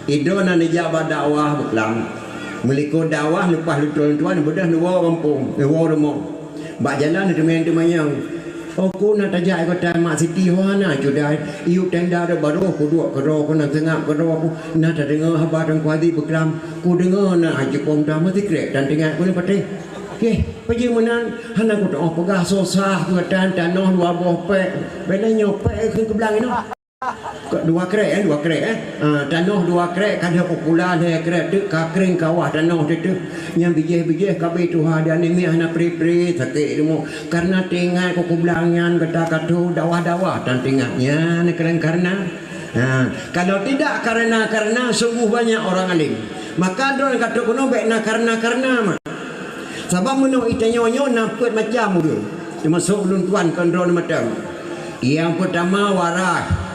Idona ni jabat dakwah beklam. Meliko dakwah lepas lu tuan-tuan bedah dua kampung, dua rumah. Bak jalan teman-teman. Aku nak tajak kota mak siti wana judai. Iu tenda ada baru aku dua kero aku nak tengah kero aku nak dengar habar dan kuadi beklam. Ku dengar nak haji pom dah mesti krek dan tengah aku ni patih. Okey, pergi menang hana ku tak pegah susah ku tanah dua boh pek. Bedanya pek ke belang ini. Dua krek tanah dua krek kada popular dia krek tu kakring kawah tanah tu yang bijih-bijih kabeh Tuhan dan ini hana pri-pri sakit demo karena tinggal ku belangan kata-kata dakwah-dakwah dan tinggalnya karena kalau tidak karena sungguh banyak orang alim maka orang kata kuno baik karena sebab menuk itanyonyo nampak macam tu termasuk ulun tuan kontrol macam yang pertama waras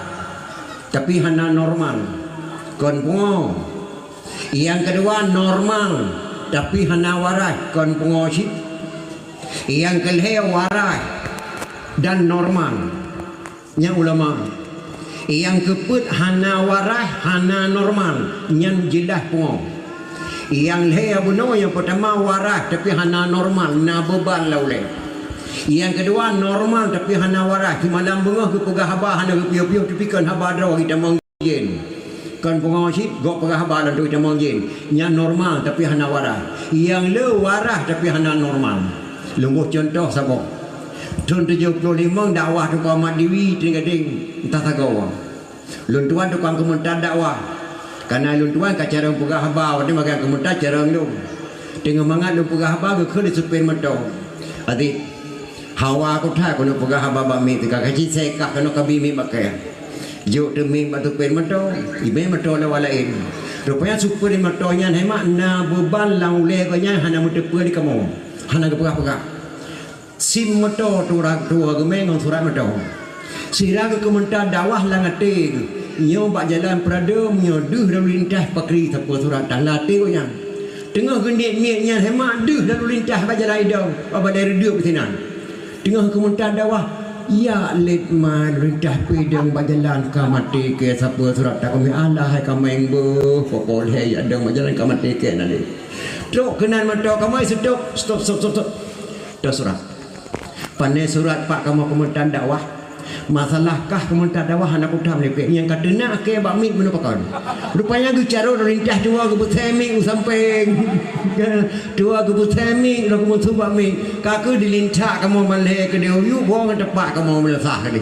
tapi hana normal kon pungo. Yang kedua normal tapi hana waras kon pungo sih. Yang kelih waras dan normal nya ulama. Yang keput hana waras hana normal nyan jelas pungo. Yang leh abuno yang pertama waras tapi hana normal na beban lauleh. Yang kedua normal tapi hana waras di malam bengah ke pegah haba hana piu-piu tapi kan haba draw kita mangjin kan pengasit gok pegah haba dan kita mangjin nya normal tapi hana waras yang le waras tapi hana normal lungguh contoh sabok tahun 75 dakwah tukang Mat Dewi ting-ting entah tagawa lun tuan tukang kementerian dakwah karena lun tuan kacara pegah haba wadi makan kementerian cara lu tengah mangat lu pegah haba ke di supir motor adi hawa aku tak kono pegah baba mi tika kaji sekah kono kabi mi pakai juk demi batu pen motor ibe motor la walain rupanya super motornya hemat na beban laule ko nya hana mutu di kamu hana ke pegah sim motor turang tua ke mengong surat motor sira ke kementerian dakwah langate nyo bak jalan pradom nyo duh lalu lintas pakri tapu surat talate ko nya tengah gendek minya hemat duh lalu lintas bak jalan idau baba dari duh petinan tengah kementerian dakwah ya let man rindah pedang bajalan ka mati ke siapa surat tak kami Allah hai kameng bo popol hai ada bajalan ka mati ke nali truk kenan mata kamai stop dah surat pandai surat pak kamu kementerian dakwah masalahkah kementerian dakwah anak utam lepek yang kata nak ke bak mik menupakan rupanya bicara rindah dua ke butemik sampai dua ke butemik lagu mutu bak mik kaku dilintak kamu malih ke dia yu buang tepak kamu melesah ni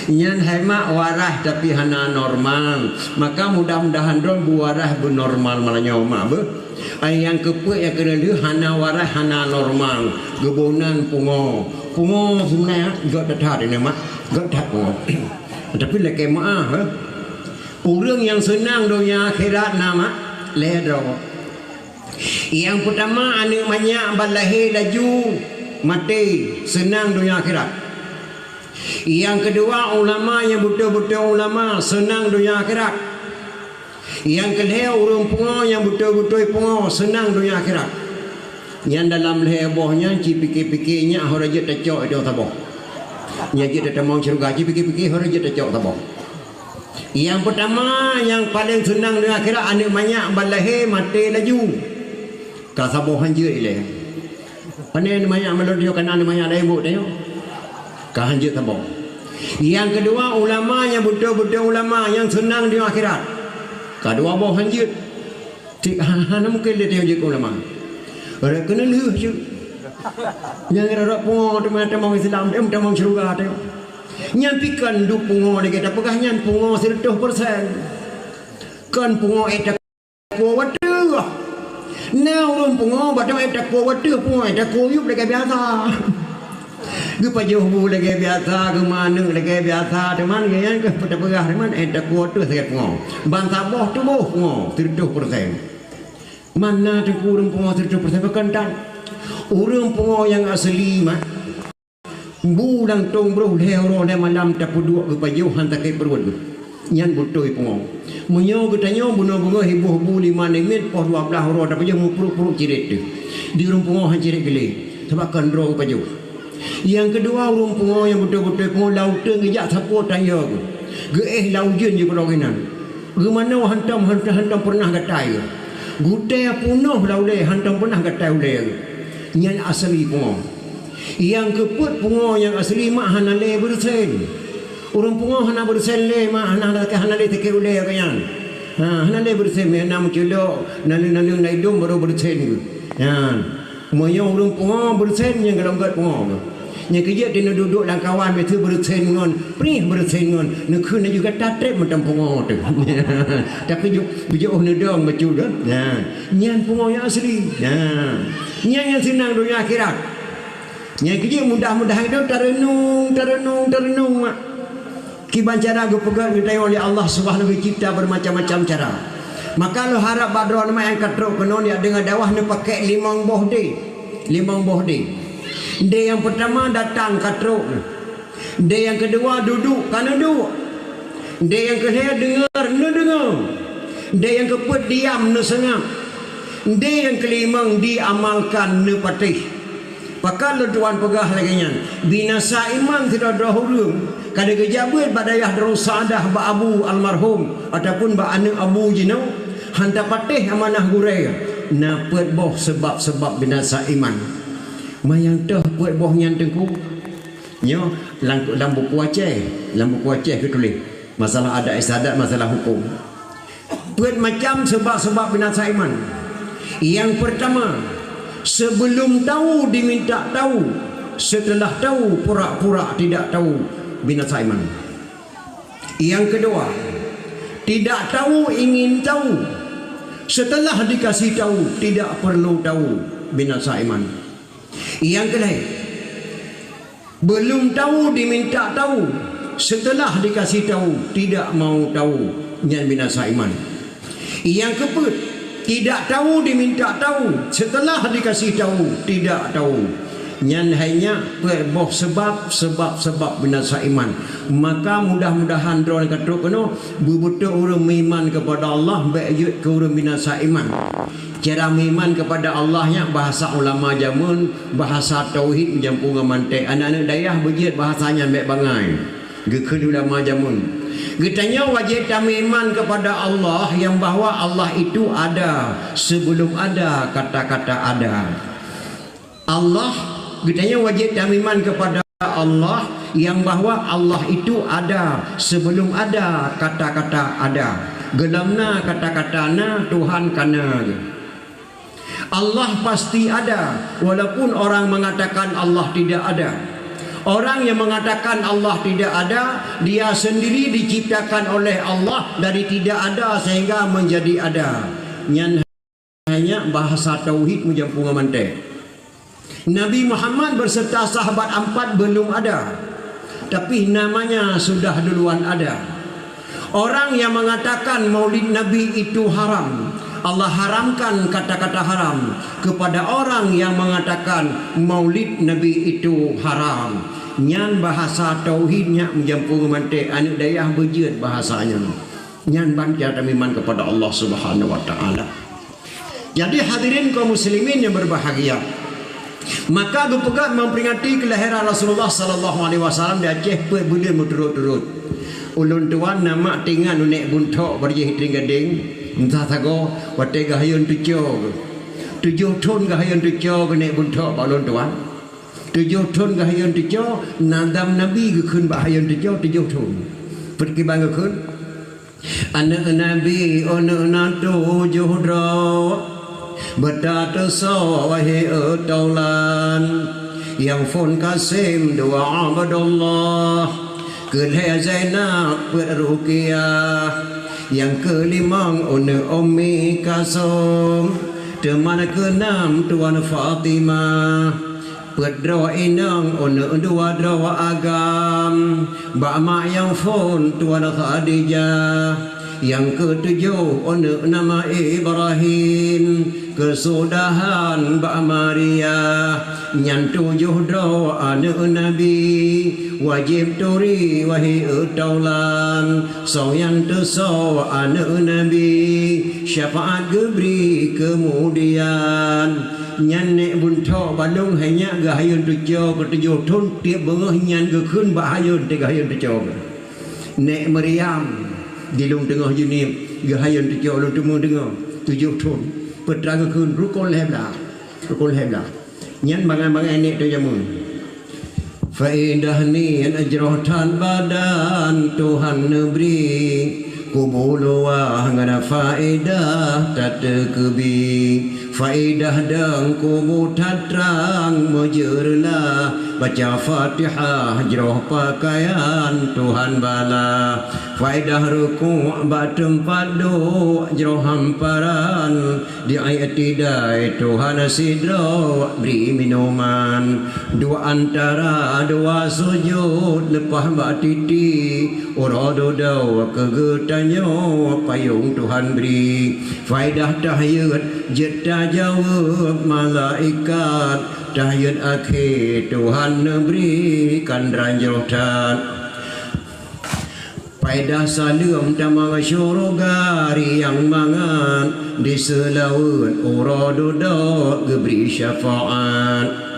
nyan hemat waras tapi hana normal maka mudah-mudahan ron waras bu normal malahnya umat be yang kepuk yang kena dia hana waras hana normal gebunan pungo sebenarnya gak dah ini mak gak dah pungo tapi lek maaf orang yang senang dunia akhirat nama ledro yang pertama anak banyak balahir laju mati senang dunia akhirat. Yang kedua ulama yang betul-betul ulama senang dunia akhirat. Yang kedua orang pungo yang betul-betul pungo senang dunia akhirat. Yang dalam lebohnya pikir-pikirnya horajat tecok itu tabok. Nyajit tetemong syurga pikir-pikir horajat tecok tabok. Yang pertama yang paling senang dunia akhirat anak banyak balahir mati laju. Kasabohan je ile. Pane banyak melodi kanan banyak lembut tengok. Kahanjut tabok. Yang kedua ulama yang betul-betul ulama yang senang di akhirat. Kedua boh hanjut. Tik hana mungkin dia tengok ulama. Orang kena leh je. Yang ada pungo teman-teman Islam dem teman syurga tengok. Nyampikan du pungo dia kata pegah nyan pungo 100%. Kan pungo eta ko watu. Nah urun pungo badam eta ko watu pungo eta ko yup dekat biasa. Gue pajuh lagi biasa, gue mana lagi biasa, teman gaya ke pada pegah teman, ada kuat tu saya pengau, bantah boh tu boh pengau, 30%. Mana tu kurang pengau 30% berkentan, orang pengau yang asli mah, bulan tong bro lehoro le malam tapu dua gue pajuh hantar ke perut gue, nyan butoi pengau, munyo gue tanya bunga hibuh bu 5 minit, pos 12 orang tapi je mu puruk cirit tu, di rumah pengau hancirit geli, sebab kendro gue pajuh. Yang kedua orang pungo yang betul-betul pungo laut tu ngejak sapu tanya ke. Ge laut jeun je kalau kenan. Gemana hantam pernah gatai. Gudai punuh laulai hantam pernah gatai ulai. Nyan asli pungo. Yang keput pungo yang asli mak hanale bersen. Urang pungo hana bersen le mak hanale teke ulai kayan. Hanale bersen me nam kilo nalu naidum baru bersen. Yan. Moyo urang pungo bersen yang dalam gat pungo. Yang kerja dia duduk dalam kawan betul bersen ngon, perih bersen ngon. Nak kena juga tatrep macam pungo tu. Tapi bijak nedong betul dah. Nyan pungo yang asli. Nyan yang senang dunia akhirat. Yang kerja mudah-mudahan itu terenung mak. Kiban cara gue pegang kita oleh Allah Subhanahu wa cipta bermacam-macam cara. Maka lo harap badro nama yang katrok kenon dia dengan dawah ni pakai limang boh de. Dia yang pertama datang katrok. Dia yang kedua duduk kana duduk. Dia yang ketiga dengar. Dia yang keempat diam ne sengap. Dia yang kelima diamalkan ne patih. Pakal tuan pegah lagi nya. Binasa iman tidak dahulu. Kada kejabat badayah darusadah ba abu almarhum ataupun ba anak abu jinau hanta patih amanah gurai. Na pet boh sebab binasa iman. Mayang dah buat boh nyan tengku. Nyo dalam buku Aceh ke tulis masalah adat istiadat, masalah hukum. Buat macam sebab binasa iman. Yang pertama, sebelum tahu diminta tahu, setelah tahu pura-pura tidak tahu, binasa iman. Yang kedua, tidak tahu ingin tahu, setelah dikasih tahu tidak perlu tahu, binasa iman. Yang kedua, belum tahu diminta tahu, setelah dikasih tahu tidak mau tahu, nyan binasa iman. Yang keempat, tidak tahu diminta tahu, setelah dikasih tahu tidak tahu, nyan hanya boh sebab binasa iman. Maka mudah-mudahan drone katrok kena bebetul orang beriman kepada Allah baik ke orang binasa iman. Cara beriman kepada Allahnya bahasa ulama jamun, bahasa tauhid menjampung mantek. Anak-anak dayah berjiat bahasanya baik bangai. Gekun ulama jamun. Getanya wajib beriman kepada Allah yang bahawa Allah itu ada sebelum ada kata-kata ada. Allah getanya wajib beriman kepada Allah yang bahawa Allah itu ada sebelum ada kata-kata ada. Gelamna kata-katana Tuhan kana. Allah pasti ada walaupun orang mengatakan Allah tidak ada. Orang yang mengatakan Allah tidak ada, dia sendiri diciptakan oleh Allah dari tidak ada sehingga menjadi ada. Nyan hanya bahasa tauhid menjampung mantek. Nabi Muhammad berserta sahabat 4 belum ada, tapi namanya sudah duluan ada. Orang yang mengatakan maulid Nabi itu haram, Allah haramkan kata-kata haram kepada orang yang mengatakan maulid Nabi itu haram. Nyan bahasa tauhidnya menjampung mantek anak dayah berjiat bahasanya. Nyan banjar iman kepada Allah Subhanahu wa taala. Jadi hadirin kaum muslimin yang berbahagia, maka gupegat memperingati kelahiran Rasulullah sallallahu alaihi wasallam di Aceh bulan berturut-turut. Ulun tuan nama tinggal nek buntok berjih ting gading entah tago wate gahayun tujuh ton gahayun tujuh nek buntok balon tuan. 7 ton gahayun tujuh nadam Nabi gekun bahayun tujuh ton. Pergi bang gekun anak Nabi anak tujuh dro Bertata sawahi taulan yang fon kasim doa abadullah kelih Zainab Ruqyah yang kelimang Ummi Kasum teman keenam Tuan Fatimah pedra inang dua drawa agam ba'ma yang fon Tuan Khadijah yang ketujuh nama Ibrahim kesudahan Mbak Maria yang 7 doa Nabi wajib turi wahi taulan so yang teso anak Nabi syafaat gebri kemudian nyanek buntok balung hanya gahayun 7 ton tiap bengah nyan gekun bahayun 3 hayun 7 nek Maryam di lung tengah junib gahayan tu jauh lung temu dengar 7 tahun perteraga kun rukun hebla nyan bangai-bangai ni tu jamun faidah ni ajrah tan badan Tuhan neberi kubuluwah ngada faedah tak terkebi faedah dan kubu tatrang mujerlah baca Fatihah jroh pakaian Tuhan bala faedah ruku' batem padu jroh hamparan di ayat tidai Tuhan sidro beri minuman dua antara dua sujud lepas batiti urado daw kegetanyo payung Tuhan beri faedah tahiyat jeta jawab malaikat tahiyat akhir Tuhan berikan ranjutan faedah salam damang syurgari yang mangan di selaut uradu dak geberi syafaat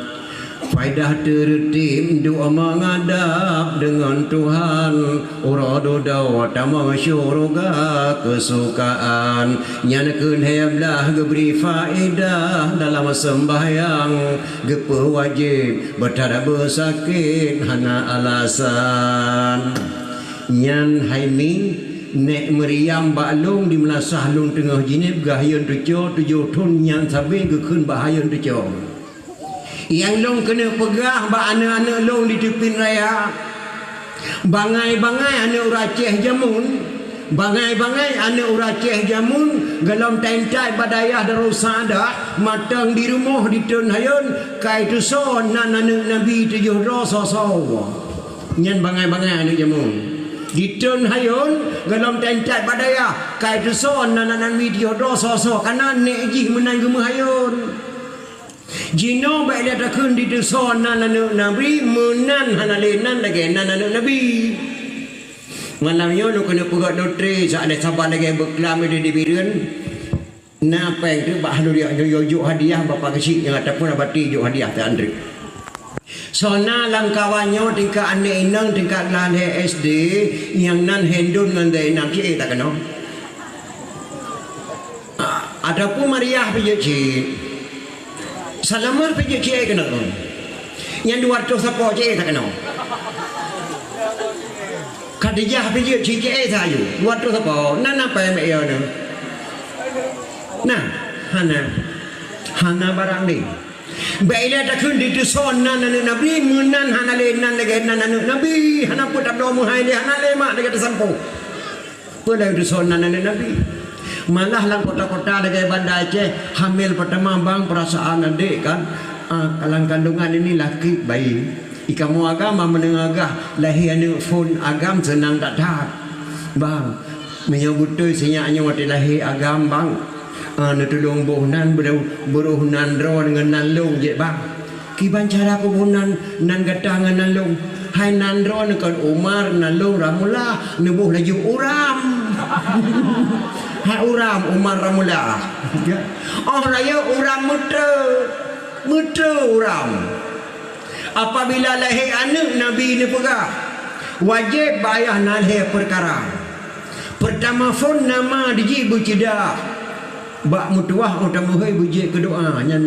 faedah tertim doa menghadap dengan Tuhan uradu daw damang syurga kesukaan nyanakeun heblah geberi faedah dalam sembahyang gepe wajib bertada bersakit hana alasan nyan haimi nek meriam baklung di melasah lung tengah jinib gahayan tujuh tun nyan sabe gekeun bahayan tujuh yang long kena pegah ba anak-anak long di tepi raya bangai-bangai anak uraceh jamun bangai-bangai anak uraceh jamun galam taintai badayah darusada matang di rumah di tun hayun kai tu son nan anak nabi tujuh rasa sawa nyan bangai-bangai anak jamun di tun hayun galam taintai badayah kai tu son nan nabi tujuh rasa sawa kanan nek ji menang gemah hayun jino baik dia takun di duson anak nabi menan hanalenan lagi anak nabi malam yo nu kena pegat dotre sak ada sabar lagi berkelam di biren na apa yang tu bah lu dia yo hadiah bapa kecil yang ataupun abati yo hadiah tak andre sona langkawannya tingkat anak inang tingkat lale SD yang nan hendun ngan dai nak cik tak kena ataupun mariah pergi cik Salamar pergi cik kena tu. Yang 200 siapa cik tak kena. Khadijah pergi cik saja. 200 siapa? Nan apa yang dia ni? Nah, Hana barang ni. Baiklah tak kun di dusun nan Nabi menan hana lenan lagi nan Nabi hana pun tak doa muhai dia hana lemak dekat sampo. Pulai dusun nan Nabi. Malah lang kota-kota dekat Banda Aceh hamil pertama bang perasaan adik kan kalang kandungan ini laki bayi ikamu agama menengah lahir anak phone agam senang tak dah bang menyambut tu senyaknya mati lahir agam bang tolong bohnan beruhunan ro dengan nalung je bang kiban cara kubunan nan gatah dengan nalung hai nan ro dengan Umar nalung ramula nebuh laju uram hai uram Umar ramula oh raya uram muter uram apabila lahir anak Nabi ni pegah wajib bayar nalih perkara pertama phone nama diji bucidah bak mutuah utama hai buji kedoa nyan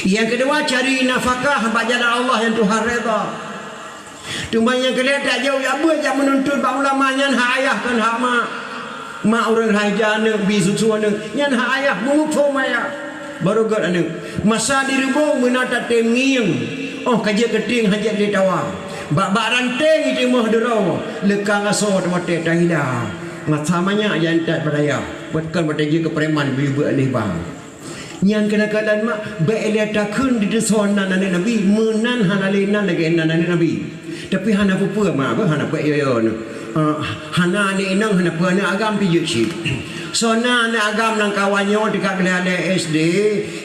yang kedua cari nafkah bak jalan Allah yang Tuhan redha cuma yang kedua tak jauh apa yang menuntut bak ulama nyan hak ayah kan hak mak orang raja ne bisusu ne nyan hak ayah mengufo maya baru gad ane masa di rumah menata tengiang oh kaje keting hajat di tawa bak ranteng itu mah dero lekang aso temate tahila macamanya yang tak berdaya bukan berteji ke preman bibu alih bang nyan kadang-kadang mak baik takun di dusun nan Nabi menan hanalenan lagi nan Nabi tapi hana pupa mak apa hana baik yo hana ni nang hana puana agam pijut si sona na agam nang kawannya dekat ada SD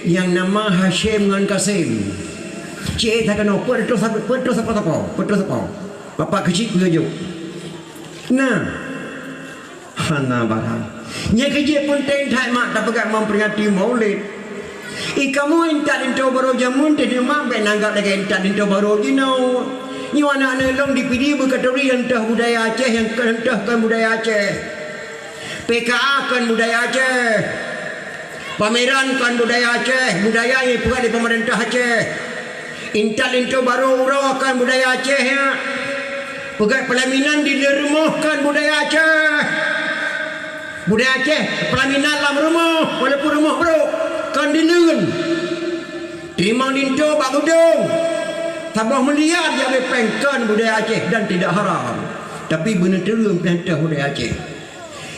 yang nama Hashim dengan Kasim cik tak kena petrus apa bapak kecil kerja nah hana barang nya kerja pun tentai mak tak pegat memperingati maulid ikamu intat into baru jamun tadi mak be nanggap lagi intat into baru gino Nyu anak-anak long dipilih berkategori entah budaya Aceh yang entah kan budaya Aceh. PKA kan budaya Aceh. Pameran kan budaya Aceh, budaya yang bukan di pemerintah Aceh. Intal into baru urau kan budaya Aceh ya. Pegat pelaminan di rumah kan budaya Aceh. Budaya Aceh, pelaminan dalam rumah, walaupun rumah bro, kan dileun. Terima dinto bak gudung. Tabah melihat dia bepengkan budaya Aceh dan tidak haram. Tapi benar terus perintah budaya Aceh.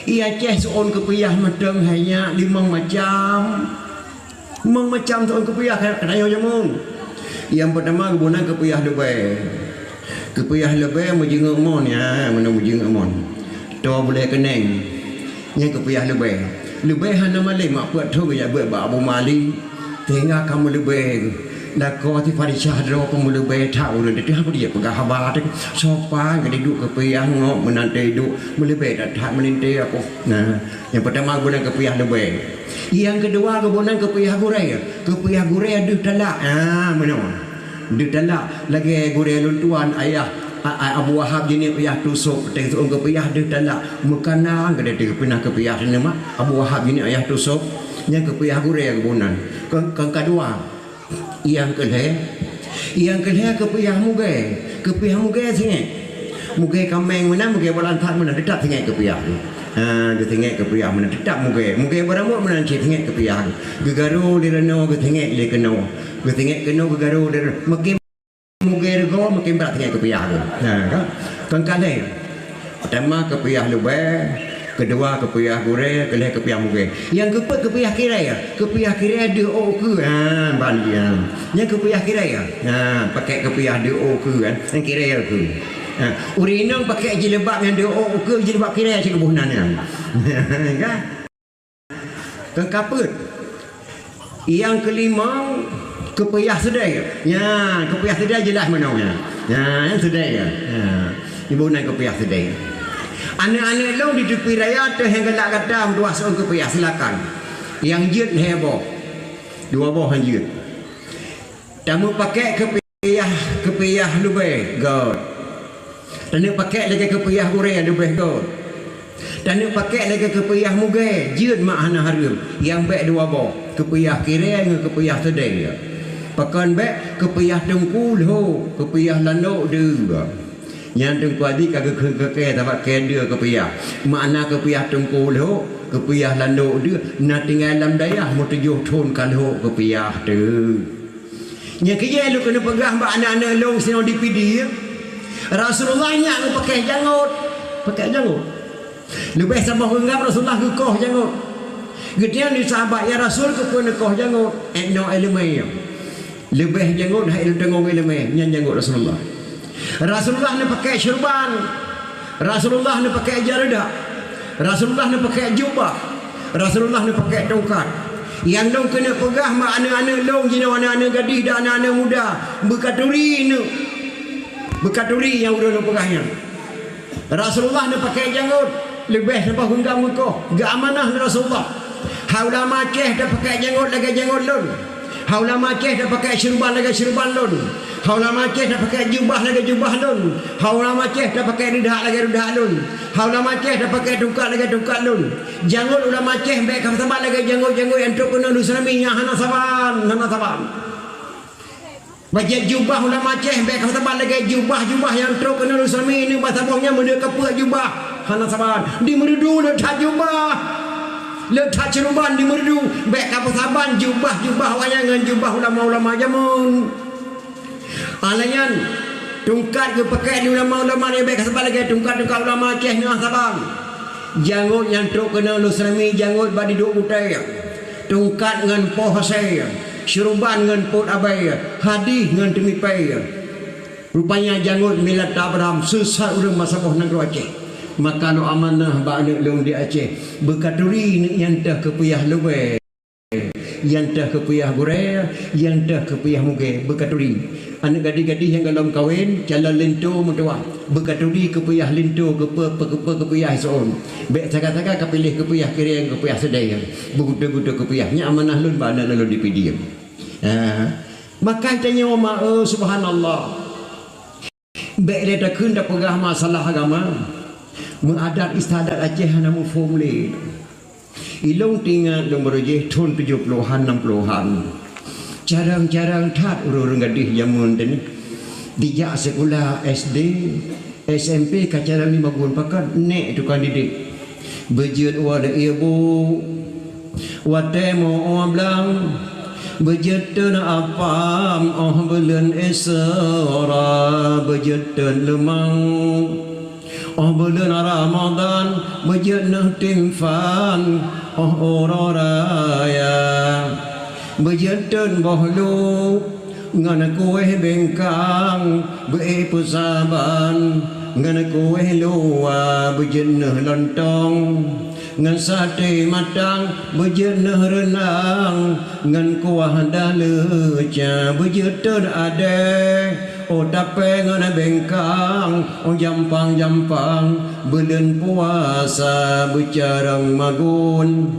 Ia Aceh seorang kepiah matang hanya 5 macam. 5 macam seorang kepiah kena jamun. Yang pertama kebunan kepiah lebih. Kepiah lebih menjenguk mon ya, mana menjenguk mon. Tua boleh keneng. Yang kepiah lebih. Lebih hana malai mak buat tu ya buat Abu Mali. Tengah kamu lebih. Dah kau ti Farisah ro kamu lebih tahu dah dia apa dia pegah habar tu. Sopan ke duduk kepiah ngok menanti duduk melebih dah tak melintai aku. Nah, yang pertama kebunan kepiah lebih. Yang kedua kebunan kepiah gurai. Kepiah gurai ada talak. Mana? Dia talak lagi gurai luntuan ayah Abu Wahab jenis piyah tusuk teng seorang kepiyah dia talak makanan ke dia pernah kepiyah ni mak Abu Wahab jenis ayah tusuk yang kepiyah gurai kebunan. Yang kedua yang kelih kepiyah mugai singit mugai kameng mana mugai balantan mana tetap singit kepiyah tu. Dia tengok kepiyah mana tetap mugai berambut mana cik tengok kepiyah gegaru di reno ke tengok dia keno ke tengok keno gegaru dia makin mugai rego makin berat tengok kepiyah tu. Kan kali pertama kepiyah lebih, kedua kepiyah gurai, kelih kepiyah mugai. Yang keempat kepiyah kirai dia ke bandian. Yang kepiyah kirai pakai kepiyah dia ke kan yang kirai ke. Urinang pakai jilbab yang dia ke jilbab kirai cik kebunan kan. Kan kaput. Yang kelima kepiyah sedai. Ya, kepiyah sedai jelas menaunya. Ya, yang sedai ya. Ibu nak kepiyah sedai. Anak-anak long di tepi raya tu yang gelak kata dua seorang kepiyah silakan. Yang jut heboh. 2 boh yang jut. Tamu pakai kepiyah lebih god. Dan nak pakai lagi kepiyah gurai lebih god. Dan nak pakai lagi kepiyah mugai jut mak hana harum. Yang baik 2 boh. Kepiyah kira dengan kepiyah sedai. Pakan baik kepiyah tengku loh, kepiyah landok dia. Yang tengku adik kagak ke tapak dia kepiyah. Makna kepiyah tengku loh, kepiyah landok dia. Nak tinggal dalam dayah mau 7 tahun kalau kepiyah tu. Yang kaya lu kena pegah mbak anak-anak long sino dipidi. Rasulullah nyak pakai janggut. Lebih sama henggap Rasulullah ke koh janggut. Getian di sahabat ya Rasul ke pun koh janggut. No ilmu. Lebih janggut hai tengok ilmu nyan janggut Rasulullah. Rasulullah nak pakai syurban. Rasulullah nak pakai jardah. Rasulullah nak pakai jubah. Rasulullah nak pakai tongkat. Yang dong kena pegah mak anak-anak long jina anak-anak gadis dan anak-anak muda berkaturi ni. Berkaturi yang udah pegahnya. Rasulullah nak pakai janggut lebih sampai henggam muka. Gak amanah Rasulullah. Haula maceh dah pakai janggut lagi janggut lon. Haula maceh dah pakai syurban lagi syurban lon. Haula maceh dah pakai jubah lagi jubah lon. Haula maceh dah pakai ridah lagi ridah lon. Haula maceh dah pakai tungkat lagi tungkat lon. Janggut ulah maceh baik kapan lagi janggut yang tu kena nuslami yang hana saban. Baca jubah ulah maceh baik kapan lagi jubah yang tu kena nuslami ini basabahnya mendekat kapur jubah hana saban. Di merdu letak jubah. Letak ceruban di merdu baik kapur saban jubah wayangan jubah ulama-ulama jamun. Alayan tungkat ke pakai di ulama-ulama ni baik sebab lagi tungkat ulama Aceh ni sabang. Janggut yang truk kena luslami janggut badi duk utai. Tungkat dengan poh hasai. Syuruban dengan pot abai. Hadis dengan temipai. Rupanya janggut milat Abraham susah urang masaboh negeri Aceh. Maka no amanah ba anak long di Aceh berkaturi yang dah kepiyah lebih. Yang dah kepiyah gurai, yang dah kepiyah mugai berkaturi. Anak gadis-gadis yang dalam kahwin jalan lintu mentua berkaturi kepiyah lintu kepiyah seorang. Baik sangat-sangat kepilih kepiyah kira kepiyah sedai. Beguda-guda kepiyahnya amanah lun ba anak lun dipidiem. Maka tanya subhanallah. Baik dia tak kena pegah masalah agama. Mengadat istadat Aceh hana mufumli. Ilung tinggal nombor je tahun 70-an 60-an. Jarang-jarang tat urang gadis jamun ni. Dijak sekolah SD, SMP kacara 5 bulan pakat nek tukang didik. Bejut wada ibu. Watemo oblang bejetan apam bulan esra bejetan lemang bulan Ramadan bejetan timfan oraya bejetan bahlu ngana kueh bengkang beepusaban ngana kueh luwa bejetan lontong ngan sate matang bejenah renang ngan kuah daleca bejeter ade o tape ngan bengkang o jampang belen puasa becarang magun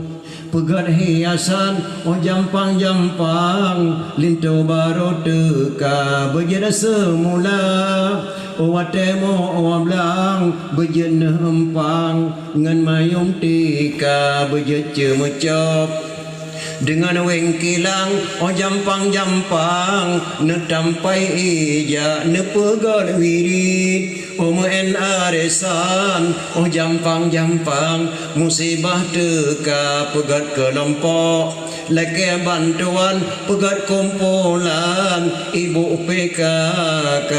pegat hiasan o jampang linto baro teka bejeda semula o watemo o ablang bejenah empang ngan mayung tika bejet cemecop dengan wengkilang o jampang netampai ija nepegal wirid o muen aresan o jampang musibah teka pegat kelompok leke bantuan pegat kumpulan ibu PKK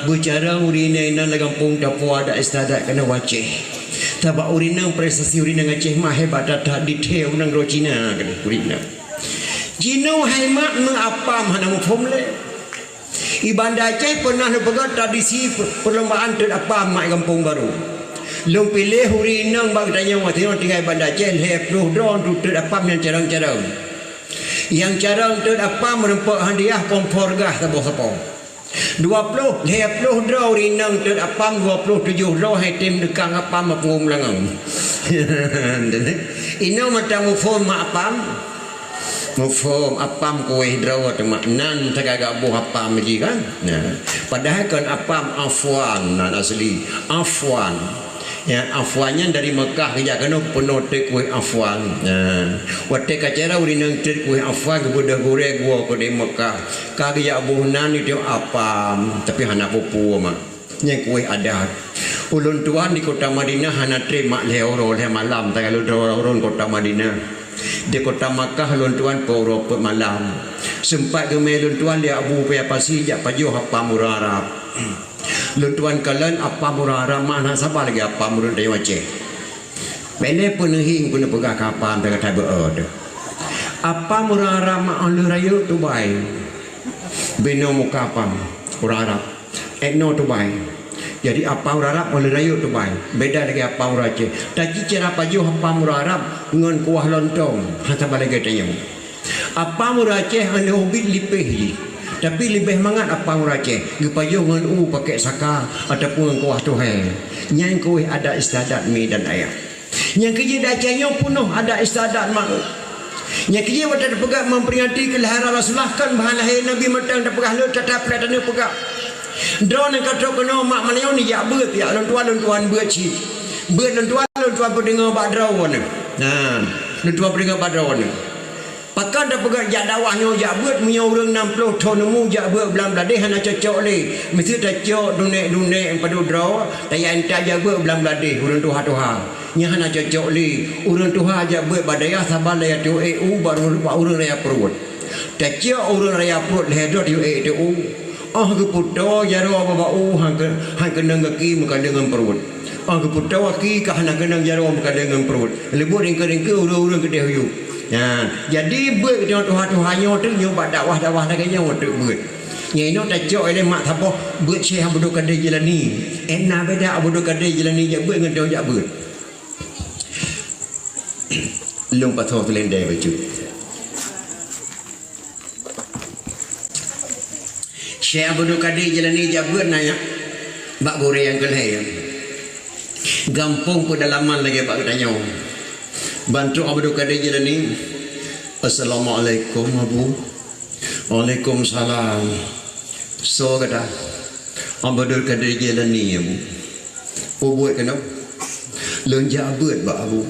bicara urine nan kampung Papua ada istadat kena waceh tabak urine prestasi urine ngaceh mah hebat tak detail nang ro Cina kena urine Cina hemat nang apa mana mufumle ibanda Aceh pernah pegat tradisi perlombaan ter apa mak kampung baru long pilih huri nang bag tanya mati orang tinggal bandar Aceh lepluh drone tu terdapat yang carang-carang yang carang terdapat merempak hadiah kompor gas tabung sapong 20 lepluh drone huri nang terdapat 27 roh tim dekang apa mapung langang ino mata mufum apam mufum apam kuih draw temak nan tagaga buh apam lagi kan nah padahal kan apam afwan nan asli afwan ya afwannya dari Mekah ke Jakarta penuh kuih afwan wate kacara uri nang kuih afwan kepada goreng gua ke di Mekah kaki ya buhnan itu apa tapi hana pupu mak nya kuih adat ulun tuan di kota Madinah hana terima leoro le malam tak kalau orang kota Madinah di kota Makkah ulun tuan poro malam sempat ke ulun tuan dia abu pe pasi jak pajuh apa murarap luntuan kalian apa murara mana sabar lagi apa murah dari Aceh bele penehing pun pegah kapan tak kata berada apa murara mak rayu tu baik beno muka apa murara ekno tu baik jadi apa murara rayu tu baik beda lagi apa murah Aceh tapi cara pajuh apa murara ngan kuah lontong sabar lagi tanya apa murah Aceh anda hobi lipih tapi lebih mangat apa orang Aceh gepayung dengan pakai saka ataupun kuah tuhe yang kuih ada istadat mi dan ayam yang kerja Acehnya penuh ada istadat mak yang kerja waktu pegang memperingati kelahiran Rasulullah kan bahan lahir Nabi matang dah pegah lu tetap dan pegah drone yang kata kena mak malayau ni jak beut ya tuan beut ci beut tuan pendengar badrawan nah tuan pendengar badrawan pakan dah pegang jak dawahnya jak buat punya orang 60 tahun nemu jak buat belam beladih hana cocok le mesti dah cocok dunek padu draw tayang entak jak buat belam beladih orang tuha nya hana cocok le orang tuha jak buat badaya sabar le tu baru orang raya perut dah cocok orang raya perut le dot tu ke puto jaro baba hang kenang kaki muka dengan perut ke puto kaki ka hana kenang jaro muka dengan perut lebur ringke orang gede huyu ya, jadi buat dia Tuhan-Tuhannya tu nyoba dakwah-dakwah lagi yang untuk buat. Yang ini tak jauh oleh mak tapoh buat syekh abdul kadir Jilani. Enak beda abdul kadir Jilani jak buat dengan dia jak buat. Long patho tu lendai baju. Syekh abdul kadir Jilani jak buat nanya bak gore yang kelai. Gampung pedalaman lagi bak tanya. Bantu Abdul Qadir Jilani. Assalamualaikum Abu. Waalaikumsalam. So kata Ambadul kadar jalan ni abu. Buat kenapa? Lonjak buat bak abu.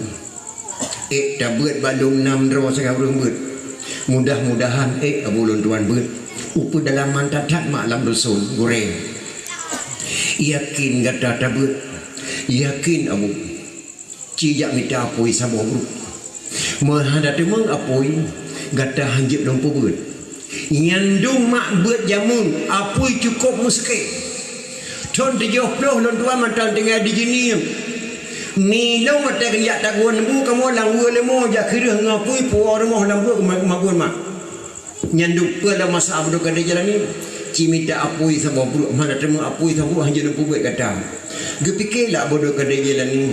Tak buat balung 6 roh sekarang buat. Mudah-mudahan abu lon tuan buat. Upu dalam mantatat malam dusun goreng. Yakin kata tak buat. Yakin abu. Cijak minta apoi sama bro. Menghadap temang apoi. Kata hanjib dompu buat. Nyandung mak buat jamun. Apoi cukup muskil. Tahun 70 lon tuan mantan tinggal di sini. Ni long mata kerja tak gua nembu kamu lang gua lemo ja kira ngapui puar moh lambu magun mak. Nyanduk pe dalam masa abdu kada jalan ni. Cimita apui sama bro mana temu apui sama hanya nembu buat kata. Gepikirlah bodoh kada jalan ni.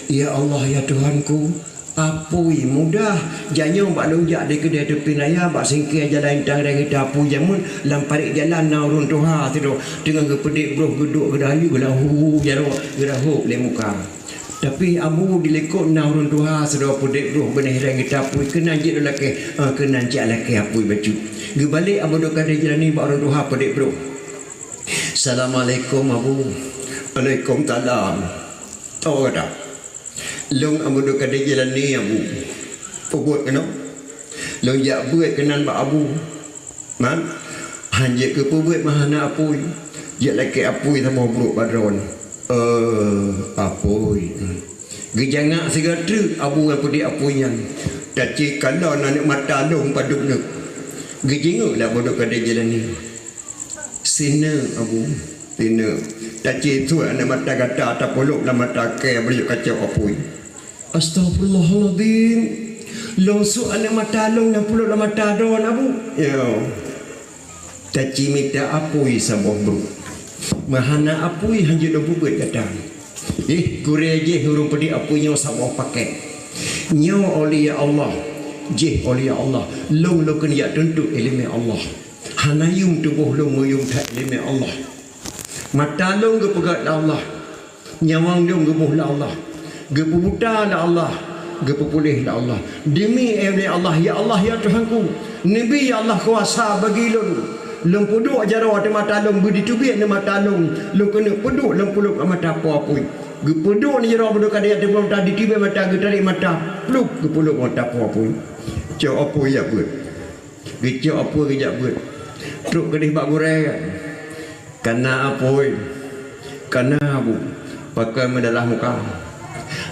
Ya Allah ya Tuhanku, apui mudah janyo bak lonjak di kedai tepi raya bak singkir jalan tang dan kita apui jamun lamparik jalan naurun tuha tido dengan gepedik bro geduk gedayu gelahu jaro gedahu le muka. Tapi abu dilekuk naurun tuha sedar pedek bro benih rang kita apui kena jik lelaki kena jik lelaki apui baju. Ge balik abu dok kada jalan ni bak orang tuha pedek bro. Assalamualaikum abu. Waalaikumsalam. Tahu kata long abu dok kada jalan ni abu. Pokok kena. Long jak buat kenan bak abu. Man hanje ke buat mahana apui. Jak lelaki apui sama bro badron. Apoi gejangak segera abu apa dia apunya tak cik kalau nak mata dong paduk nak gejenguk lah bodoh kada jalan ni sina abu sina tak cik tu nak mata kata tak polok lah mata ke beli kacau apoi astagfirullahaladzim longsuk anak mata long nak polok lah mata don abu ya tak cik minta apoi sabah bro mahana apui hanya dobu buat kata. Gure je hurung pedi apui nyo sabah pakai. Nyo oleh Allah. Je oleh Allah. Long lo kena tentu ilmu Allah. Hanayum tubuh lo muyum tak ilmu Allah. Mata long ke pegat Allah. Nyawang long ke buh Allah. Ke buta Allah. Ke pulih Allah. Demi ilmu Allah ya Allah ya Tuhanku. Nabi ya Allah kuasa bagi lo. Long puduk jaro ada mata long budi tubik ni mata long long kena puduk long puluk mata apa ge puduk ni jaro puduk kada ada belum tadi tiba mata ge tarik mata pluk ge puluk mata apa cok apa ya buat ge cok apa ge jak buat truk kedih bak goreng kana apa kana bu pakai medalah muka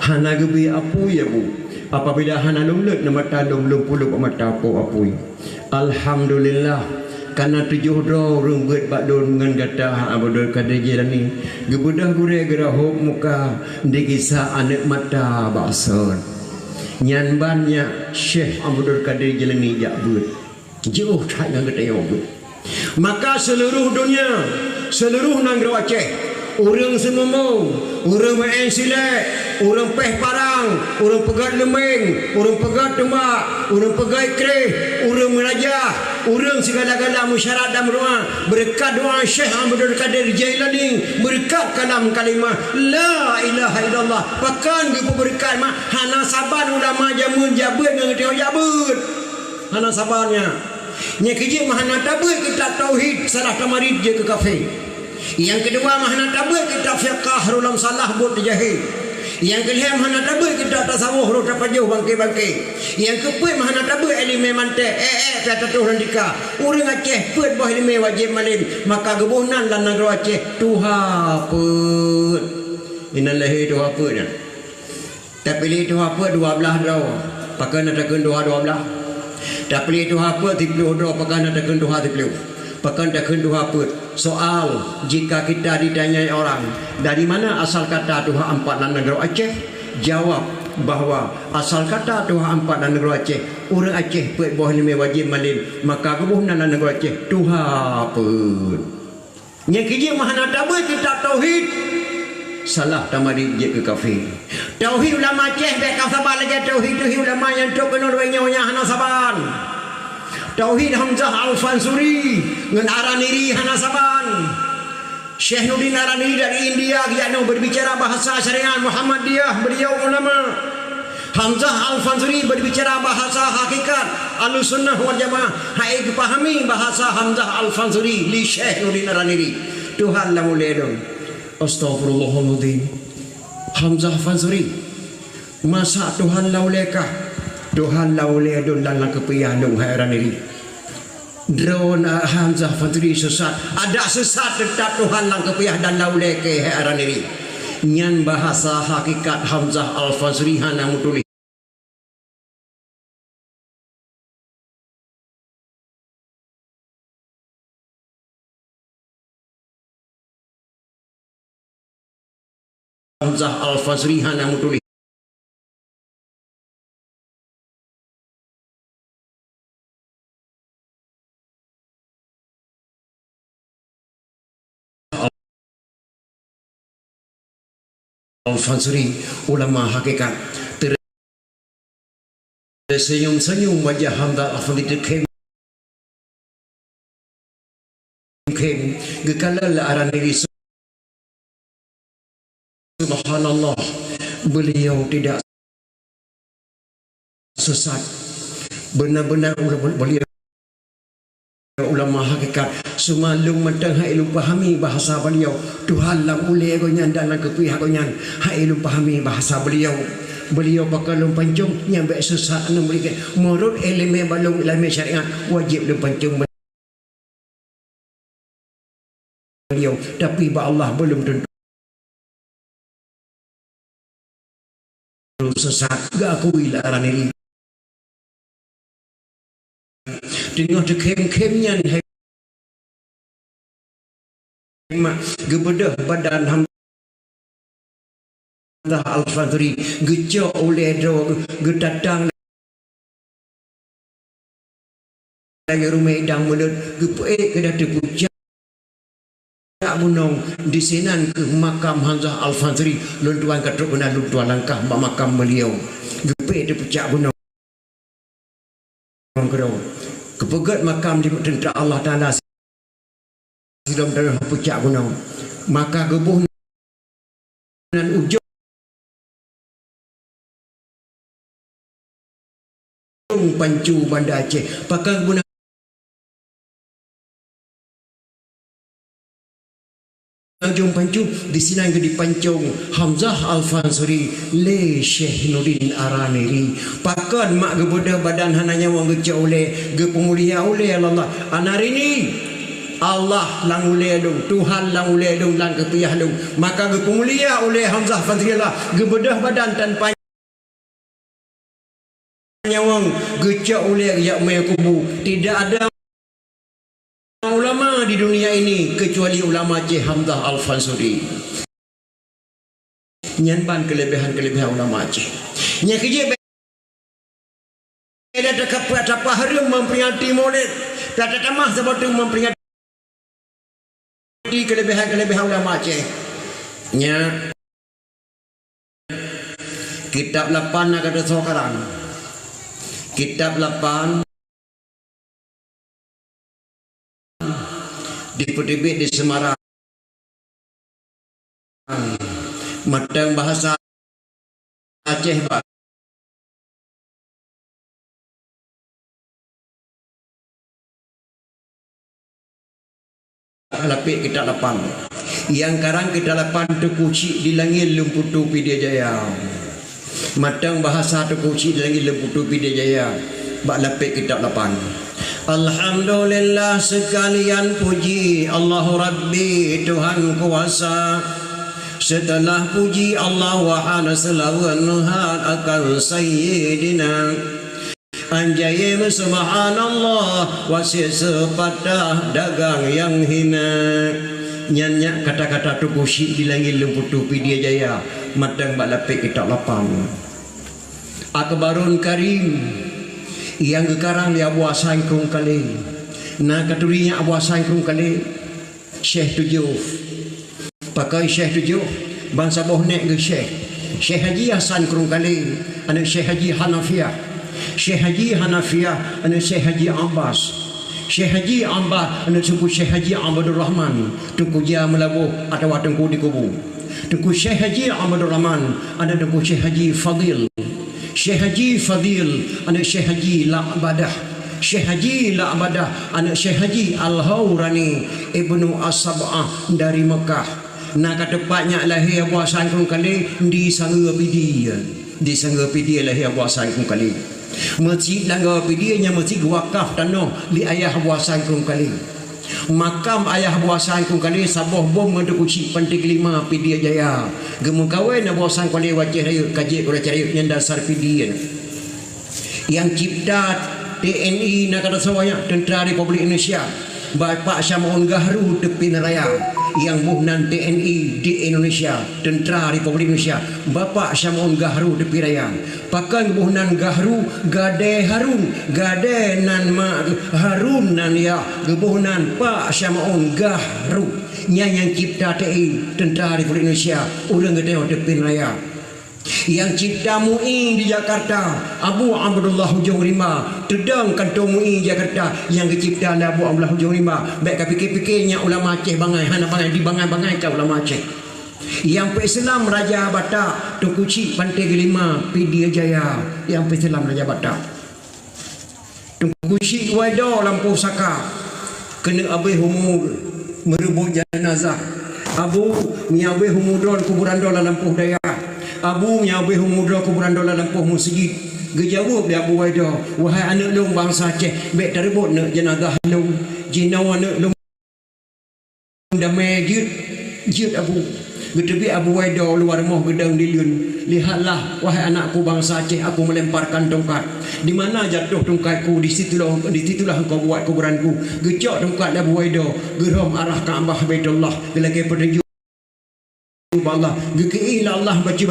hana ge bi apa ya bu apabila hana long lut na mata long puluk mata apa alhamdulillah karena 7 orang buat bakdon dengan kata abadul kada jalan ni gebudah gure gerahuk muka dikisah anak mata bakson nyan banyak Syekh abadul kada jalan ni jak buat jauh tak dengan kata yang buat maka seluruh dunia seluruh negara Aceh orang semua mau orang main silat orang peh parang orang pegat lemeng orang pegat demak orang pegat kereh orang merajah orang segala-gala musyarat dan doa berkat doa Syekh Abdul Qadir Jailani berkat kalam kalimah la ilaha illallah pakan ge berkat mah hana saban ulama jamun jabut dengan teo jabut hana sabannya nya kerja mah hana tabut kita tauhid salah tamarid je ke kafe yang kedua mah hana tabut kita fiqh rulam salah buat jahil yang kelima mana tabur kita tasawuf ro tapajauh bangkai-bangkai yang keempat mana tabur ilmu mantek kata Tuhan dika urang Aceh put bah ilmu wajib malim maka gebuhnan lan negara Aceh tuha put inallahi tuha put tak pilih tuha put 12 draw pakai nak takun tuha 12 tak pilih tuha put 30 draw pakai nak takun tuha 30 pakai takun tuha put soal jika kita ditanyai orang dari mana asal kata tuha 4 dan negara Aceh jawab bahawa asal kata tuha 4 dan negara Aceh orang Aceh put bawah ni wajib malim maka kebuhnan dan negara Aceh tuha put yang kerja mahana tabur kita tauhid salah tamari je ke kafir tauhid ulama Aceh baik sabar lagi tauhid ulama yang tok kena nyonya hana saban Tauhid Hamzah Al-Fansuri dengan Araniri Hanasaban Syekh Nurdin Araniri dari India dia berbicara bahasa syariah Muhammadiyah beliau ulama Hamzah Al-Fansuri berbicara bahasa hakikat Ahlussunnah wal Jamaah hai pahami bahasa Hamzah Al-Fansuri li Syekh Nurdin Araniri Tuhan lah mulai dong. Astagfirullahaladzim. Hamzah Fazri. Masa Tuhan lah ulekah? Tuhan lah ulek dong dalam kepiah dong hairan diri. Drone Hamzah Fazri sesat. Ada sesat tetap Tuhan lang kepiah dan lah ulek ke hairan diri. Nyan bahasa hakikat Hamzah Al-Fazri hana mutuli. Hamzah Al-Fazri hana mutuli. Al-Fazri ulama hakikat tersenyum-senyum wajah Hamzah Al-Fazri terkem gekalal aran diri. Subhanallah, beliau tidak sesat. Benar-benar beliau ulama hakikat. Semalung matang hai lu pahami bahasa beliau. Tuhan lah ulai gonyan dalam kepihak gonyan. Hai lu pahami bahasa beliau. Beliau bakal lumpancung nyampe sesat anu berikan. Menurut elemen balung ilmu syariat wajib lumpancung beliau. Tapi ba Allah belum tentu sesat. Gak akui lah aran ini. Tengah dekem-kemnya gebedah badan Hamzah Al-Fazri gejak oleh do gedatang lagi rumah idang mulut gepe kedah terpuja munong di sinan ke makam Hamzah Al-Fazri luntuan katruk benar luntuan langkah makam beliau gepe terpuja munong kepegat makam di tentera Allah Ta'ala dalam dalam puncak gunung, maka gebuh dan ujung Pancu Banda Aceh pakai guna ujung Pancu di sini yang di Pancung Hamzah Al-Fazri le Syekh Nurin Araniri pakan mak gebudah badan hananya wang gecah oleh gepemulia oleh Allah anarini Allah lang ulai dong, Tuhan lang ulai dong lang kepiah dong. Maka gepemulia oleh Hamzah Fazri lah gebedah badan tanpa nyawang gecak oleh yak mai kubu. Tidak ada ulama di dunia ini kecuali ulama Cik Hamzah Al-Fazri. Nyanpan kelebihan-kelebihan ulama Aceh. Nya kerja ada dekat apa harum memperingati Maulid. Tak ada tamah sebab memperingati kelebihan-kelebihan ulama Aceh. Nya kitab 8 nak ada sekarang. Kitab 8 diterbit di Semarang. Matang bahasa Aceh Pak. Lapik kita 8 yang karang kita 8 tekuci di langit Lemputu Pidijaya Jaya. Matang bahasa tekuci di langit Lemputu Pidijaya Jaya. Bak lapik kita 8. Alhamdulillah sekalian puji Allahu Rabbi Tuhan kuasa. Setelah puji Allah wahana selawat akan Sayyidina Anjayim subhanallah wasit sepatah dagang yang hina. Nyanyak kata-kata tu kusyik di langit Lemputu Pidijaya Jaya. Matang bak lapik kitab 8. Akbarun Karim yang gekarang dia buah sangkung kali. Nak katurinya buah sangkung kali. Syekh 7. Pakai Syekh 7 bangsa bohnek ke Syekh. Syekh Haji Hasan Kurung kali. Anak Syekh Haji Hanafiah. Syekh Haji Hanafiah anak Syekh Haji Abbas. Syekh Haji Abbas anak suku Syekh Haji Abdul Rahman. Tungku dia melabuh atau tungku di kubu. Tungku Syekh Haji Abdul Rahman ada tungku Syekh Haji Fadil. Syekh Haji Fadil anak Syekh Haji La'badah. Syekh Haji la abadah anak Syekh Haji Al-Hawrani Ibnu As-Sab'ah dari Mekah. Nak kata paknya lahir buah sangkung kali di Sangga Pidi. Di Sangga Pidi lahir buah sangkung kali. Masjid Langgar Pidi nya masjid wakaf tanah di ayah buah sangkung kali. Makam ayah buah sangkung kali sabuh bom untuk kucing penting 5 Pidi Jaya. Gemu kawan buah sangkung kali wajah raya kaji ora cari yang dasar Pidi. Yang cipta TNI nak kata sawanya Tentera Republik Indonesia Bapak Syam'un Gahru tepi neraya yang buhnan TNI di Indonesia Tentera Republik Indonesia Bapak Syam'un Gahru tepi raya pakan buhnan Gahru gade Harun gade nan ma Harun nan ya gebuhnan Pak Syam'un Gahru yang cipta TNI Tentera Republik Indonesia urang gede tepi neraya yang cipta MUI di Jakarta Abu Abdullah Hujung Rimba tedang kantor MUI Jakarta yang kecipta Abu Abdullah Hujung Rimba baik fikir-fikirnya ulama Aceh bangai hana bangai di bangai-bangai ka ulama Aceh yang Islam Raja Batak Tunku Cik Pantai Gelima Pidi Jaya yang Islam Raja Batak Tunku Cik Waido Lampu Saka kena abai humur merebut jenazah Abu miabai humudron kuburan dola Lampu Daya Abu nyawe humudra kuburan dola lampuh masjid gejawab dia Abu Waidah wahai anak long bangsa Aceh baik terbut nak jenazah long jinawa nak long damai jid Abu getebi Abu Waidah luar rumah gedang dilun lihatlah wahai anakku bangsa Aceh aku melemparkan tongkat di mana jatuh tongkatku di situlah engkau buat kuburanku gejak tongkat Abu Waidah geram arah Kaabah Baitullah gelagi petunjuk Allah gekeila Allah baca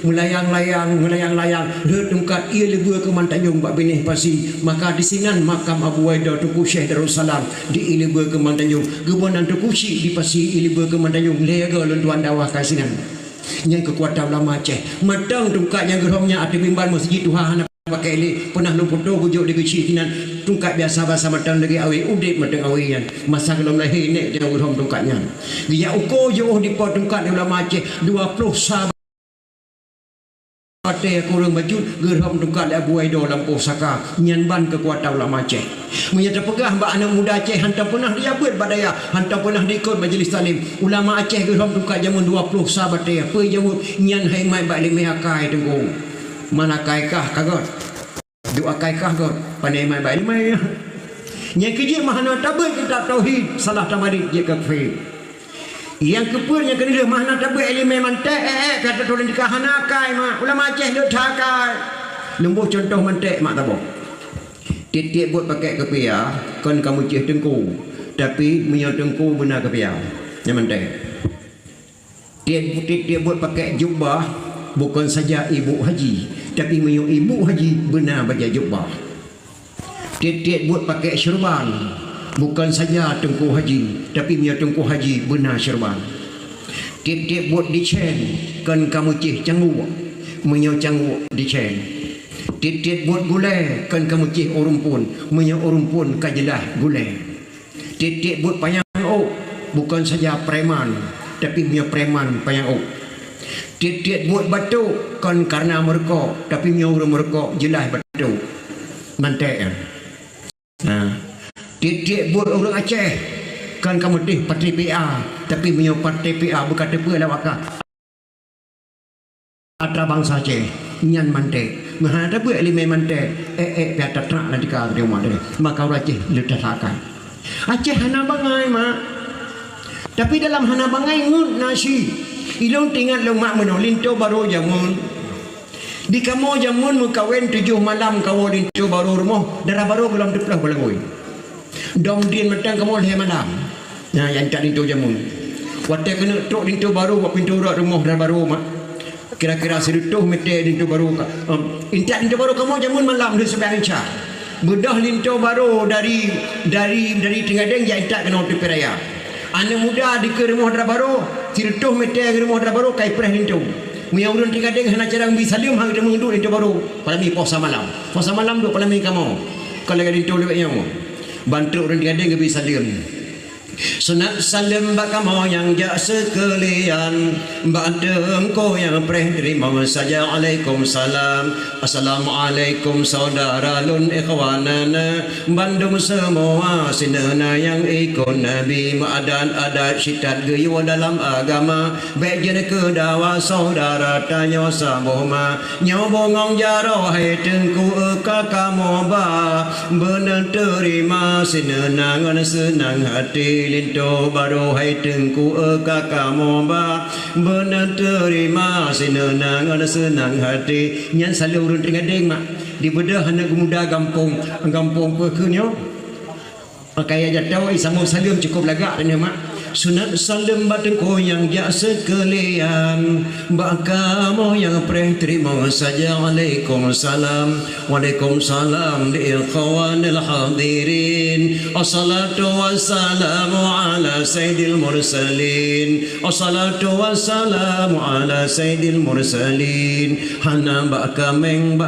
melayang-layang lihat tungkat ia lebur ke Mantayung bak benih pasi maka di sinan makam Abu Waidah Tuku Syekh Darussalam di lebur ke Mantayung gebunan Tuku Syekh di pasi lebur ke Mantayung lega luntuan dawah kasinan yang kekuatan ulama Aceh matang tungkat yang geromnya ada bimban masjid Tuhan pakai ini pernah lumpur tu bujuk di kecil tinan tungkat biasa bahasa matang lagi awi udip matang awi yang masa kalau lahir ni dia gerom tungkatnya dia ukur jauh di pot tungkat ulama Aceh 20 sahabat Patih kurang baju gerom tungkat Abu Waidah Lampu Saka nyanban kekuatan ulama Aceh menyata pegah mbak anak muda Aceh hantar pernah diabut badaya hantar pernah diikut majlis talim ulama Aceh gerom tungkat jamun 20 sahabat dia apa jawab nyan hai mai bak limih akai tenggung mana kaikah kagot doa kaikah got pandai mai baik mai yang kerja mahana tabut kitab tauhid salah tamadi dia kafir yang kepurnya kena dia mahana tabut elemen mantek kata tolong dikahana kai mak ulama Aceh lut hakai lembuh contoh mantek mak tabuk tiap-tiap buat pakai kepia kan kamu cih tengku tapi menyau tengku benar kepia yang mantek tiap buat pakai jubah bukan saja ibu haji tapi menyuk ibu haji benar baca jubah tiap-tiap buat pakai syurban bukan saja tengku haji tapi menyuk tengku haji benar syurban tiap-tiap buat dicen kan kamu cih canggu menyuk canggu dicen tiap-tiap buat gulai kan kamu cih urumpun menyuk urumpun kajelah gulai tiap-tiap buat payang ok bukan saja preman tapi menyuk preman payang ok tiap-tiap buat batu kan karena mereka tapi orang mereka jelas batu mantek kan tiap-tiap buat orang Aceh kan kamu tih parti PA tapi punya parti PA berkata apa lawakah atra bangsa Aceh nyan mantek menghadap buat elemen mantek biar tetrak nanti kau di rumah dia maka orang Aceh letakkan Aceh hana bangai mak tapi dalam hana bangai ngut nasi ilong tinggal long mak meno linto baru jamun di kamu jamun mukawin 7 malam kawo linto baru rumah darah baru belum diplah belagoi dom din matang kamu leh malam nah yang tak linto jamun watai kena tok linto baru buat pintu rumah darah baru mak kira-kira sedutuh mete linto baru intak linto baru kamu jamun malam di sebelah inca bedah linto baru dari Tengadeng ya intak kena di peraya anak muda di ke rumah darah baru Cirtuh mete rumah darah baru kai preh lintu. Muya urun Tengadeng hana carang bi salim hang demu ndu lintu baru. Palami puasa malam. Puasa malam do palami kamu. Kalau lintu lewat nyamu. Bantu urun Tengadeng bi salim. Sunat salam bakamo yang jak sekalian, badem ko yang preh terima saja. Waalaikumsalam. Assalamualaikum saudara lun ikhwanana Bandung semua sinena yang ikut Nabi Ma'adan adat syitat geyu dalam agama baik jenis kedawa saudara tanya sabohma nyobongong jaro hai tengku eka kamu ba benar terima sinena ngan senang hati linto baru hai tengku eka kamu ba benar terima sinena ngan senang hati nyan selalu urun teringading mak di bedah anak muda kampung pekunyo kaya jatuh isamu salim cukup lagak ni mak sunat salam batengko yang jak sekalian bakamu yang preh terima saja. Waalaikumsalam. Waalaikumsalam di ikhwanil hadirin. Assalatu wassalamu ala sayyidil mursalin. Assalatu wassalamu ala sayyidil mursalin. Hana bakameng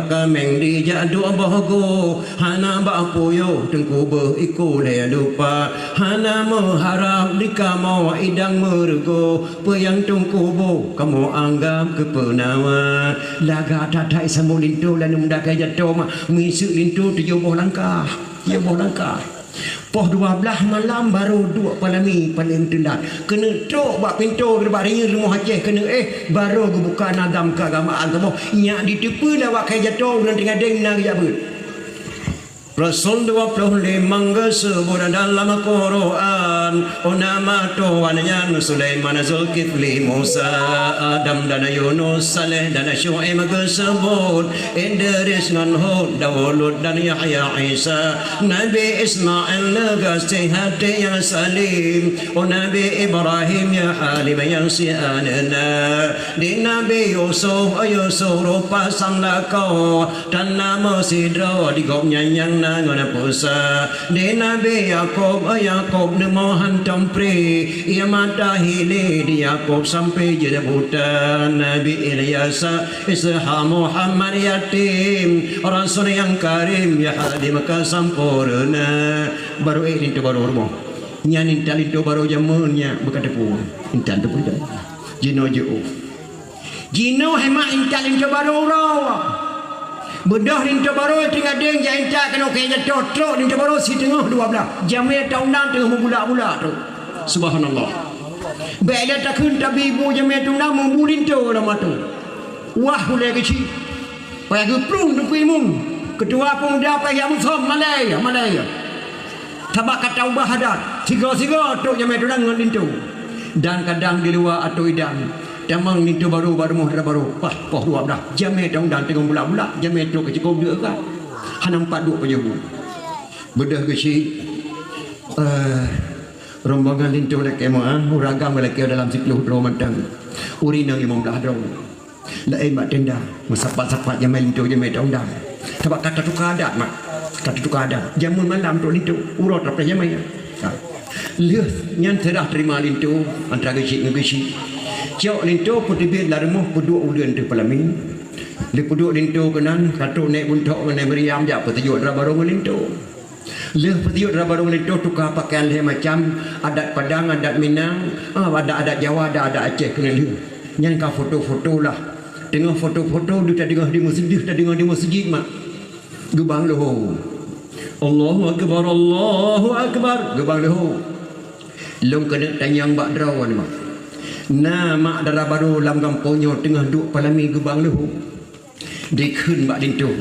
di jadu bohgo hana bapuyo tengku behiku le lupa hana mengharap di kamu idang mergo peyang tungkubo kamu anggap kepenawa laga tatai samu lintu lan muda kaya jatuh misu lintu 70 langkah poh 12 malam baru 2 palami paling telat kena tok bak pintu gerbarinya rumah Aceh kena baru buka nadam keagamaan kamu nyak ditipu lah wak kaya jatuh dan tinggal deng nang jabut. Rasul 25 sebut dalam Quran nama Tuhannya Sulaiman, Zulkifli, Musa, Adam dan Yunus, Saleh dan Syuaib sebut Idris dan Hud, Daud dan Yahya, Isa, Nabi Ismail legasih hati yang salim, Nabi Ibrahim ya halim yang sianana, di Nabi Yusuf rupa sang lakau dan nama Sidra di gopnya yang ngana puasa di Nabi Yaakob nemo hantam pri ia mata hili di Yaakob sampai jadi buta Nabi Ilyas Ishaq Muhammad yatim Rasul yang karim ya hadim kasampurna baru ini tu baru rumah nyanin tali tu baru jamunnya berkata pun intan tu pun jino hemat intan tu baru rawa bedah rinta baru tinggal deng yang tak kena kaya totrok rinta baru si tengah 12 jamai tahunan tengah membulak-bulak tu subhanallah baiklah takun tabibu jamai tahunan membulin tu nama tu wah boleh kecil payah geplung tu imum ketua pemuda payah musuh Malaya tabak kata ubah hadat siga-siga tu jamai tahunan dengan lintu dan kadang di luar atau idang Damang ni tu baru pah 12 jamai tahun dan tengah bulat-bulat jamai tu kecikop dia kan hana 42 pejabu bedah kecil rombongan lintu laki maah uragam laki dalam 10 Ramadan urinang 15 dong lain mak tenda masapat-sapat jamai lintu jamai tahun dan sebab kata tukar adat mak kata tukar adat jamun malam tu lintu urut apa jamai lihat nyan terah terima lintu antara kecil dengan kecil Cok lintu putibit lah rumah puduk ulian tu palamin. Li puduk lintu kenan katu naik buntok naik beriam jak petiuk drabarong lintu. Leh petiuk drabarong lintu tukar pakaian dia macam adat Padang, adat Minang, ada adat Jawa, ada adat Aceh kena lihat. Nyan ka foto-foto lah. Tengok foto-foto dia tak dengar di masjid, tak dengar di masjid mak. Gebang lohong. Allahu akbar. Gebang lohong. Long kena tanyang bak drawan mak. Mak darah baru lam kampungnya tengah duk palami gebang lehu dikun bak dintu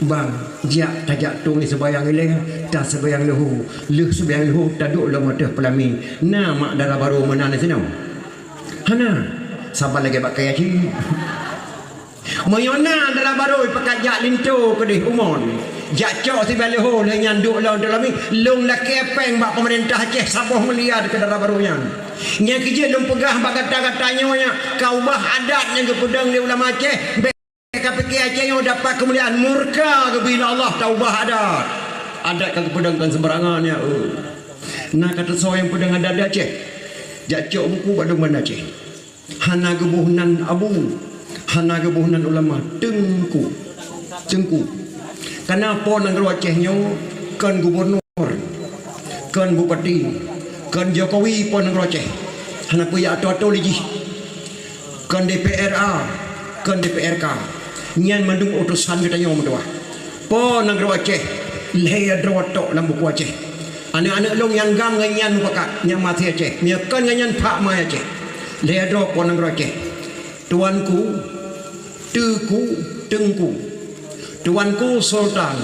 bang jak tajak tung ni sebayang ileh tak sebayang lehu sebayang lehu tak duk lam atas palami mak darah baru menana senang hana sabar lagi bak kaya ci mayona darah baru pakai jak lintu kedih umon jak cok sebayang lehu dengan duk lam dalam long la kepeng bak pemerintah Aceh Sabah melihat ke darah barunya nya kerja dong pegah bak kata-katanya kau ubah adat yang kepedang di ulama Aceh mereka fikir Aceh yang dapat kemuliaan murka bila Allah tahu ubah adat kan kepedang kan sembarangan ya nah kata saya yang pedang adat di Aceh jacok buku badung mana Aceh hana gebuhnan abu hana gebuhnan ulama tengku kenapa nang Acehnya kan gubernur kan bupati kan Jokowi pun ngeroceh hana puya atau lagi kan DPRA kan DPRK nyan mandung utusan kita nyom doa pon ngeroceh leher drotok lambu kuaceh anak-anak long yang gam nganyan pakat yang mati aceh miakan nganyan pak mai aceh leher drop pon ngeroceh tuanku tuku tengku tuanku sultan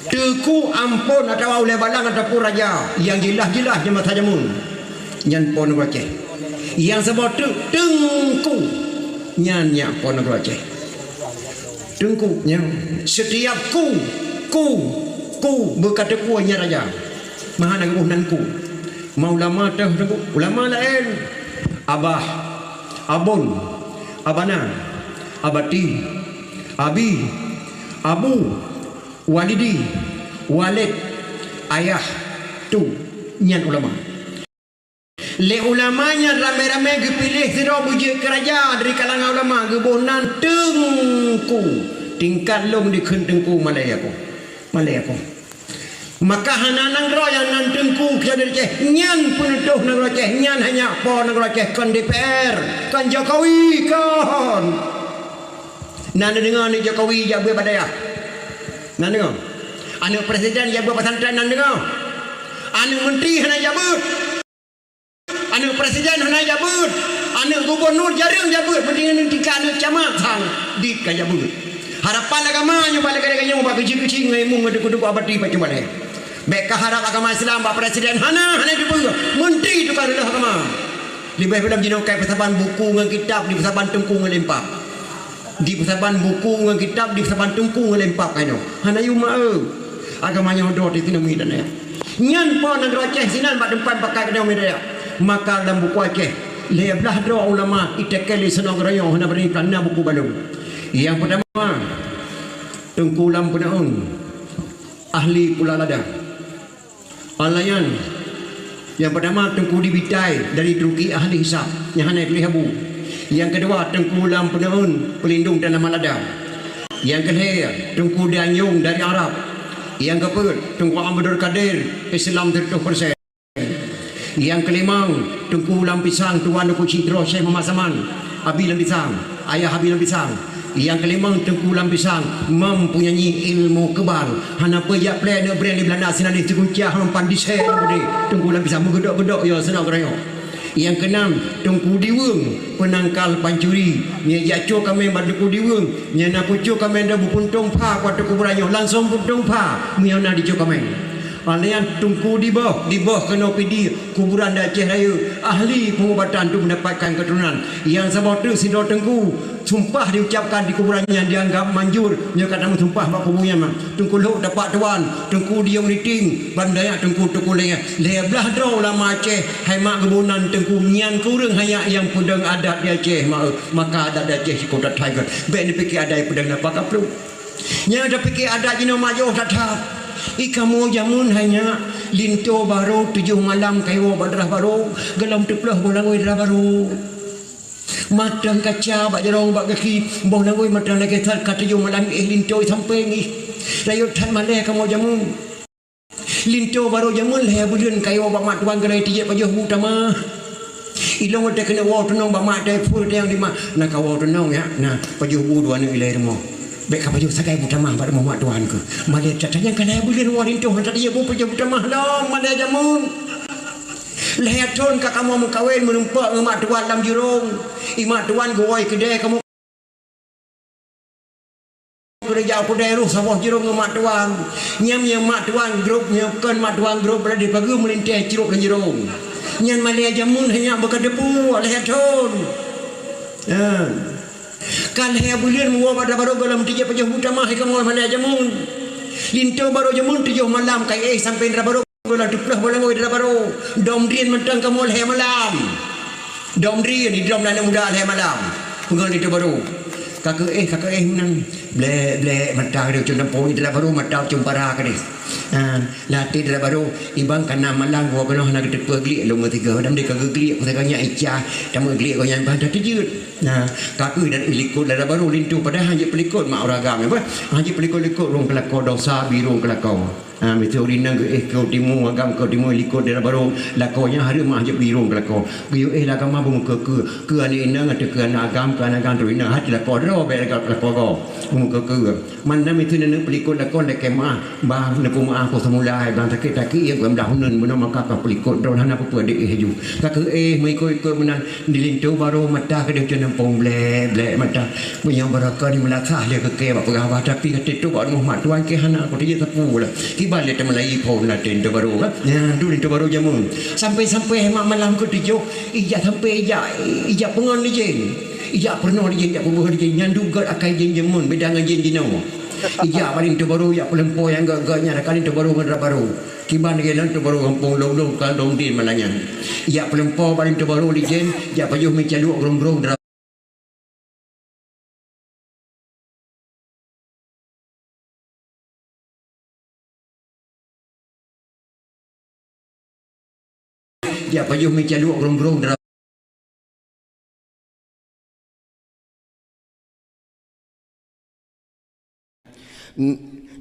tuku ampun atau oleh balang ataupun raja yang jelas-jelas dia mata jamun nyan pon ngeroceh yang sebab tengku nyan pon ngeroceh tengku nyan setiap ku berkata kuanya raja mahana kebuhnanku maulama teh ulama lain abah abun abana abati abi abu walidi walid ayah tu nyan ulama le ulamanya rame-rame dipilih sira bujuk kerajaan dari kalangan ulama gebuhnan tengku tingkat long di tengku Malaya ko maka hananang royan nan tengku kita ceh nyan penuduh nang roceh nyan hanya po nang roceh kan DPR kan Jokowi kan nan dengar ni Jokowi jabe badaya nan dengar anu presiden jabe pesantren nan dengar anu menteri hana jabut anu presiden hana jabut anu gubernur jarang jabut mendingan tingkat anu camat sang di ka jabut harapan agamanya balik kadang-kadang ubah kecil-kecil ngaimu ngeduk-duk abadi macam mana baik harap agama Islam Pak Presiden hana dibuka menteri itu kan adalah agama lebih dalam jinokai persaban buku dengan kitab di persaban tengku ngelempak di persaban buku dengan kitab di persaban tengku ngelempak kan hana yuma agamanya odot itu nama dan ya nyan pon nak roceh sinan pak depan pakai kena media maka dalam buku Aceh leblah doa ulama itekeli senang rayong hana beri kerana buku baru yang pertama Tengku Lam Penaun ahli Pulau Lada alayan yang pertama Tengku Dibitai dari Turki ahli hisab yang hanya Habu yang kedua Tengku Lam Penaun pelindung dalam Lada yang kedua Tengku Danyung dari Arab yang keempat Tengku Abdul Kadir Islam 100% yang kelima Tengku Lam Pisang Tuan Duku Citro Syekh Muhammad Saman Abi Lam Pisang ayah Abi Lam Pisang yang kelima Tengku Lam Pisang mempunyai ilmu kebal hana pejak plan brand di Belanda sinan di Cikuncah hampan di share budi Tengku Lam Pisang bergedok-gedok ya senang kerana yang keenam Tengku Diweng penangkal pancuri nya jaco kami baduku Diweng nya na pucuk kami dah bupuntung pa kuat kuburannya langsung puntung pa miana di cuk kami alian Tengku di bawah kena PD kuburan Aceh Raya ahli pengobatan untuk mendapatkan keturunan yang sebab tu Sido Tengku sumpah diucapkan di kuburannya dianggap manjur dia kata sumpah bak kuburannya mah Tengku Lok dapat tuan Tengku Diung Riting bandaya Tengku Tukuleng leblah draw lama Aceh hai mak kebunan Tengku nyan kurang hanya yang pedang adat di Aceh maka adat di Aceh kota Tiger ben dipikir ada pedang apa kaplu nya ada pikir adat jino majo tatap ikamu jamun hanya linto baru 7 malam kayu badrah baru gelam teplah bolangoi drah baru matang kaca bak jerong bak kaki bolangoi matang lagi tat kat 7 malam linto sampai ni rayut tan maleh kamu jamun linto baru jamun le bulan kayu bak mat tuan gerai tiye pajuh utama ilong ada kena wa tunong bak mat dai fur yang lima nak kawa tunong ya nah pajuh dua ni ilai demo baik kapaju sakai butamah pada Muhammad Tuhan ke malai catanya kena bulan warin Tuhan tadi ya bu pajuh butamah dong malai jamun lehat ton ka kamu mengkawin menumpak Muhammad Tuhan dalam jurung imak Tuhan goi kedai kamu kerja kedai ruh sawah jurung Muhammad Tuhan nyam Muhammad Tuhan grup nyamkan Muhammad Tuhan grup berada pagi melintih ciruk dan jurung nyan malai jamun hanya berkedepu lehat ton kan hea bulan muwa pada baru dalam 3 pajuh utama hai kamu malai jamun linto baru jamun 7 malam kai sampai baru gola duplah bola ngoi baru domdrian mentang kamu hea malam domdrian di dom nana muda hea malam pengal itu baru kakak menang ble mata dia cuma poin dalam baru mata cumpara ke ni latih dalam baru ibang kana malang gua kena nak depa glik lu tiga dam dia kagak glik katanya ica dam glik kau yang pada tijut kakak dan ilikut dalam baru lintu pada hanya pelikut mak orang agama apa hanya pelikut-likut rong kelakau dosa biru kelakau Betul rina kau timu agam kau timu likut dia baru lakonya hari mah je birung lako biu laka mah bung ke ani ina ngata ke agam tu ina hati lako ro be lako go bung ke mana itu nene pelikut lako leke mah bah ne puma aku semula hai bang tak ya gam dah nun bena maka ka pelikut ro hana apa de heju ka ke mai ko menan dilintu baru mata ke dia cenang pong ble mata yang barakah ni melakah dia ke apa tapi kata tu baru mak tuan ke hana aku dia tepu lah balik Melayu pun nak tenda baru kan ya dulu tenda baru jamu sampai mak malam ke tujuh ijak sampai ijak pengon ni jen ijak pernah ni jen ijak bubuh ni jen yang duga akai jen jemun beda dengan jen dino ijak paling tu baru ijak pelempo yang gagaknya kali tu baru dengan baru kiban ni gelan tu baru kampung long kan dong din malanya ijak pelempo paling tu baru ni jen ijak pajuh mencaluk grong ya pajuh mencaluk grong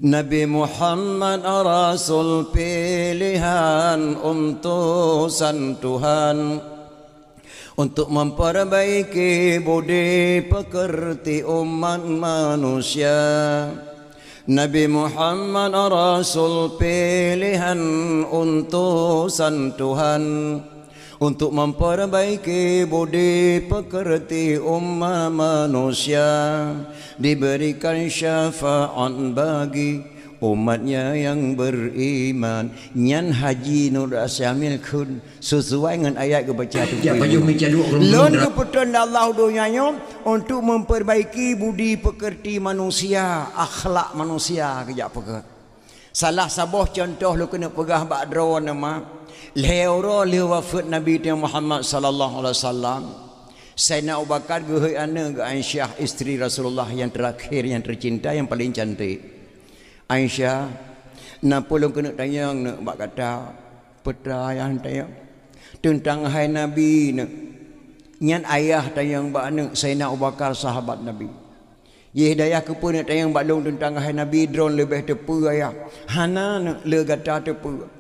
Nabi Muhammad Rasul pilihan utusan Tuhan untuk memperbaiki budi pekerti umat manusia. Nabi Muhammad Rasul pilihan utusan Tuhan untuk memperbaiki budi pekerti umat manusia, diberikan syafaat bagi umatnya yang beriman. Nyan Haji Nur Asyamil kun sesuai dengan ayat kebaca tu. Lon keputusan Allah dunyanya untuk memperbaiki budi pekerti manusia, akhlak manusia kejap peker. Salah sabuh contoh lu kena pegah bakdro nama leuro le wafat Nabi Muhammad sallallahu alaihi wasallam. Sayyidina Abu Bakar gehoi ana ke Aisyah isteri Rasulullah yang terakhir yang tercinta yang paling cantik. Aisyah nak pulung kena tanya nak bak kata putra yang tanya tentang hai Nabi nak nyan ayah tanya bak nak Sayyidina Abu Bakar sahabat Nabi. Ye hidayah ke pun nak tanya bak long tentang hai Nabi drone lebih tepu ayah. Hana nak le kata tepu.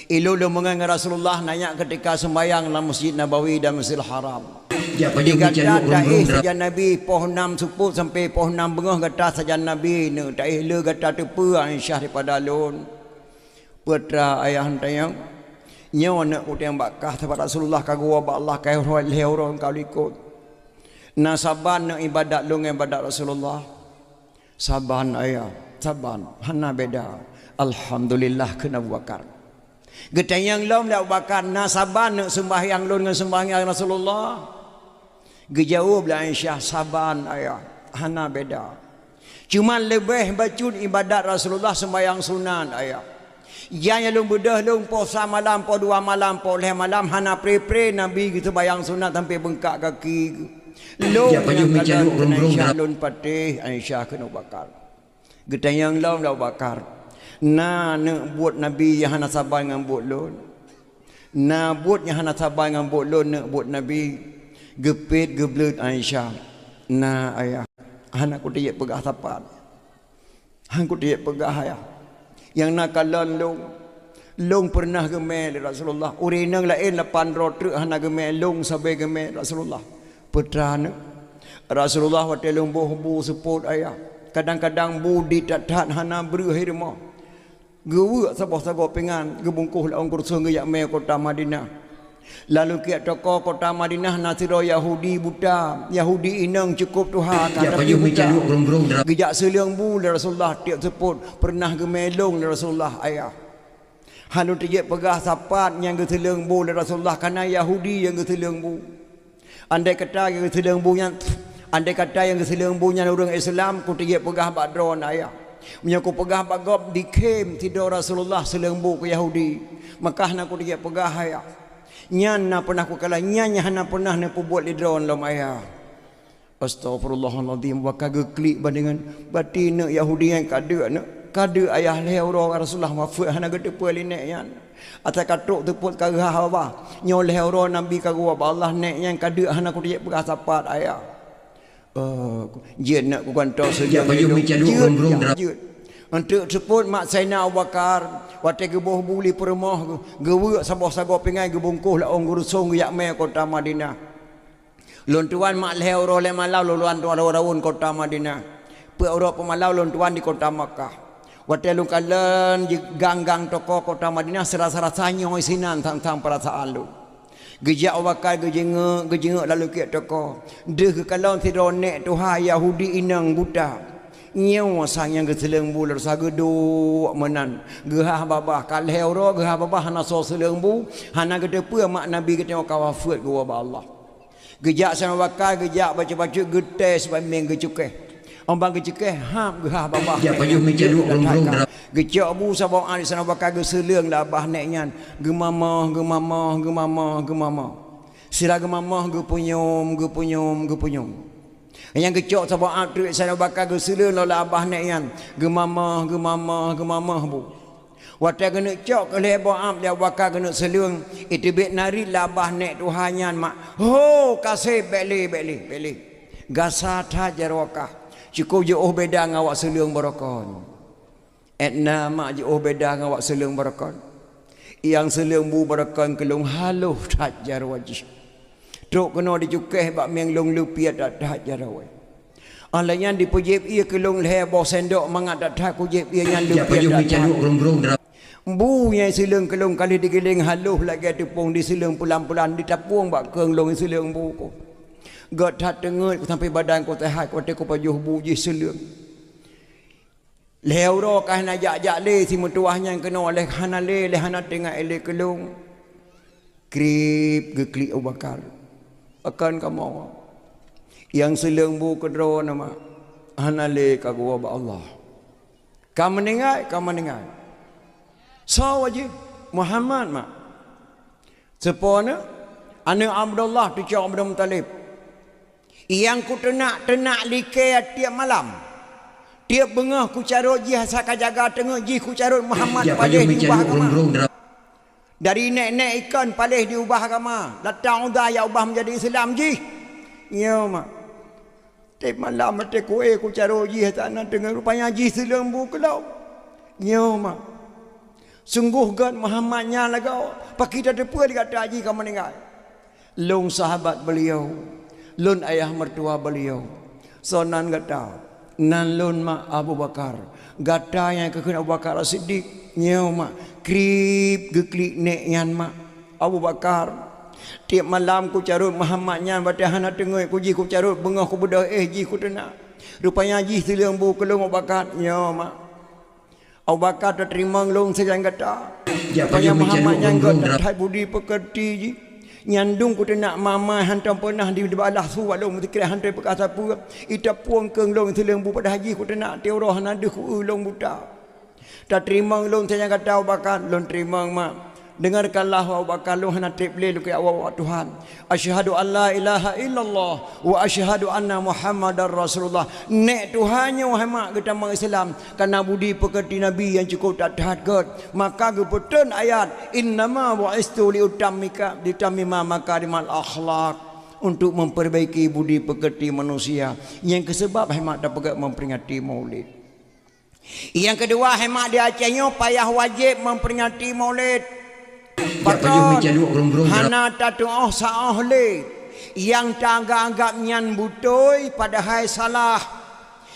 Ilu dengan Rasulullah nanya ketika sembahyang dalam Masjid Nabawi dan Masjidil Haram. Dikata taih saja Nabi poh 6 suput sampai poh 6 bengah kata saja Nabi ne taih le kata tepu Aisyah daripada alun. Putra ayah tayang nyo nak utang bakah kepada Rasulullah kagua ba Allah kai orang kau ikut. Nasaban nak ibadat lu dengan ibadat Rasulullah. Saban ayah, saban hana beda. Alhamdulillah kena Abu Bakar. Getayang lom dak Bakar nasaban nak sembahyang lu dengan sembahyang Rasulullah. Gejauh lah Aisyah saban ayah hana beda. Cuma lebih bacun ibadat Rasulullah sembahyang sunan ayah. Yang lu bedah lu puasa malam po 2 malam po 5 malam hana pre Nabi gitu bayang sunat sampai bengkak kaki. Lu Aisyah lun patih Aisyah kena Bakar. Getayang lom dak Bakar. Na nak buat Nabi yang hana sabar dengan buat lun. Na buat yang hana sabar dengan buat lun nak buat Nabi. Gepit geblut Aisyah. Na ayah hana ku dia pegah tapat. Hang ku dia pegah ayah. Yang nak kalon long pernah gemel Rasulullah. Urinang lain 8 rot hana gemel long sampai gemel Rasulullah. Putra nak Rasulullah wa telung bu support ayah. Kadang-kadang budi tatat hana berhirma. Gewa sabah-sabah pengan gebungkuh la ongkur sungai yak me kota Madinah. Lalu kiat toko kota Madinah nasiro Yahudi buta, Yahudi inang cukup Tuhan. Tapi buta. Gejak seliang bu Rasulullah tiap sebut pernah gemelong Rasulullah ayah. Halu tijek pegah sapat yang geseliang bu Rasulullah karena Yahudi yang geseliang bu. Andai kata yang geseliang bu yang andai kata yang geseliang bu yang orang Islam ku tijek pegah badron ayah. Menyaku pegah bagop dikem tidur Rasulullah selengbu ke Yahudi. Maka nak ku dia pegah ayah. Nyan na pernah ku kalah nyan hana pernah na pu buat lidron lam ayah. Astagfirullahaladzim wa kagak klik bandingan batin Yahudi yang kada ayah lehoro Rasulullah wafat hana gede pualinek yan. Atas katuk teput kagah apa. Nyol lehoro Nabi kagua Allah nek yang kada hana ku dia pegah sapat ayah. Jin nak ku kantau sejak baju mencadu orang Untuk sebut mak Sayyidina Abu Bakar waktu gebuh buli peremah gewe sabah-sabah pingai gebungkuh la orang gurusung yak me kota Madinah. Lon tuan mak leh ro le malau luan tuan rawun kota Madinah. Pe ro pemalau lon tuan di kota Makkah. Waktu lu kalen gang-gang toko kota Madinah serasa-rasanya oi sinan tang-tang perasaan lu. Gejak Abu Bakar gejengek lalu ke toko. Deh ke kalau tidur nek Tuhan Yahudi inang buta. Nyawa sang yang keseleng bu lersa gedo menan gehah babah kalheu ro gehah babah hana so seleng bu hana gede pe mak nabi kete kawafat gua ba Allah gejak sang bakal gejak baca-baca getes bameng gecuke ombang gecuke ham gehah babah ya payuh meja duk belum gejak bu sabang ali sang bakal geseleng lah bah nek nyan gemamah sira gemamah gepunyum yang kecok sabak tu saya bakal gesele lola abah nek yan gemamah bu waktu kena cok le abah dia bakal kena selung itu bet nari labah nek Tuhan yan mak ho kasih beli gasat hajar wakah cukup je oh beda ngawak selung barakon etna mak je oh beda ngawak selung barakon yang selung bu barakon kelung haluh hajar wajih truk kena dicukeh bak meng long lupiat dak jarawai. Alanya dipujib ia kelong leher bawah sendok mangat dak kujib ia yang lupiat dak. Bu yang sileng kelong kali digiling haluh lagi tepung di sileng pulang-pulang ditapung bak keung long sileng bu ko. Gat hat tengut sampai badan ko tehat ko te ko pajuh bu ji sileng. Leher ro kah na jak le si mutuahnya kena oleh hana le hana tengah ele kelong. Krip geklik Abu Bakar. Akan kamu yang seleng bu kedro nama hanale kagua ba Allah kamu dengar so wajib Muhammad mak sepona ane Abdullah tu cak Abdul Muttalib yang ku tenak like tiap malam tiap bengah ku carut ji hasaka jaga tengah ji ku carut Muhammad pada diubah dari nek-nek ikan palih diubah agama. Datang udah ya ubah menjadi Islam ji. Ya mak. Tiap malam mati kuih ku caro ji tak nak dengar rupanya ji selembu kelau. Ya mak. Sungguh kan Muhammadnya lagau. Pak kita depa dikata ji kamu meninggal. Long sahabat beliau. Lun ayah mertua beliau. Sonan kata. Nan lun mak Abu Bakar. Gata yang kekena Abu Bakar As-Siddiq. Ya mak. Krip geklik nek yan mak Abu Bakar tiap malam ku carut Muhammad nyan batai hana tengoi ku ji ku carut bengah ku bedah ji ku tenak rupanya ji seleng bu kelong Abu Bakar ya mak Abu Bakar terima ngelong sejang kata rupanya Muhammad nyan gat budi pekerti ji nyandung ku tenak mama hantam pernah di balah su walong mesti hantai perkasa pu ita puang keung long seleng bu pada haji ku tenak teoroh hana de ku ulong buta. Tak terima long saya kata Abu Bakar long terima mak dengarkanlah Abu Bakar long hana triple lu ke awak Tuhan asyhadu alla ilaha illallah wa asyhadu anna Muhammadar Rasulullah nek Tuhannya wahai mak kita mak Islam karena budi pekerti Nabi yang cukup tak tahat maka geputun ayat innama bu'istu liutammika ditamima makarimal akhlak untuk memperbaiki budi pekerti manusia yang kesebab hemat dapat memperingati Maulid. Yang kedua hemat dia acehnya payah wajib memperingati Maulid. Pakon hana tatu'ah sa'ah le yang tanggap-anggap nyan butoi padahal salah.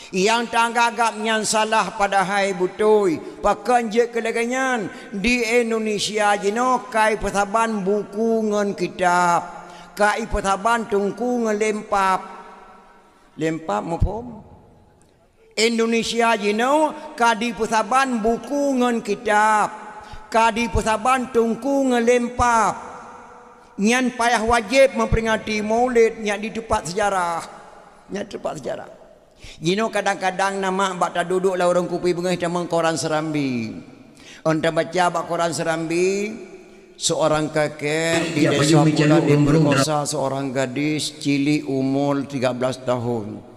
Yang tanggap-anggap nyan salah padahal butoi. Pakon je keleganyan di Indonesia jino kai pertaban buku ngan kitab. Kai pertaban tungku ngelempap. Lempap mafhum? Indonesia jino kadi pusaban buku ngan kitab kadi pusaban tungku ngelempap nyan payah wajib memperingati Maulid nyak di tempat sejarah jino kadang-kadang nama bak tak duduk lah orang kupi bengah camang koran Serambi onta baca bak koran Serambi seorang kakek di desa Pulau diperkosa seorang gadis cilik umur 13 tahun.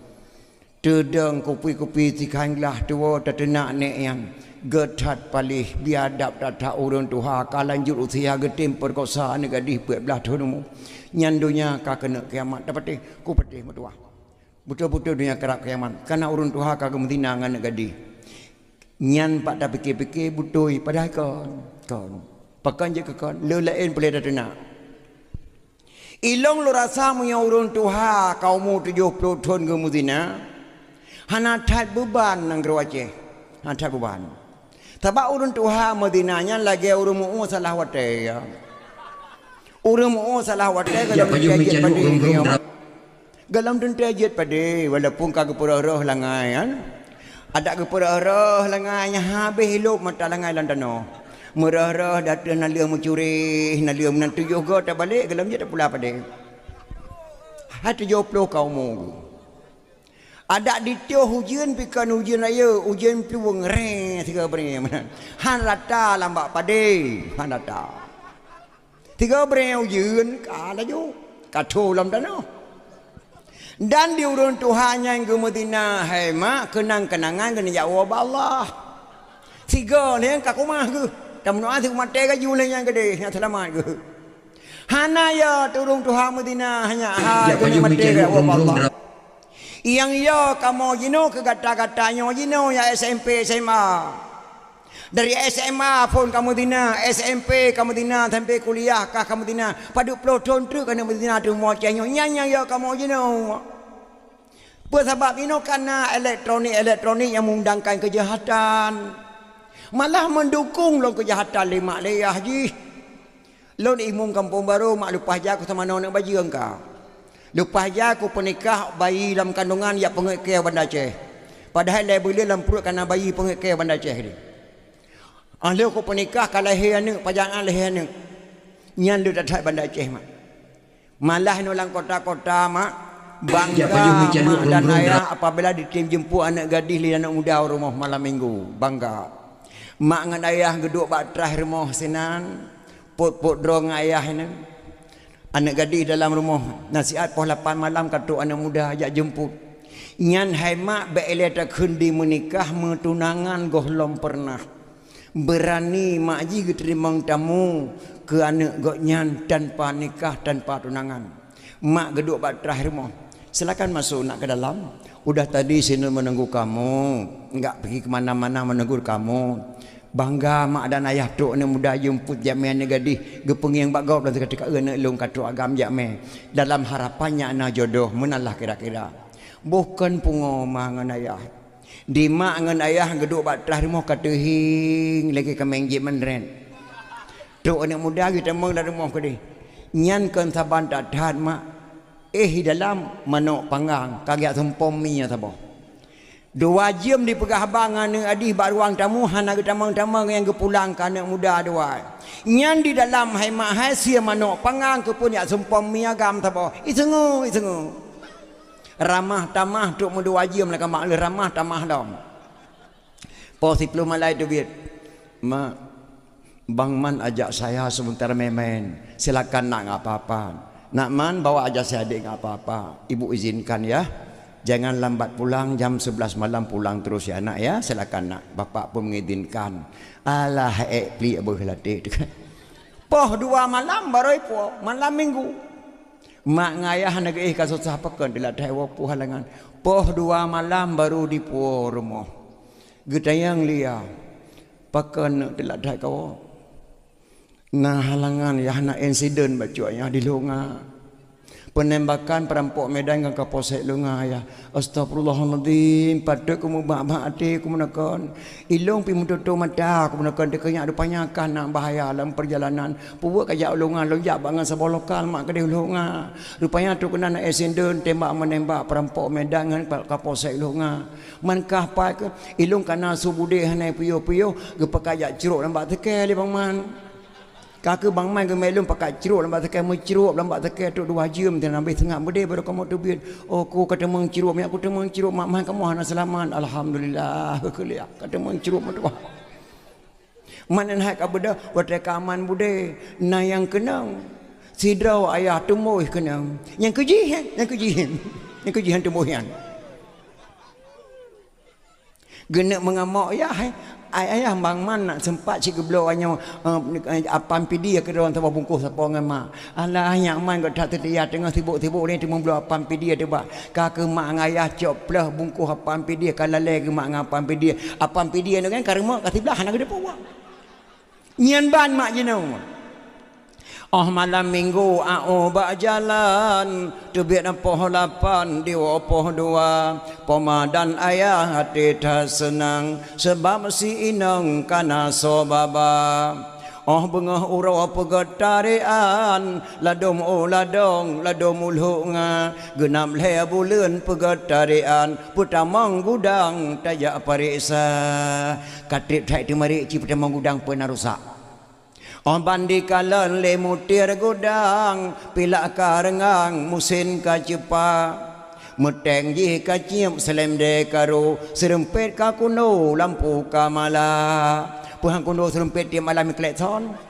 Tedang kopi-kopi tikanglah tua tertenak nek yang getat palih biadab tak urun Tuhan kalanjut usia getim perkosa ni gadis 14 tahun nyandunya ka kena kiamat dapat ku petih mutua betul-betul dunia kerak kiamat karena urun Tuhan ka kementinangan gadis Nyan pak dah fikir-fikir butui padahal kon. Pakan je ke kon. Lu lain boleh dah nak. Ilong lu rasa punya urun Tuhan kaumu 70 tahun ke Mudina. Hana tat beban nang Aceh. Hana tat beban. Tapi urun Tuhan Madinanya lagi urun mu salah wate ya. Urun mu salah wate kalau terjadi pada galam dan terjadi pada walaupun kagak pura roh langai kan. Ada ke pura roh langai habis hidup mata langai landano. Merah-rah datang nalia mencuri, nalia menantu juga tak balik galam je tak pula pada. Hati 70 kaumu. Ada di tio hujan pikan hujan raya, hujan peluang re tiga beri mana. Han rata lambak pade, han rata. Tiga beri hujan kala jo, kacau lam dano. Dan di urun Tuhan yang ke Madinah, hai mak kenang-kenangan kena jawab Allah. Tiga ni kat rumah ke. Kamu nak tu mati ke jual yang gede, yang selamat ke. Hana ya turun Tuhan Madinah hanya hal kena mati ke Allah. Yang ya kamu jino ke kata-katanya jino ya SMP SMA. Dari SMA pun kamu Madinah, SMP kamu Madinah sampai kuliah kah kamu Madinah. Pada 10 tahun tu kena Madinah tu mau cenyo nyanya ya kamu jino. Sebab ini karena elektronik yang mengundangkan kejahatan. Malah mendukung lo kejahatan lemak leyah ji. Lo ni imum kampung baru mak lupa aja aku sama nak baju engkau. Lupa aja aku pernikah bayi dalam kandungan ya pengekeh Banda Aceh. Padahal dia boleh dalam perut kerana bayi pengekeh Banda Aceh ni. Ahli aku pernikah kalau leher ni pajangan leher ni. Nyan dia tak Banda Aceh mak. Malah nulang kota-kota mak bangga mak dan ayah apabila ditim jemput anak gadis li anak muda rumah malam minggu bangga. Mak dengan ayah geduk batrah rumah sinan. Pot-pot drong ayah ni. Anak gadis dalam rumah. Nasihat pukul 8 malam katuk anak muda ajak jemput. Nyan hai mak be'eleh tak kendi menikah metunangan gohlom pernah. Berani mak ji terima tamu ke anak gok nyan tanpa nikah tanpa tunangan. Mak geduk batrah rumah. Silakan masuk nak ke dalam. Udah tadi sini menunggu kamu. Enggak pergi ke mana-mana menunggu kamu. Bangga mak dan ayah tok ni muda jemput jamai ni gadis gepeng bagau dan ketika nak long katuk agam jamai dalam harapannya anak jodoh menalah kira-kira bukan pungoma ngan ayah di mak ngan ayah geduk batrah rumah katehing lagi kameng je menren tok anak muda kita meng dari rumah ke nyan kan saban tak tahan mak di dalam manok panggang kagak sempom minya sabah 2 jam di pegahbangan ni adih bak ruang tamu hana ke tamang-tamang yang kepulang ke anak muda dua. Nyan di dalam hai mak hai sia manok pangang ke pun ya sempom miagam tabo. Isengu. Ramah tamah tok mu 2 jam lah mak ramah tamah dom. Po 10 malai tu biat. Mak Bang Man ajak saya sebentar main-main. Silakan nak apa-apa. Nak Man bawa ajak saya adik apa-apa. Ibu izinkan ya. Jangan lambat pulang jam 11 malam pulang terus ya anak ya. Silakan nak. Bapak pun mengizinkan. Alah pli abuh latih tu kan. Poh 2 malam baru poh malam minggu. Mak ngayah negeri kasus apa kan dia latih wapuh halangan. Poh 2 malam baru di poh rumah. Getayang lia. Pakan dia latih kau. Nah halangan ya nak insiden bacuanya di longa. Penembakan perampok Medan dengan Kapolsek Lunga ya. Astagfirullahaladzim. Pada kamu bak-bak hati kamu nakon. Ilong pi mututu mata kamu nakon. Dia kenyak ada panyakan nak bahaya dalam perjalanan. Puwak kajak Lunga. Lonjak bangan sebuah lokal mak kedai Lunga. Rupanya tu kena nak esenden tembak menembak perampok Medan dengan Kapolsek Lunga. Mankah apa ke? Ilong kena subudih hanai piyo-piyo. Gepak kajak ceruk lambat tekel dia bang man. Kakak bang man ke melum pakai ceruk lambat tekai menceruk lambat tekai tu 2 jam dan habis tengah berde baru kamu tu biar aku kata menceruk mak aku temu menceruk mak man kamu hana selamat alhamdulillah kuliah kata menceruk mak mana nak kabeda buat rekaman bude na yang kenang sidrau ayah tumuh kenang yang kejihan tumuhan genak mengamak ya ayah bang man nak sempat cik geblo hanya apam pidi ke orang tahu bungkus apa dengan mak. Alah yang man kat tak tertiar tengah sibuk-sibuk ni temu belo apam pidi ada bak. Kakak mak dengan ayah cop belah bungkus apam pidi kalau lagi mak dengan apam pidi. Apam pidi ni kan karma kat belah nak depa buat. Nyan ban mak jenau. Oh malam minggu au bak jalan tebik poh 8 di poh 2 pemadan ayah hati tak senang sebab si inang kana sobaba. Oh bengah urau pegetarian ladom ladom ulhunga genap le bulan pegetarian putamang gudang tajak pariksa katrip thai tu mari ci putamang gudang pernah rusak. On bandi kalan le mutir gudang pilak karengang musin ka cepa meteng ji ka cium selem de karo serempet ka kuno lampu ka mala puhang kuno serempet di malam klekson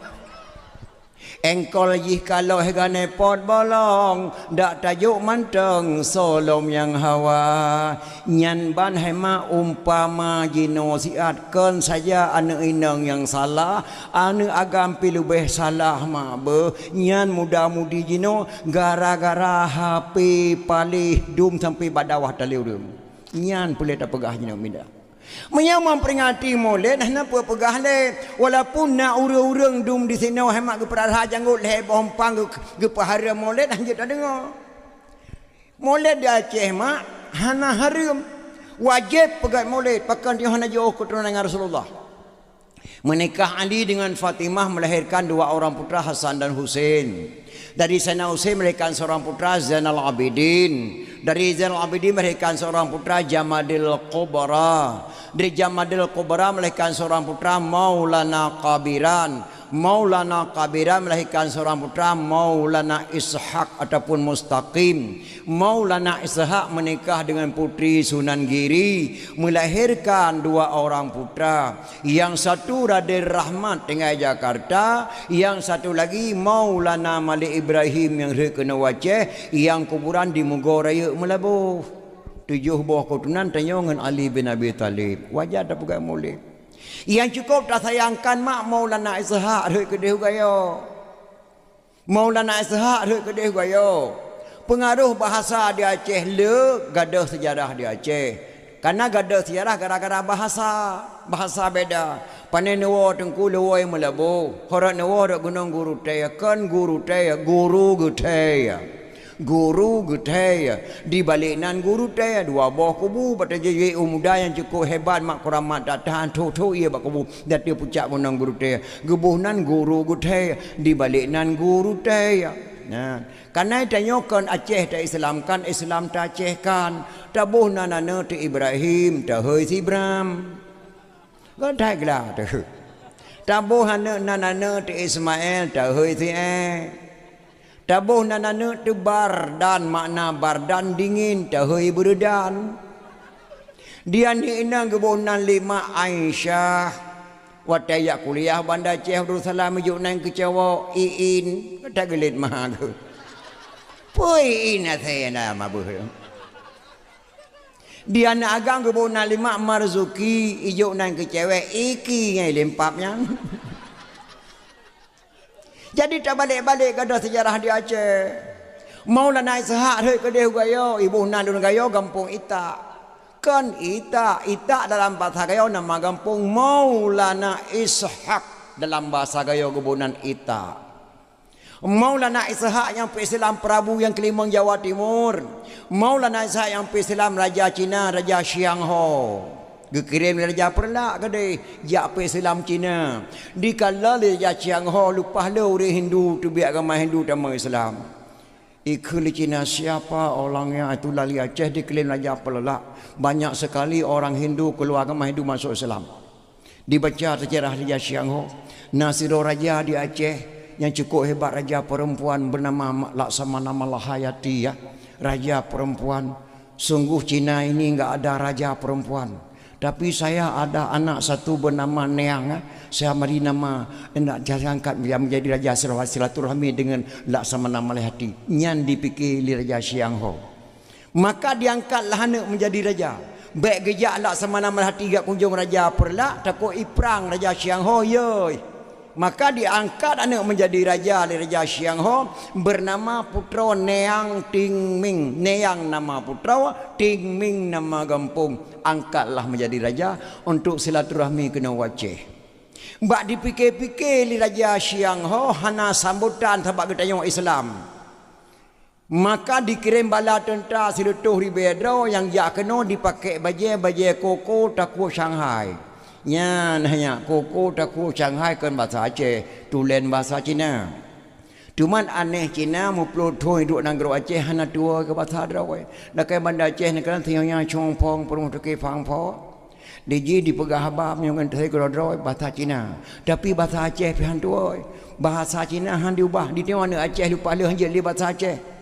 engkol ji kalau hegane pot bolong dak tajuk manteng solom yang hawa nyan ban hema umpama jino siat ken saja anu inang yang salah anu agam pilu beh salah ma be nyan muda-mudi jino gara-gara HP palih dum sampai badawah taliu dum nyan boleh tak pegah jino minda menyamam peringati molek napa pegah le walaupun nak urang-urang dum di sini hemat ke perah janggut le bompang ke pahara molek hanya tak dengar molek di Aceh mak hana haram wajib pegat molek pakan dia hana jauh keturunan Rasulullah. Menikah Ali dengan Fatimah melahirkan 2 orang putra Hasan dan Husain. Dari Sayyidina Husain melahirkan seorang putra Zainal Abidin. Dari Zainal Abidin melahirkan seorang putra Jamadil Kubra. Dari Jamadil Kubra melahirkan seorang putra Maulana Kabiran. Maulana Kabiran melahirkan seorang putra Maulana Ishaq ataupun Mustaqim. Maulana Ishaq menikah dengan putri Sunan Giri, melahirkan 2 orang putra. Yang satu Raden Rahmat tinggal Jakarta, yang satu lagi Maulana Malik Ibrahim yang kena Aceh, yang kuburan di Mogoraya Melabuh. 7 buah keturunan tanya dengan Ali bin Abi Talib. Wajar tak pegang molek. Yang cukup tak sayangkan mak Maulana Ishaq duit kedih gayo. Maulana Ishaq duit kedih gayo. Pengaruh bahasa di Aceh le gadah sejarah di Aceh. Karena gadah sejarah gara-gara bahasa beda. Panen newo tengku lewoi Melabu. Horat newo dak gunung guru taya kan guru taya guru getaya. Guru getaya di balinan guru taya 2 buah kubu pada jadi muda yang cukup hebat mak kuramat tak tahan tu ia bak kubu dat dia pucak gunung guru taya gebuhnan guru getaya di balinan guru taya. Nah, karena tanyakan Aceh tak Islamkan, Islam tak Acehkan. Tabuh nanana tu Ibrahim, tak hoi si Ibrahim. Kan tak gelah tu. Tabuh nanana tu Ismail, tak hoi si Tabuh nanana tu bardan, makna bardan dingin, tak hoi berdan. Dia ni inang kebunan 5 Aisyah. Watayak kuliah Bandar Aceh Darussalam mejuk nang kecewa iin tak gelit mah ke. Poi ina saya nama buh. Dia nak agang kebunan 5 Marzuki ijuk nang kecewa iki ngai lempapnya. Jadi tak balik-balik kada sejarah di Aceh. Maulana Ishaq hei kedeh gayo ibu nalun gayo kampung Ita. Kan Ita dalam bahasa gayo nama kampung Maulana Ishaq dalam bahasa gayo kebunan Ita. Maulana Ishaq yang Islam Prabu yang Kelimang Jawa Timur. Maulana Ishaq yang Islam Raja Cina, Raja Xiang Ho. Gekirim Raja Perlak kedai jak Islam Cina. Di kala Raja Xiang Ho lupa le orang Hindu tu biar agama Hindu sama Islam. Ikut Cina siapa orangnya itu lali Aceh diklaim Raja Pelelak. Banyak sekali orang Hindu keluar agama Hindu masuk Islam. Dibaca sejarah Raja Xiang Ho. Nasiro Raja di Aceh yang cukup hebat, raja perempuan bernama Laksamana Malahayati ya. Raja perempuan. Sungguh Cina ini enggak ada raja perempuan. Tapi saya ada anak satu bernama Neang. Saya beri nama hendak diangkat dia menjadi raja silaturahmi dengan Laksamana Malahayati. Nyan dipikir Raja Xiang Ho. Maka diangkatlah anak menjadi raja. Baik gejak lak semana melhati gak kunjung raja perlak takut iprang raja Siang Ho yoi. Maka diangkat anak menjadi raja oleh raja Siang Ho bernama putra Neang Ting Ming. Neang nama putra, Ting Ming nama kampung. Angkatlah menjadi raja untuk silaturahmi kena waceh. Mbak dipikir-pikir li raja Siang Ho hana sambutan sebab ketanya Islam. Maka dikirim bala tentera silutuh di Bedro yang jak kena dipakai baju koko taku Shanghai. Nya hanya koko taku Shanghai kan bahasa Aceh, tulen bahasa Cina. Cuman aneh Cina mu pelutoi duk negara Aceh hana tua ke bahasa Drawai. Dak bandar Aceh ni kan tiangnya chongpong perung tuki fangpo. Diji dipegah habam yang kan saya Drawai bahasa Cina. Tapi bahasa Aceh pihan tuai. Bahasa Cina han diubah di mana Aceh lupa leh je li bahasa Aceh.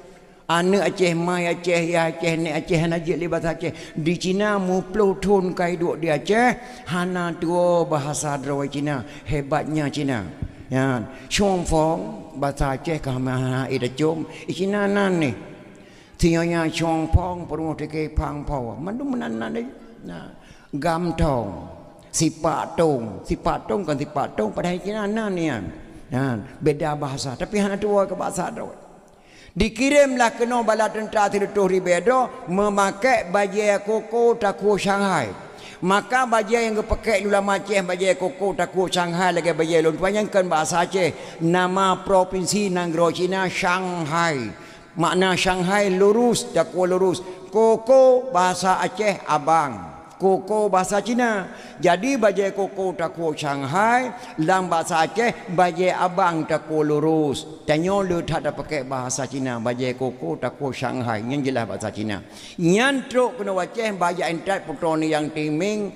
Anak Aceh, mai Aceh, ya Aceh, ni Aceh, hana je li bahasa Aceh. Di Cina mu pelutun kai duk di Aceh, hana tua bahasa Drawai Cina. Hebatnya Cina. Ya, Chongfong bahasa Aceh kah ida jom. Cina nan ni. Tiangnya Chongfong perlu teke pang pau. Mandu menanan ni. Nah, gam tong. Sipak tong kan sipak tong pada Cina nan ni kan. Ya, beda bahasa tapi hana tua ke bahasa Drawai. Dikirimlah kena bala tentera Tilutuh Ribedo memakai baju koko taku Shanghai. Maka baju yang dipakai ulama Aceh baju koko taku Shanghai lagi baju lon panjangkan bahasa Aceh nama provinsi negara Cina Shanghai. Makna Shanghai lurus taku lurus. Koko bahasa Aceh abang. Koko bahasa Cina. Jadi baju koko taku Shanghai dalam bahasa Aceh baju abang taku lurus. Tanya lu tak ada pakai bahasa Cina baju koko taku Shanghai yang jelas bahasa Cina. Nyantruk kena Aceh baju entrat putra ni yang timing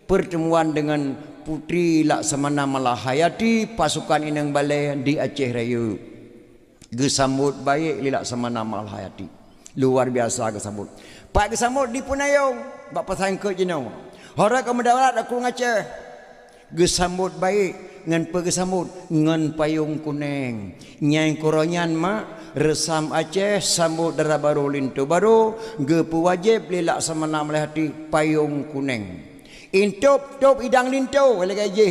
pertemuan dengan Putri Laksamana Malahayati pasukan Inang Balai di Aceh Raya. Gesambut baik li Laksamana Malahayati. Luar biasa gesambut. Pak gesambut di Punayong. Bak pasang ke jenau. Hora ke mendarat aku Aceh. Gesambut baik ngan pegesambut ngan payung kuning. Nyai koronyan mak resam Aceh sambut dara baru lintu baru ge pewajib li Laksamana Malahayati payung kuning. Intup top idang lintu lagi je.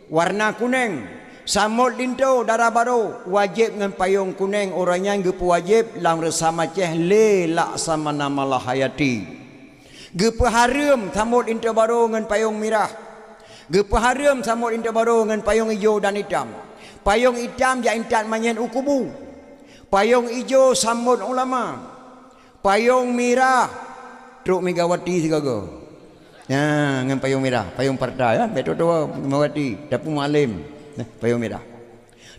Warna kuning. Sambut lintu dara baru wajib ngan payung kuning orangnya ge pewajib lang resam Aceh li Laksamana Malahayati. Gepaharum sambut inta baru dengan payung merah. Gepaharum sambut inta baru dengan payung hijau dan hitam. Payung hitam dia intat manyan ukubu. Payung hijau sambut ulama. Payung merah Truk Megawati segaga. Ya, dengan payung merah, payung partai ya, betul tua Megawati, dapur malim. Payung merah.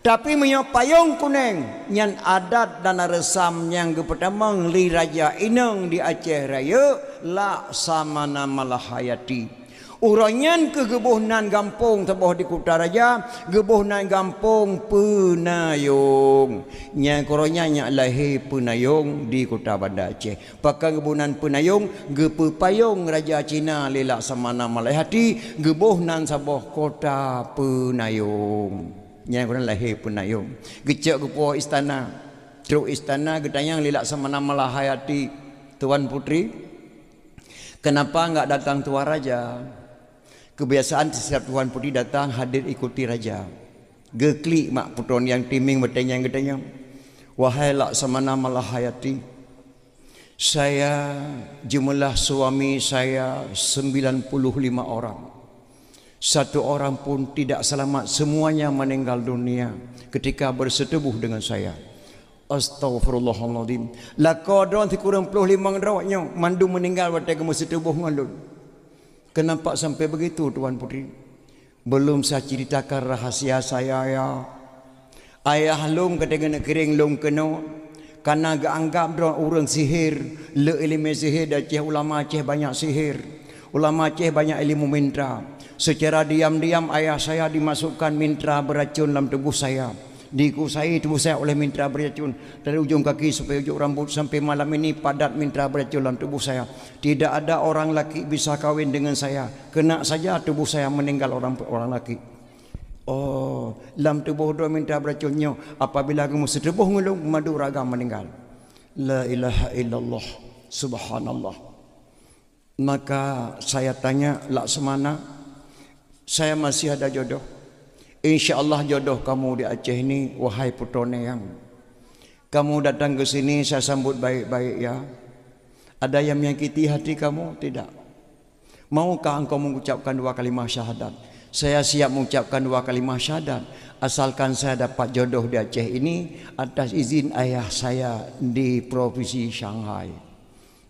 Tapi punya payung kuning yang adat dan resam yang kepertamang li Raja Inang di Aceh Raya Laksamana Malahayati. Uranyan ke gebuhnan gampung tebah di Kota Raja, gebuhnan gampung Penayung. Yang koronyanya lahir Penayung di Kota Bandar Aceh. Pakai gebuhnan Penayung, gepe payung Raja Cina li Laksamana Malahayati, gebuhnan sabah Kota Penayung. Yang korang lahir Penayung. Gecek ke puah istana. Truk istana getanyang li Laksamana Malahayati. Tuan Putri, kenapa enggak datang Tuan Raja? Kebiasaan setiap Tuan Putri datang hadir ikuti Raja. Geklik mak putron yang timing bertanya getanyang. Wahai Laksamana Malahayati, saya jumlah suami saya 95 orang. Satu orang pun tidak selamat, semuanya meninggal dunia ketika bersetubuh dengan saya. Astaghfirullahaladzim. Lakadon ti kurang 55 rawatnya mandu meninggal waktu kamu setubuh ngandun. Kenapa sampai begitu Tuan Putri? Belum saya ceritakan rahasia saya ya. Ayah long ketika nak kering long kena karena gak anggap dia orang sihir, le ilmu sihir dan Aceh ulama Aceh banyak sihir. Ulama Aceh banyak ilmu mintra. Secara diam-diam ayah saya dimasukkan mintra beracun dalam tubuh saya. Dikuasai tubuh saya oleh mintra beracun dari ujung kaki sampai ujung rambut sampai malam ini padat mintra beracun dalam tubuh saya. Tidak ada orang laki bisa kawin dengan saya. Kena saja tubuh saya meninggal orang laki. Oh, dalam tubuh dua mintra beracunnya apabila kamu setubuh ngelung madu ragam meninggal. La ilaha illallah subhanallah. Maka saya tanya Laksamana, saya masih ada jodoh. InsyaAllah jodoh kamu di Aceh ini, wahai putra Neyang. Kamu datang ke sini saya sambut baik-baik ya. Ada yang menyakiti hati kamu? Tidak. Maukah engkau mengucapkan 2 kalimah syahadat? Saya siap mengucapkan 2 kalimah syahadat, asalkan saya dapat jodoh di Aceh ini atas izin ayah saya di provinsi Shanghai.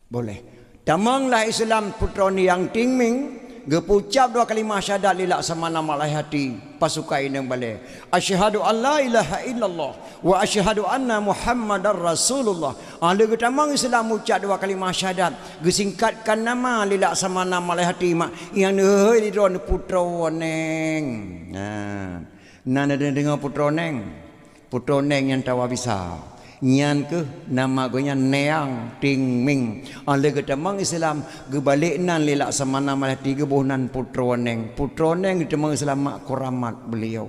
Boleh. Tamanglah Islam putra Niyang Tingming, gepucap 2 kalimah syahadat li Laksamana malai hati pasukai nang balik. Asyhadu an la ilaha illallah wa asyhadu anna Muhammadar Rasulullah. Ada getamang Islam ucap 2 kalimah syahadat, gesingkatkan nama li Laksamana malai hati mak yang heuh di drone putra neng. Nah dengar putra neng. Putra neng yang tawa bisa. Nyan ke nama gonya Neyang Tingming. Oleh getamang Islam gebalik nan li Laksamana malati gebuhnan putra neng. Putra neng getamang Islam mak kuramat beliau.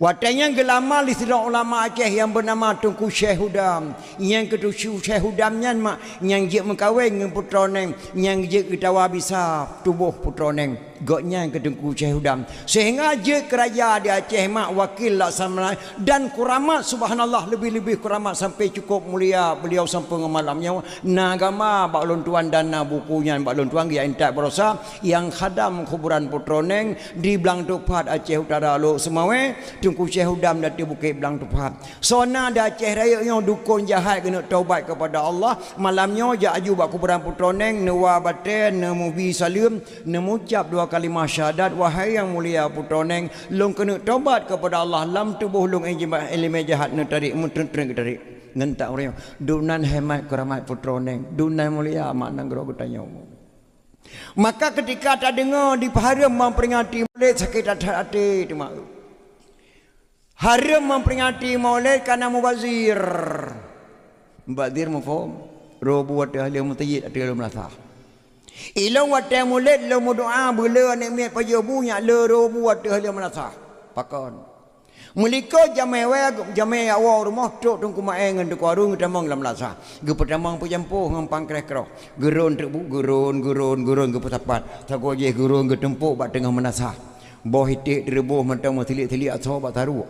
Watanya gelama li sira ulama Aceh yang bernama Tunku Syekh Hudam. Yang kedua Syekh Hudam nyan mak yang je mengkawin dengan putra neng, yang je ketawa bisa tubuh putra neng. Goknya ke Tunku Syekh Hudam. Sehingga je kerajaan di Aceh mak wakil Laksamana dan kuramat subhanallah lebih-lebih kuramat sampai cukup mulia beliau sampai malamnya nagama bak lon tuan dana bukunya bak lon tuan dia intak berosa yang khadam kuburan putra neng di Blang Tupat Aceh Utara lo semawe Tunku Syekh Hudam dati bukit Blang Tupat. Sona da Aceh raya yang dukun jahat kena taubat kepada Allah. Malamnya ja aju bak kuburan putra neng newa baten nemu bi salim nemu ucap 2 kalimah syahadat, wahai yang mulia putra neng, long kena taubat kepada Allah lam tubuh long elime jahat ne tarik mutreng tarik ngentak orang dunan hemat keramat putra neng, dunan mulia mak nang gero tanya. Maka ketika tak dengar di haram memperingati Maulid sakit hati mak. Haram memperingati Maulid karena mubazir. Mubazir mafhum? Robu wa ahli mutayyid ada melatah. Ilang wate Maulid lo doa bela nikmat pajabunya le robu wa ahli melatah. Pakon. Mulika jamai awal rumah tok tungku mae ngan tok warung tamang lam lasa. Ge pertamang pujampuh ngam pangkreh kro. Geron terbu geron ge petapat. Tago je geron ge tempuk bak tengah menasah. Boh hitik direbuh mentang tilik-tilik atau bak taru.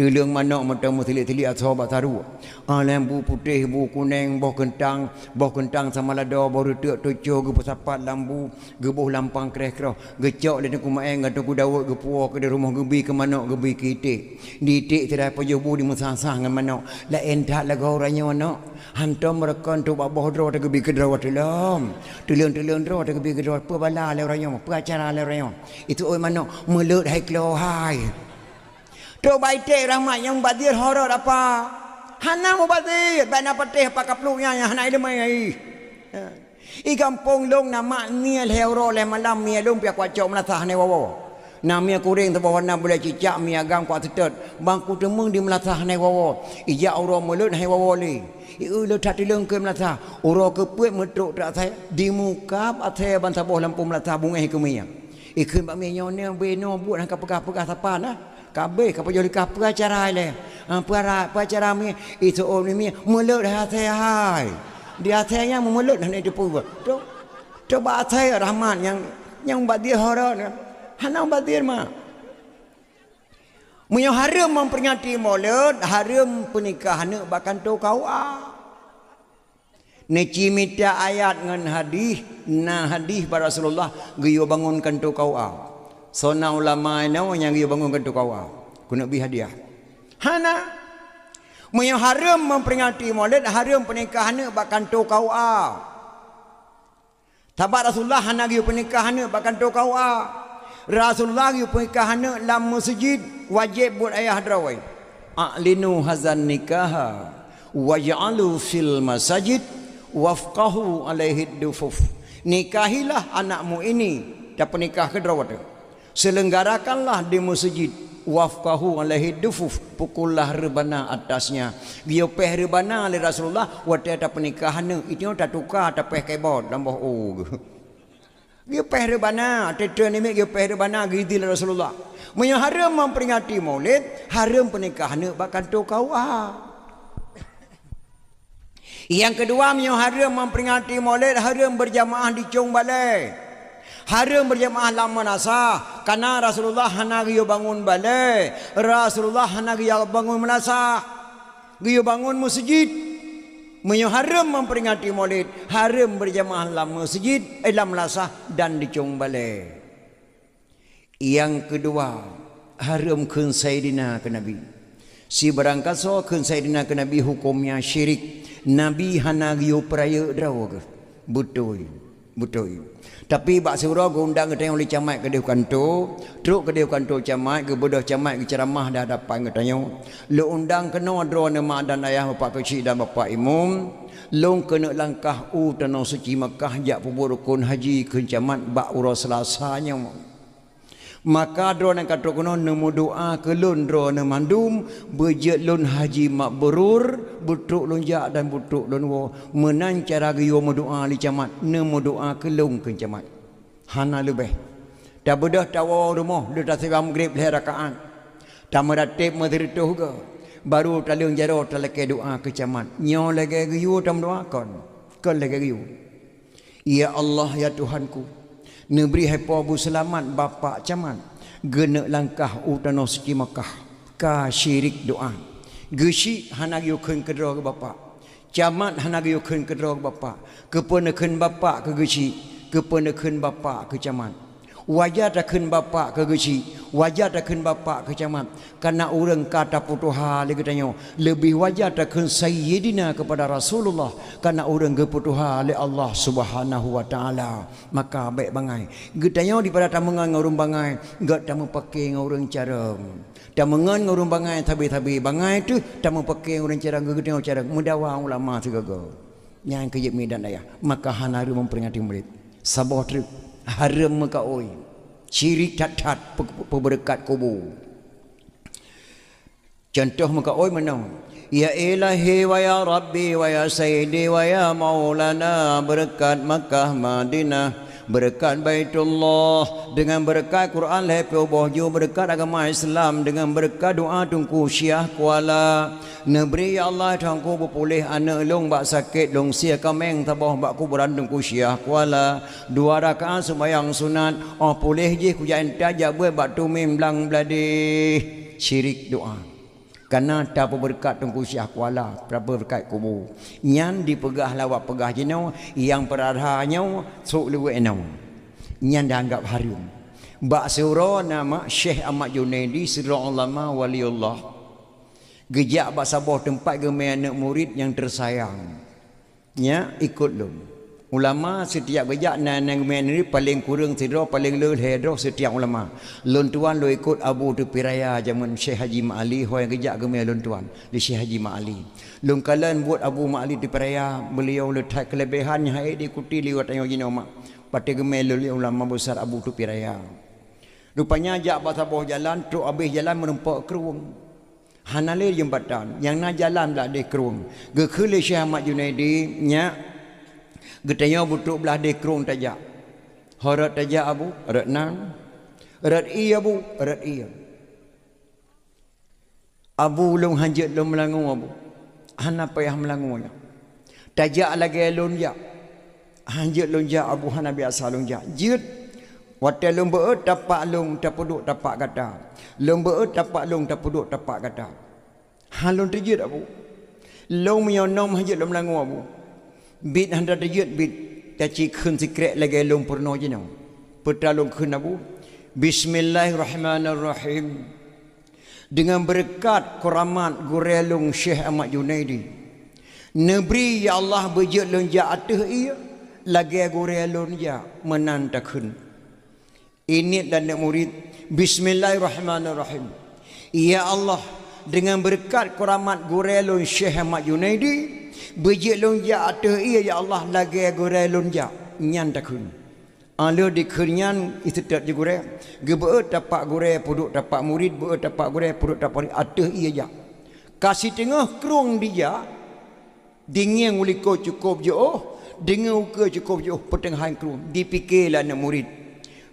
Telung manak mentang tilik-tilik atau bak taru. Lembu putih, bu kuning, boh kentang sama lada, boh retek tujuh, ge pesapat lambu, ge boh lampang kreh-kreh, gecok le ku maeng atau ku dawut ge puah ke rumah gebi ke manak gebi ke itik. Di itik tirai pajubu di mesah-sah ngan manak. La entak la goranya manak. Hantam merekan tu babah dro te gebi ke drawat dalam. Telung dro te gebi ke drawat pe bala le orangnya, pe acara le orangnya. Itu oi manak melut hai klo hai. Tu baite rahmat yang badir horor apa? Hana mubadir, bana patih apa kapluknya yang hana ilmu ai. I kampung long nama ni lehoro le malam mi long pia kwacok melatah ne wawo. Namia kuring tu bawana boleh cicak mi agam kwa tetet. Bangku temung di melatah ne wawo. Ija uro mulut hai wawo le. I le tati leung ke melatah. Uro ke puet metruk tak sai di muka athe ban saboh lampu melatah bungai ke mi. I keun bak mi nyone beno buat hang pegah-pegah sapan ah. Kabeh kapal joli kapal acara le. Acara mi itu om ni mulut hati hai. Dia hatinya mulut hanya di puba. Coba hati rahman yang badir horor. Hana badir mah. Munyo haram memperingati Maulid, haram pernikahan bahkan tu kau Neci minta ayat ngan hadis, hadis para Rasulullah geyo bangunkan tu kau Sona ulama nau yang geyo bangunkan tu kau Kuna bi hadiah. Hana munyo haram memperingati Maulid, haram pernikahan bahkan tu kau Tabat Rasulullah hana geyo pernikahan bahkan tu kau Rasulullah geyo pernikahan dalam masjid wajib buat ayah drawai. A'linu hazan nikaha waj'alu fil masajid wafqahu alaihi dufuf. Nikahilah anakmu ini dan pernikah kedua selenggarakanlah di masjid wafqahu alaihi dufuf, pukullah rebana atasnya. Dia peh rebana oleh Rasulullah waktu ada pernikahan itu tak tukar tak peh kebot nambah dia peh rebana tetu ni dia peh rebana gidil Rasulullah. Munyo haram memperingati Maulid, haram pernikahan bahkan tu kau Yang kedua, haram memperingati Maulid, haram berjamaah di Cung Balai. Haram berjamaah lama nasah karena Rasulullah hana giyo bangun balai, Rasulullah hana giyo bangun menasah, giyo bangun masjid. Haram memperingati Maulid, haram berjamaah lama masjid, dalam nasah dan di Cung Balai. Yang kedua, haram kun Sayyidina ke Nabi. Si berangkat so kun Sayyidina ke Nabi hukumnya syirik. Nabi hana giyo peraya draw ke. Betul. Tapi bak surah undang ke oleh camat ke dia kantor, teruk ke dia kantor camat ke bodoh camat ke ceramah dah dapat ke tanya. Lu undang kena drone mak dan ayah bapak kecil dan bapak imam. Long kena langkah tanah suci Makkah jak pubur rukun haji ke camat bak urus selasanya. Maka drone kata kono nemu doa ke lun drone mandum berjet lun haji makbrur butuk lun jak dan butuk lun wo menan cara giyo doa li camat nemu doa ke lun ke camat hana lebih dah bedah tawa rumah dia dah sebab maghrib leh rakaat tak meratib madrituh ke baru talung jaro talake doa ke camat nyo lagi giyo tam doa kon lagi giyo ya Allah ya Tuhanku Neberi hepa bu selamat bapa camat genek langkah utano suci Makkah ka syirik doa geshi hana yukun kedra ke bapa camat hana yukun kedra ke bapa keponakan bapa ke geshi keponakan bapa ke camat wajah takkan bapa ke geshi wajah takkan bapa ke camat karena orang kata putuha lagi tanya lebih wajah takkan sayyidina kepada Rasulullah karena orang keputuha oleh Allah Subhanahu wa taala maka baik bangai getanya daripada tamangan ngurung bangai gak tamu pakai ngurung cara tamangan ngurung bangai tabi-tabi bangai tu tamu pakai ngurung cara getanya cara mudawa ulama segaga yang kejep medan ayah maka hanaru memperingati murid sabah trip haram maka oi syirik tat peberkat kubur contoh maka oi menang ya ilahi wa ya rabbi wa ya sayyidi wa ya maulana berkat Makkah Madinah berkat Baitullah dengan berkat Quran lepe bohjo berkat agama Islam dengan berkat doa tungku Syiah Kuala negeri ya Allah tangku berpulih anak long bak sakit long sia kameng tabah bak kuburan tungku Syiah Kuala 2 rakaat sembahyang sunat pulih je ku jain tajak buat bak tumim blang bladih syirik doa karena tak berkat tungku Syiah Kuala berapa berkat kubur nyan dipegah lawak pegah jenau yang peradhanya sok luwe enau nyan dianggap harum bak surah nama Syekh Ahmad Junaidi sirrul ulama waliullah gejak bak sabah tempat gemai anak murid yang tersayang nya ikut lu ulama setiap gejak nan gemai ni paling kurang tidur paling leuh hedro setiap ulama lon tuan lo ikut Abu Tepi Raya zaman Syekh Haji Mak Ali hoi gejak gemai lon tuan di Syekh Haji Mak Ali lon kalan buat Abu Mak Ali Tepi Raya beliau letak kelebihannya hai diikuti liwat ayo jino mak pati gemai lo ulama besar Abu Tepi Raya rupanya jak basabah jalan truk habis jalan menumpak keruang hanale jembatan yang na jalan dah de keruang gekele Syekh Ahmad Junaidi nya getanya butuk belah dekrung tajak harat tajak abu rat nan rat iya abu rat iya abu long hanjat long melangu abu hana payah melangunya tajak lagi lon jak hanjat lon jak abu hana biasa lon jak jit watel lon beut tapak long tapuduk tapak kata lon beut tapak long tapuduk tapak kata halon terjit abu long menyonom hanjat long melangu abu bit handa terjut bit taci khun sikret lagi long purno jenau petalong khun abu bismillahirrahmanirrahim dengan berkat keramat gurelung Syekh Ahmad Junaidi negeri ya Allah berjut lonjak atas ia lagi gurelung ja menantakhun ini dan nak murid bismillahirrahmanirrahim ya Allah dengan berkat keramat gurelung Syekh Ahmad Junaidi bejik lonjak atas ia ya Allah lagi gurai lonjak nyan takun ala dikenyan itu tak digure gebeut tapak gurai puduk tapak murid beut tapak gurai puduk tapak atas ia ja kasih tengah kerung dia dingin uliko cukup jauh dengan uka cukup jauh pertengahan kerung dipikirlah nak murid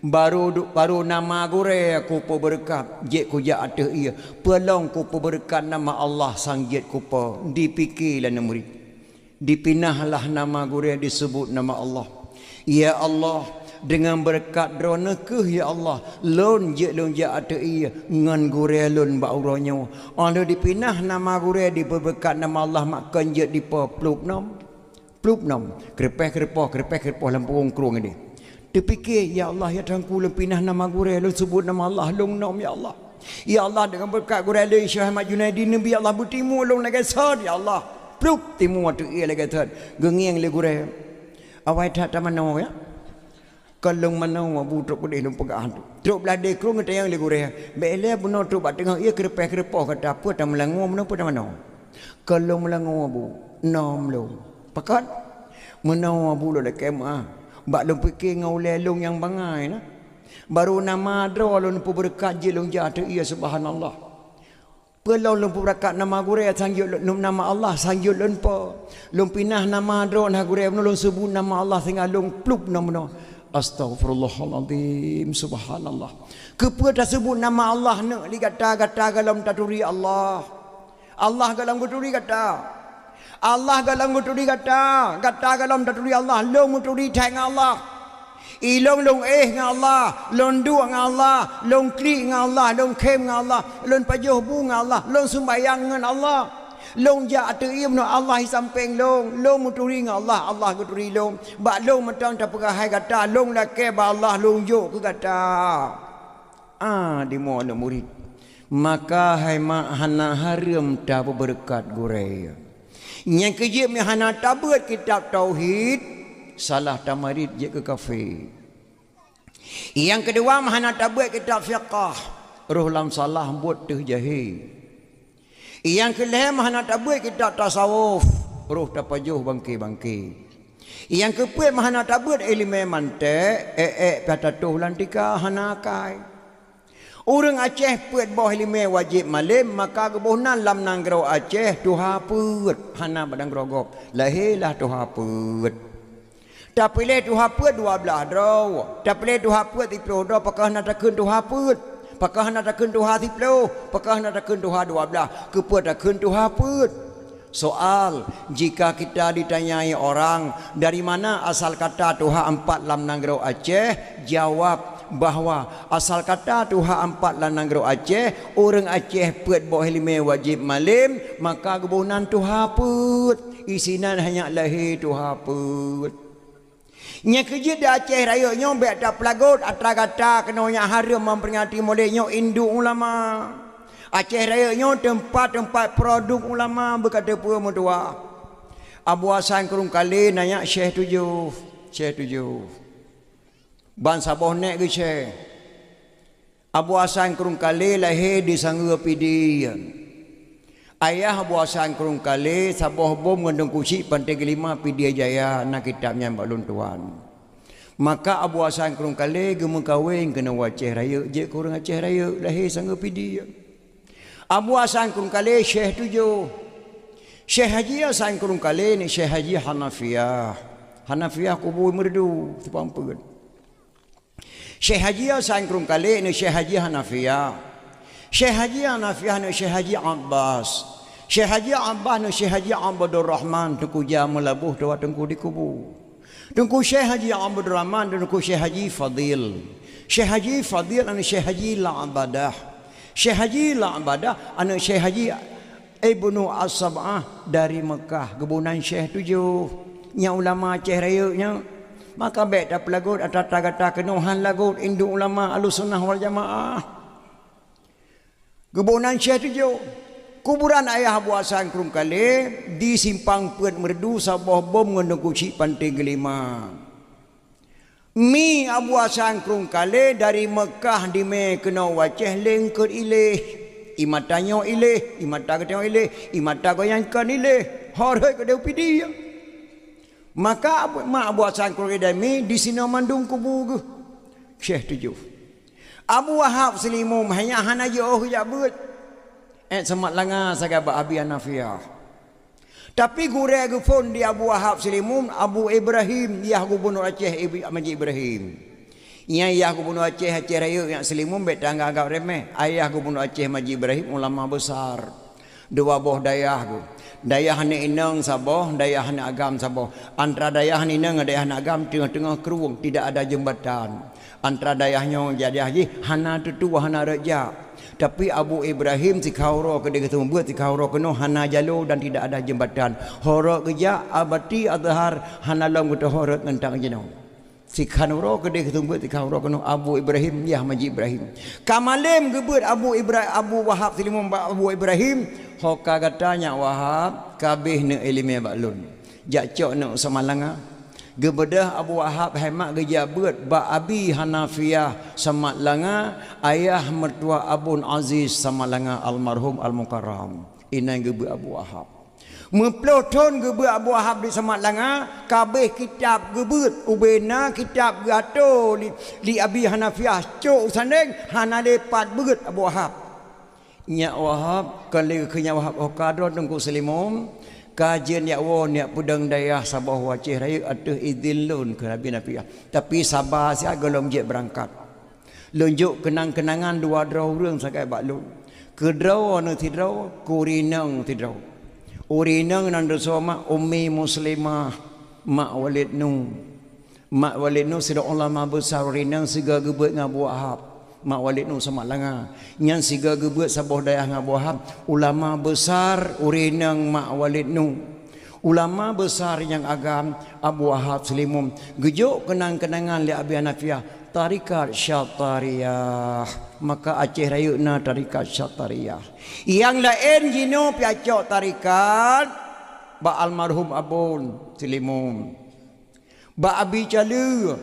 baru nama gurai aku berkat jet ku ja atas ia pelong ku berkat nama Allah sang jet ku dipikirlah nak murid dipinahlah nama gure disebut nama Allah. Ya Allah, dengan berkat drona ke ya Allah, lon je ate iya ngan gure lon ba uronyo. Allah dipinah nama gure di berkat nama Allah makan je di plup nom. Plup nom, krepeh lampung krung ini. Terfikir ya Allah ya tangku lon pinah nama gure lon sebut nama Allah long nom ya Allah. Ya Allah dengan berkat gure lon Syekh Ahmad Junaidi Nabi Allah bertimu long lagi sad ya Allah. Plup timu atu iya lagi sad. Gengiang le gure. Awai tak tamano ya. Kalau mana wabu truk boleh lupa kan tu. Truk belade krung kita yang legure. Bele buno truk bat tengah ia kerepeh kata apa tak melangu mana apa mana. Kalau melangu wabu nom lo. Pakat mana wabu lo lekema. Bak lo fikir ngau lelong yang bangai na. Baru nama dro lo pu berkat je lo jatuh ia subhanallah. Pelau lo pu berkat nama gure sangjut nama Allah sangjut lo po. Lo pinah nama dro na gure lo sebut nama Allah sehingga lo plup nama. Astaghfirullahaladzim, subhanallah. Kepada sebut nama Allah nak dikata-kata dalam taturi Allah. Allah dalam taturi kata. Allah dalam taturi kata. Kata dalam taturi Allah. Long taturi tang Allah. Ilong long dengan Allah. Long dua dengan Allah. Long kli dengan Allah. Long kem dengan Allah. Long pajuh bu dengan Allah. Long sembahyang dengan Allah. Long ja atu ia no Allah samping long muturi ng Allah guturi long ba long matang ta pegahai kata long la ke ba Allah long jo ke kata di mo no murid maka hai ma hana haram ta berkat gurei yang keje mi hana tabuat kitab tauhid salah tamarid je ke kafe yang kedua hana tabuat kitab fiqh roh lam salah buat teh jahil. Yang kelima mahana tabuat kita tasawuf roh tapajuh bangki. Yang keempat mahana tabuat ilmu mantek patatuh lantika hanakai. Orang Aceh puat bawah ilmu wajib malim maka kebunan lam nanggro Aceh tuha put hana badang grogop lahirlah tuha put. Tapi le tuha put 12 draw. Tapi le tuha put 10 draw pakah nak takun tuha put. Pakah nak takun tuha 10, pakah nak takun tuha 12, kepada takun tuha put. Soal, jika kita ditanyai orang dari mana asal kata tuha 4 lam nanggro Aceh, jawab bahawa asal kata tuha 4 lam nanggro Aceh, orang Aceh put bawah lima wajib malim, maka kebunan tuha put. Isinan hanya lahir tuha put. Nya kerja di Aceh Raya nyo bek tak pelagut atra kata kena nya haram memperingati molek nyo induk ulama. Aceh Raya nyo tempat produk ulama berkata pura mutua. Abu Hasan Kurung Kali nanya Syekh tujuh. Ban Sabah nek ke Syekh. Abu Hasan Kurung Kali lahir di Sangga Pidi. Ayah Abu Hasan Kurung Kali Sabah bom ngandung kusi pantai kelima Pidi Jaya nak kitabnya balun tuan. Maka Abu Hasan Kurung Kali gemuk kahwin kena Aceh Raya je kurang Aceh Raya lahir Sangga Pidi. Abu Hasan Kurung Kali Syekh tujuh. Syekh Haji Hasan Kurung Kali ni Syekh Haji Hanafiyah kubur merdu sepampun. Syekh Haji Hasan Kurung Kali ni Syekh Haji Hanafiyah. Syekh Haji Hanafiyah ni Syekh Haji Abbas. Syekh Haji Abbas ni Syekh Haji Abdul Rahman tuku jam melabuh dawa tengku di kubu. Tengku Syekh Haji Abdul Rahman dan tengku Syekh Haji Fadil. Syekh Haji Fadil ni Syekh Haji La'abadah. Syekh Haji La'abadah anu Syekh Haji Ibnu As-Sab'ah dari Mekah, kebunan Syekh tujuh. Nya ulama Aceh Raya nya. Maka baik tak pelagut atau kata kenuhan lagut induk ulama Ahlussunnah wal Jamaah. Kebunan Syekh tujuh. Kuburan ayah Abu Hasan Kurung Kali di simpang Puat Merdu Sabah bom ngandung kuci pantai kelima. Mi Abu Hasan Kurung Kali dari Mekah di me kena Aceh lengkut ilih. Imatanyo ilih, imata ketengok ilih, imata goyangkan ilih. Harai kedau pidi. Maka Abu Hasan Kurung Kali di sini mandung kubu Syekh tujuh. Abu Wahab Selimum hanya hanajo jabut. Semat langa sagaba Abi Hanafiyah. Tapi gure gufon di Abu Wahab Selimum Abu Ibrahim dia gubernur Aceh Haji Ibrahim. Ia gubernur Aceh Raya yang Selimum bet tangga agak remeh. Ayah gubernur Aceh Haji Ibrahim ulama besar. Dua boh dayah tu. Dayah ni inang saboh, dayah ni agam saboh. Antara dayah ni inang dayah ni agam tengah-tengah keruang, tidak ada jembatan. Antara dayahnya jadi haji hana tutu hana raja. Tapi Abu Ibrahim si kauro ke dia ketemu buat si kauro kena hana jalur dan tidak ada jembatan. Horok kerja abati adhar hana lam kata horok ngentang jenau. Si kauro ke dia ketemu buat si kauro kena Abu Ibrahim ya Haji Ibrahim. Kamalim gebut Abu Wahab Silimun Abu Ibrahim hoka katanya Wahab kabeh ne ilmu baklun. Jak cok ne samalanga. Gebedah Abu Wahab hemat geja beut ba abi Hanafiyah samat langa ayah mertua Abun Aziz sama langa almarhum al-mukarram. Inai gebe Abu Wahab. Memploton gebe Abu Wahab di samat langa kabeh kitab gebeut ubena kitab gato di abi Hanafiyah cok sandeng hana lepat beut Abu Wahab. Nya Wahab kali kenya Wahab okadro tengku selimum kajian ya won ya pudang dayah sabah wacih raya atuh izin lun ke Nabi Nafiah. Tapi sabar sia golong je berangkat. Lunjuk kenang-kenangan dua draw reung sakai bak lun. Kedraw anu tidraw kurinang tidraw. Urinang nan dosoma ummi muslimah mak Walid Nu. Mak Walid Nu sida ulama besar urinang siga gebet ngabu Wahab. Mak Walid Nu sama langa nyan siga gebet saboh dayah ngabu Wahab ulama besar urinang Mak Walid Nu ulama besar yang agam Abu Wahab Selimum gejuk kenang-kenangan li Abi Hanafiyah tarikat Syatariyah maka Aceh rayuna tarikat Syatariyah yang lain jino piacok tarikat ba almarhum Abun Selimum ba Abi Calu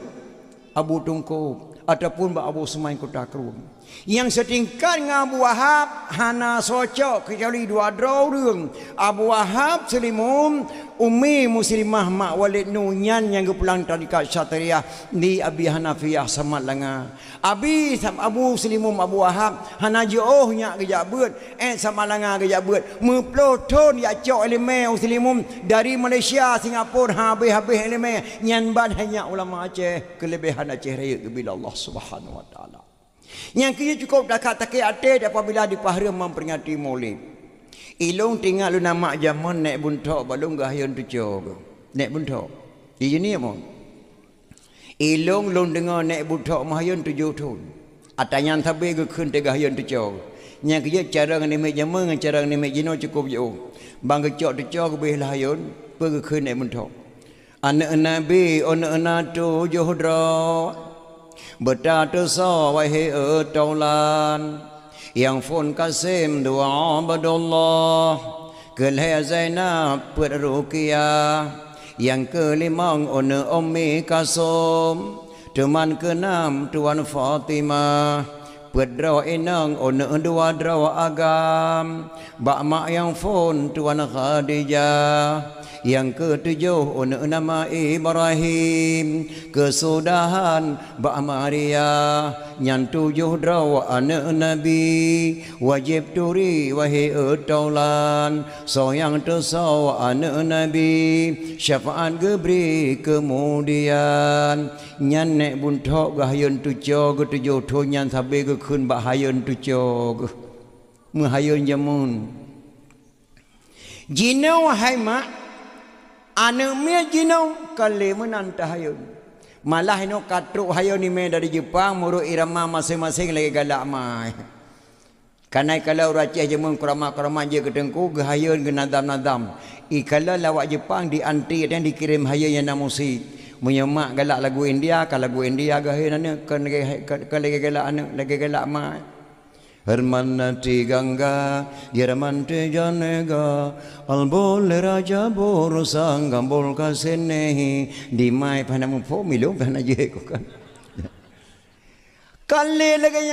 Abu Tungku ataupun ba Abu Sumain Kota Kerum yang setingkat dengan Abu Wahab hana socok kecuali dua draw reung Abu Wahab Selimum ummi muslimah Mak Walid Nu nyan yang kepulang tarikat Syatariyah ni Abi Hanafiyah samat langa Abi Abu Selimum Abu Wahab hana jauh nya gejak beut samat langa gejak beut meploton ya cok elime Selimum dari Malaysia Singapura habis-habis elime nyan ban hanya ulama Aceh kelebihan Aceh raya bila Allah Subhanahu wa taala. Yang kia cukup dekat takik atis apabila dipahara memperingati Maulid. Ilung tinggal lu nama zaman naik buntok balung gahayun tujuh. Naik buntok. Di sini apa? Ilung lung dengar naik buntok mahayun 7 tahun. Atanya tabe ke kun gahayun tujuh. Yang kia cara ngenik zaman dengan cara ngenik jino cukup jauh. Bang kecok tujuh ke beh lahayun pergi kun naik buntok. Anak Nabi anak 7 dra. Bertata wahai taulan yang fun kasim doa abadullah kelih Zainab Ruqyah yang kelimang ummi Kasum teman keenam Tuan Fatimah pedra inang dua dra agam bak mak yang fun Tuan Khadijah yang ketujuh nama Ibrahim kesudahan Mbak Maria yang 7 draw anak Nabi wajib turi wahai taulan soyang tersau anak Nabi syafaat gebri kemudian nyan nek buntok gahayun 7 tu nyan sabe ke kun bahayun 7 mahayun jamun jinau hai mak anu mia jino kali menantah hayun malah ino katruk hayun ni me dari Jepang muru irama masing-masing lagi galak mai kanai kalau racih jemun krama-krama je ketengku gahayun ke nadam-nadam kalau lawak Jepang di anti dan dikirim hayun yang namusi menyemak galak lagu India kalau lagu India gahayun ane kan lagi galak ane lagi galak mai Hermanati Gangga Yermante Janega Albol Raja Borosang Gambol Kasenehi Dimai Panamu Pomilo Panaje kan kali lagi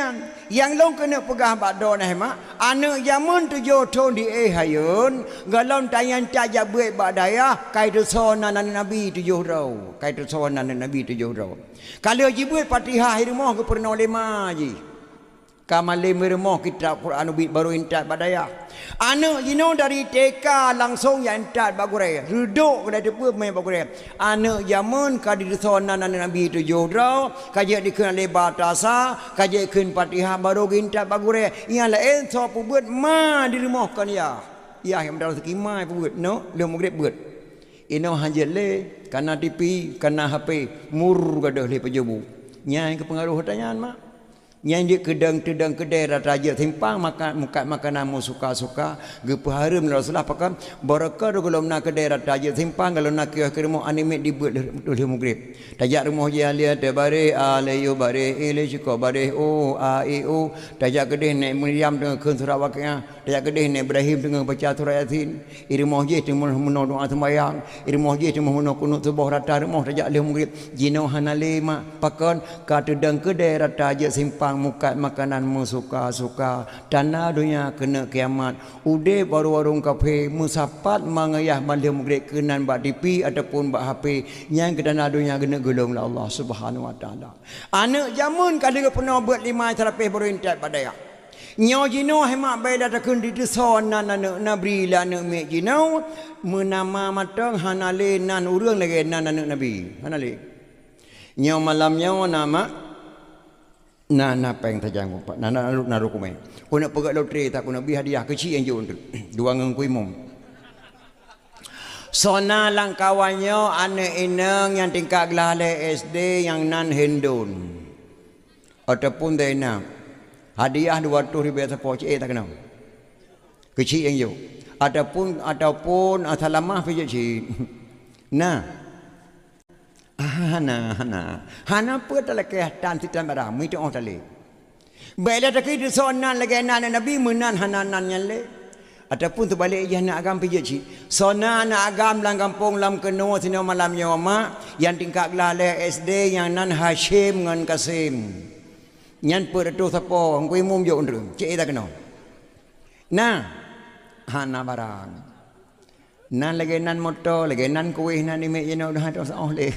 yang long kena pegah bakdo nah mak anak zaman 7 tahun di hayun galon tayan tajak buat badaya kai tu sonan Nabi 7 rau kai tu sonan Nabi 7 rau kalau jibuat Fatihah rumah ke pernah 5 ji kamalim rumah kitab Quran baru intat badaya anak jino dari TK langsung yang intat bagure duduk dari depan main bagure anak zaman kadi sonan Nabi 7 rau kajak dikeun lebar tasa kajak keun Fatihah baru intat bagure yang lain so buat ma di rumah kan ya ya yang dah sekimai buat no dia mugrib buat ino hajat le karena TV karena HP mur gadah le pejabu nyai ke pengaruh tanyaan mak nyai dia kedang kedai raja simpang makan muka makanan mu suka-suka ge pahareum Rasulullah pakan barakah kalau nak kedai raja simpang kalau nak ke rumah anime dibuat le mugrib tajak rumah dia lihat bare alayu bare ile syukur bare o a e o tajak kedai nek Maryam dengan keun surah waqiah tajak kedai nek Ibrahim dengan baca surah Yasin rumah dia dengan menon doa sembahyang rumah dia dengan menon kunut subuh rata rumah tajak le mugrib jino hanale mak pakan ka tedang kedai raja simpang muka makanan mu suka-suka tanah dunia kena kiamat ude baru-warung kafe musapat mangayah malam mugrib kenan bak TV ataupun bak HP yang ke tanah dunia kena gelong lah Allah Subhanahu wa taala anak jamun kada pernah buat 5 terapih baru intat pada ya nyo jino hemak bai dah takun di deson nan anak nabi la anak mek jino menama matang hanale nan urang lagi nan anak nabi hanale nyo malam nyo nama na peng tajang pak na rukumai ku nak pegat loteri tak ku nak beli hadiah kecil yang jauh dua ngeng kuimum sona lang kawannya anak inang yang tingkat gelale SD yang nan hendun ataupun dena hadiah 200,000 sepoci tak kenal kecil yang jauh ataupun salamah pergi nah hana put lagi tan titan barang mi tu orang tali baiklah tak itu sonan lagi anak nabi menan hananan yang le ataupun terbalik je nak agam pergi ci sonan nak agam lang kampung lam keno sini malam nyoma yang tingkat gelale SD yang nan Hashim ngan Kasim nyan put tu sapo ngui mum jo ndru cik tak keno nah hana barang nan lagi nan motor lagi nan kuih nan ni mek jeno dah tak sah le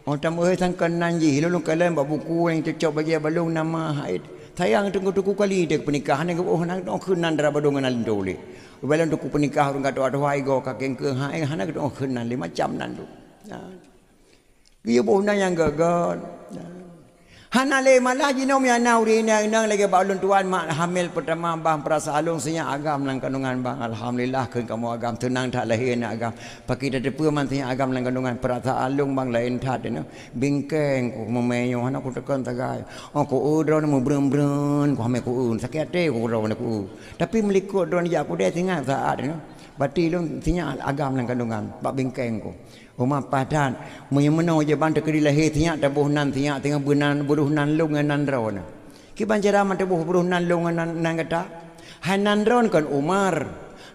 orang tamu sangkan nanji lalu kalian bawa buku yang cocok bagi balung nama haid sayang tunggu kali dek pernikahan yang oh nak kenan dara badung nan dole balung tuku pernikah orang kata ada hai go kakeng ke hai hana kata kenan le macam nan tu dia boh nan yang gagal hana le malah jinom ya nauri nang lagi balun tuan mak hamil pertama bang perasa alung senya agam lang kandungan bang alhamdulillah keun kamu agam tenang tak lahir nak agam paki dah depa man senya agam lang kandungan perasa alung bang lain that no bingkeng ku memeyo hana ku tekan tagai ku udron mu brem-brem ku ame ku sakit te ku ron ku tapi melikut don ya ku dia tinggal saat no bati lu senya agam lang kandungan bak bingkeng ku Umar padan menyemeno je ban tekedi lahir tiak tabuh nan tiak tengah bunan buruh nan lung nan ron ki banjara man tabuh buruh nan lung nan kata hanan ron kan Umar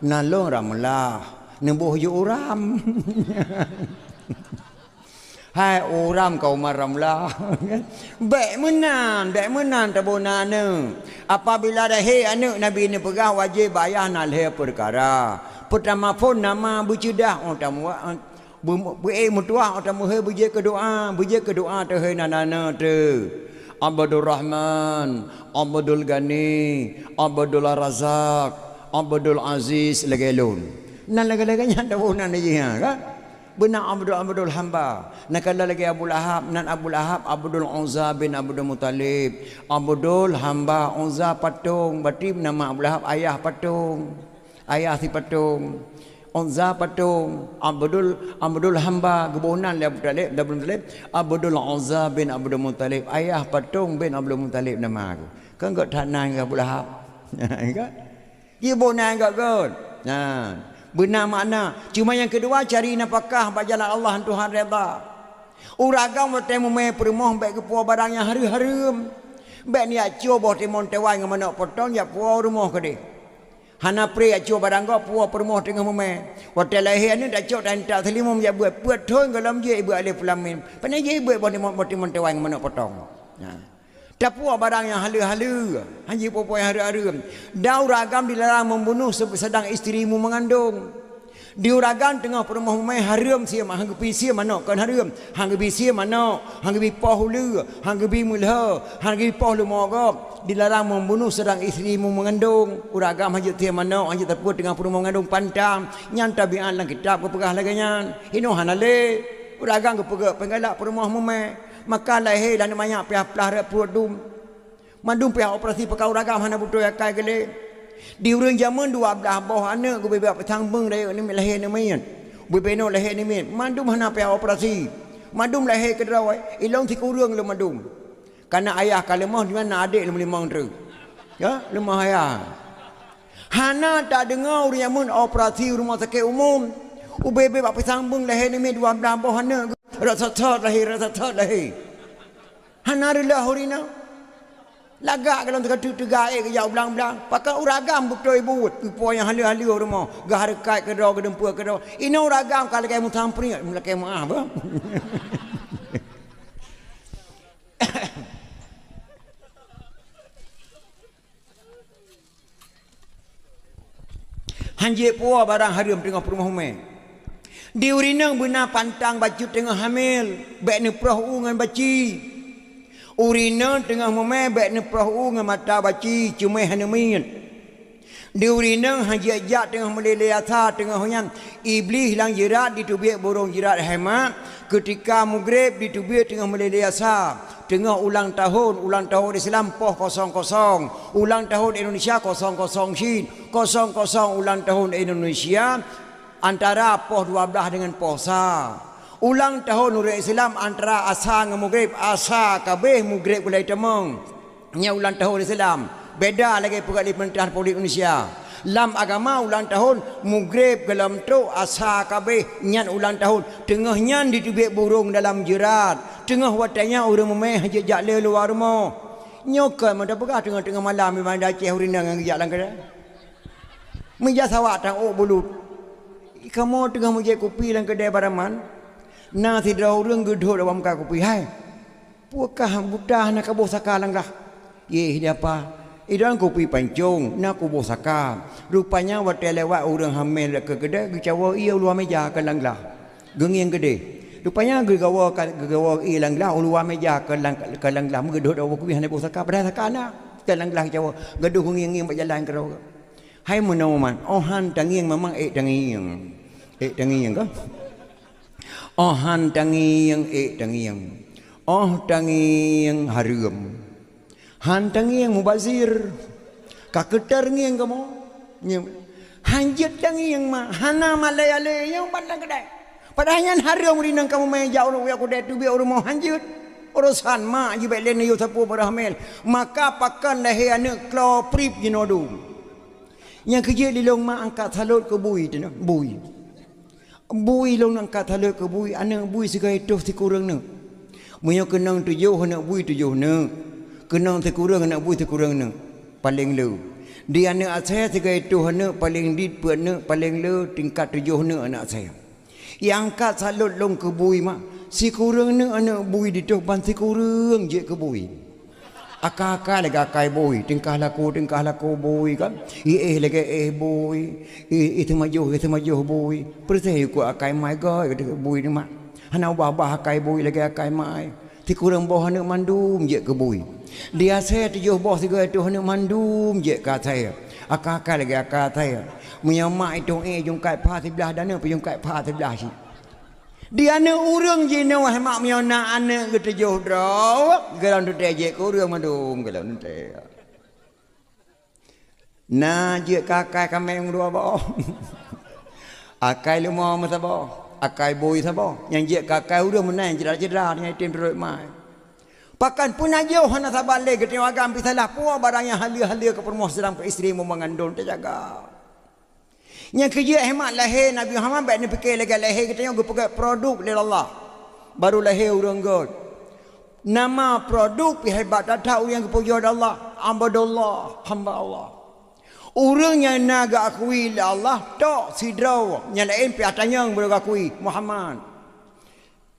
nan lung ramlah nembuh yu uram hai uram kau Umar ramlah baik menan tabuh nan apabila dah he anak nabi ni pegah wajib bayar nak le perkara pertama pun nama bujudah oh tamu mutua atau muhe buje ke doa tu he nana tu Abdul Rahman Abdul Ghani Abdul Razak Abdul Aziz lagelun nan lagi-laginya tahu nan je kan benar Abdul hamba nak kala lagi Abu Lahab nan Abu Lahab Abdul Uzza bin Abdul Muttalib Abdul hamba Uzza patung berarti nama Abu Lahab ayah patung ayah si patung Uzza patung Abdul hamba gebunan Abu Talib Abdul Uzza bin Abdul Muttalib ayah patung bin Abdul Muttalib nama aku kan gak tanah Abu Lahab kan dia bonan gak god nah benar makna cuma yang kedua cari nafkah bagi jalan Allah Tuhan redha uragam bertemu me permoh baik ke puau barang yang hari-hari baik ni acu boh timon tewai ngamana potong ya puau rumah ke dia hana pre acu barang go puau permoh tengah meme hotel lahir ni dak cok dan tak selimum ya buat thon galam je ibu alif lam mim panai je ibu boh timon tewai ngamana potong tak puau barang yang halu-halu haji popo yang hari-hari dau ragam dilarang membunuh sedang isterimu mengandung diuragan tengah permoh mai haram sia mah hanggepi sia mana kan haram hanggepi sia mana hanggepi pahulu hanggepi mulha hanggepi pahulu mogop dilarang membunuh sedang isterimu mengandung uragam hajat tia mana hajat terput tengah permoh mengandung pantang nyan tabiat lang kitab kepegah laganya ino hanale uragam kepegah penggalak permoh memai maka lahir dan banyak pihak pelah perut dum mandum pihak operasi pekau uragam hana butuh yakai gele Di urang zaman 12 boh anak ku bebek petang beng dah ni lahir ni main. Bebeno lahir ni main. Mandum hana pe operasi. Mandum lahir ke drawai. Ilong ti kurang le mandum. Karena ayah kalemah di mana adik lemah terus. Ya, lemah ayah. Hana tak dengar urang zaman operasi rumah sakit umum. Bebek bak petang beng lahir ni main 12 boh anak. Rasa thot lahir. Hana rillah horina. Lagak kalau tegak ke jauh belang-belang. Pakai uragam betul ibu. Ibu yang halil-halil rumah. Gahar kait ke dau ke dempur ke dau. Ini uragam kalau kayak mutampri. Mula kayak maaf. Hanjik puah barang harum tengah perumah umai. Di urinang benar pantang baju tengah hamil. Baik ni perahu dengan baci. Urina tengah memebek ni perahu dengan mata baci cuma hanya min. Di urina haji ajak tengah meleleh asar tengah hujan. Iblis hilang jerat di tubik burung jerat hemat. Ketika mugrib di tubik tengah meleleh asar. Tengah ulang tahun Islam poh 00. Ulang tahun Indonesia 00 Shin. 00 ulang tahun Indonesia. Antara poh 12 dengan poh sa. Ulang tahun Nurul Islam antara asa dengan mugrib. Asa kabeh mugrib ulai temeng. Nya ulang tahun Islam. Beda lagi pegawai di Pemerintahan Republik Indonesia. Lam agama ulang tahun mugrib gelam tu asa kabeh nyan ulang tahun. Tengah nyan ditubik burung dalam jerat. Tengah watanya orang memeh jejak le luar rumah. Nyokan mana pegah tengah-tengah malam memang dah Aceh urina dengan jejak lang kedai. Meja sawak tang oh bulut. Kamu tengah menjadi kopi lang kedai baraman. Nah tidak orang gedor dalam muka kopi. Hai. Puakah budah nak kabur saka lang dah. Ye dia apa? Idan kopi pancung nak kabur saka. Rupanya waktu lewat orang hamil ke kedai gecawa ia luar meja ke lang lah. Genging gede. Rupanya gegawa lang lah luar meja ke lang lah gedor dalam kopi hanya kabur saka pada saka nak. Ke lang lah gecawa gaduh genging berjalan ke rau. Hai menawaman. Ohan tanging memang tanging. Tanging ke? Ohan tanging tanging. Oh tanging harum. Han tanging mubazir. Kaketar nging kamu. Hanjit tanging mah hana malay-alay yang pandang kedai. Padahal harum rinang kamu main jauh lu aku dah tu biar orang mau hanjit. Urusan mak jibek len yo sapu berhamil. Maka pakan lahir anak klo prip jinodu. Yang kerja di long mak angkat salut ke bui tu nak bui. Bui long angkat salut ke bui anak bui segai tu si kurang nak. Munyo kenang tujuh anak bui tujuh nak. Kenang si kurang anak bui si kurang nak. Paling lu. Di anak saya segai tu anak paling dit pu anak paling lu tingkat tujuh anak saya. Yang angkat salut long ke bui mak. Si kurang nak anak bui di tu ban si kurang je ke bui. Akak-akak lagi akai boy, tingkah laku boy kan. Lagi boy. Itu maju boy. Percaya ku akai mai gay kata boy ni mak. Hana bah akai boy lagi akai mai. Ti kurang boh anak mandum je ke boy. Dia saya tujuh boh tiga itu anak mandum je ka saya. Akak-akak lagi akak saya. Menyamak itu jungkai pa sebelah dana jungkai pa sebelah si. Dia anak urang je no mak miona anak ketujuh draw galau tu je ko urang mandum galau tu. Na je kakai kameng dua bo. Akai lemo masa bo. Akai boy sabo. Yang je kakai urang menang cedera dengan tim teruk mai. Pakan pun aja hana sabale ke tengok agam pisalah puah barang yang halia-halia ke permoh sedang ke isteri memangandun terjaga. Yang kerja hemat lahir Nabi Muhammad baik ni fikir lagi lahir kita yang pakai produk dari Allah. Baru lahir orang god. Nama produk hebat datang orang yang kepuja Allah. Abdullah hamba Allah. Orang yang nak akui Allah tok sidraw. Yang lain piatanya yang boleh akui Muhammad.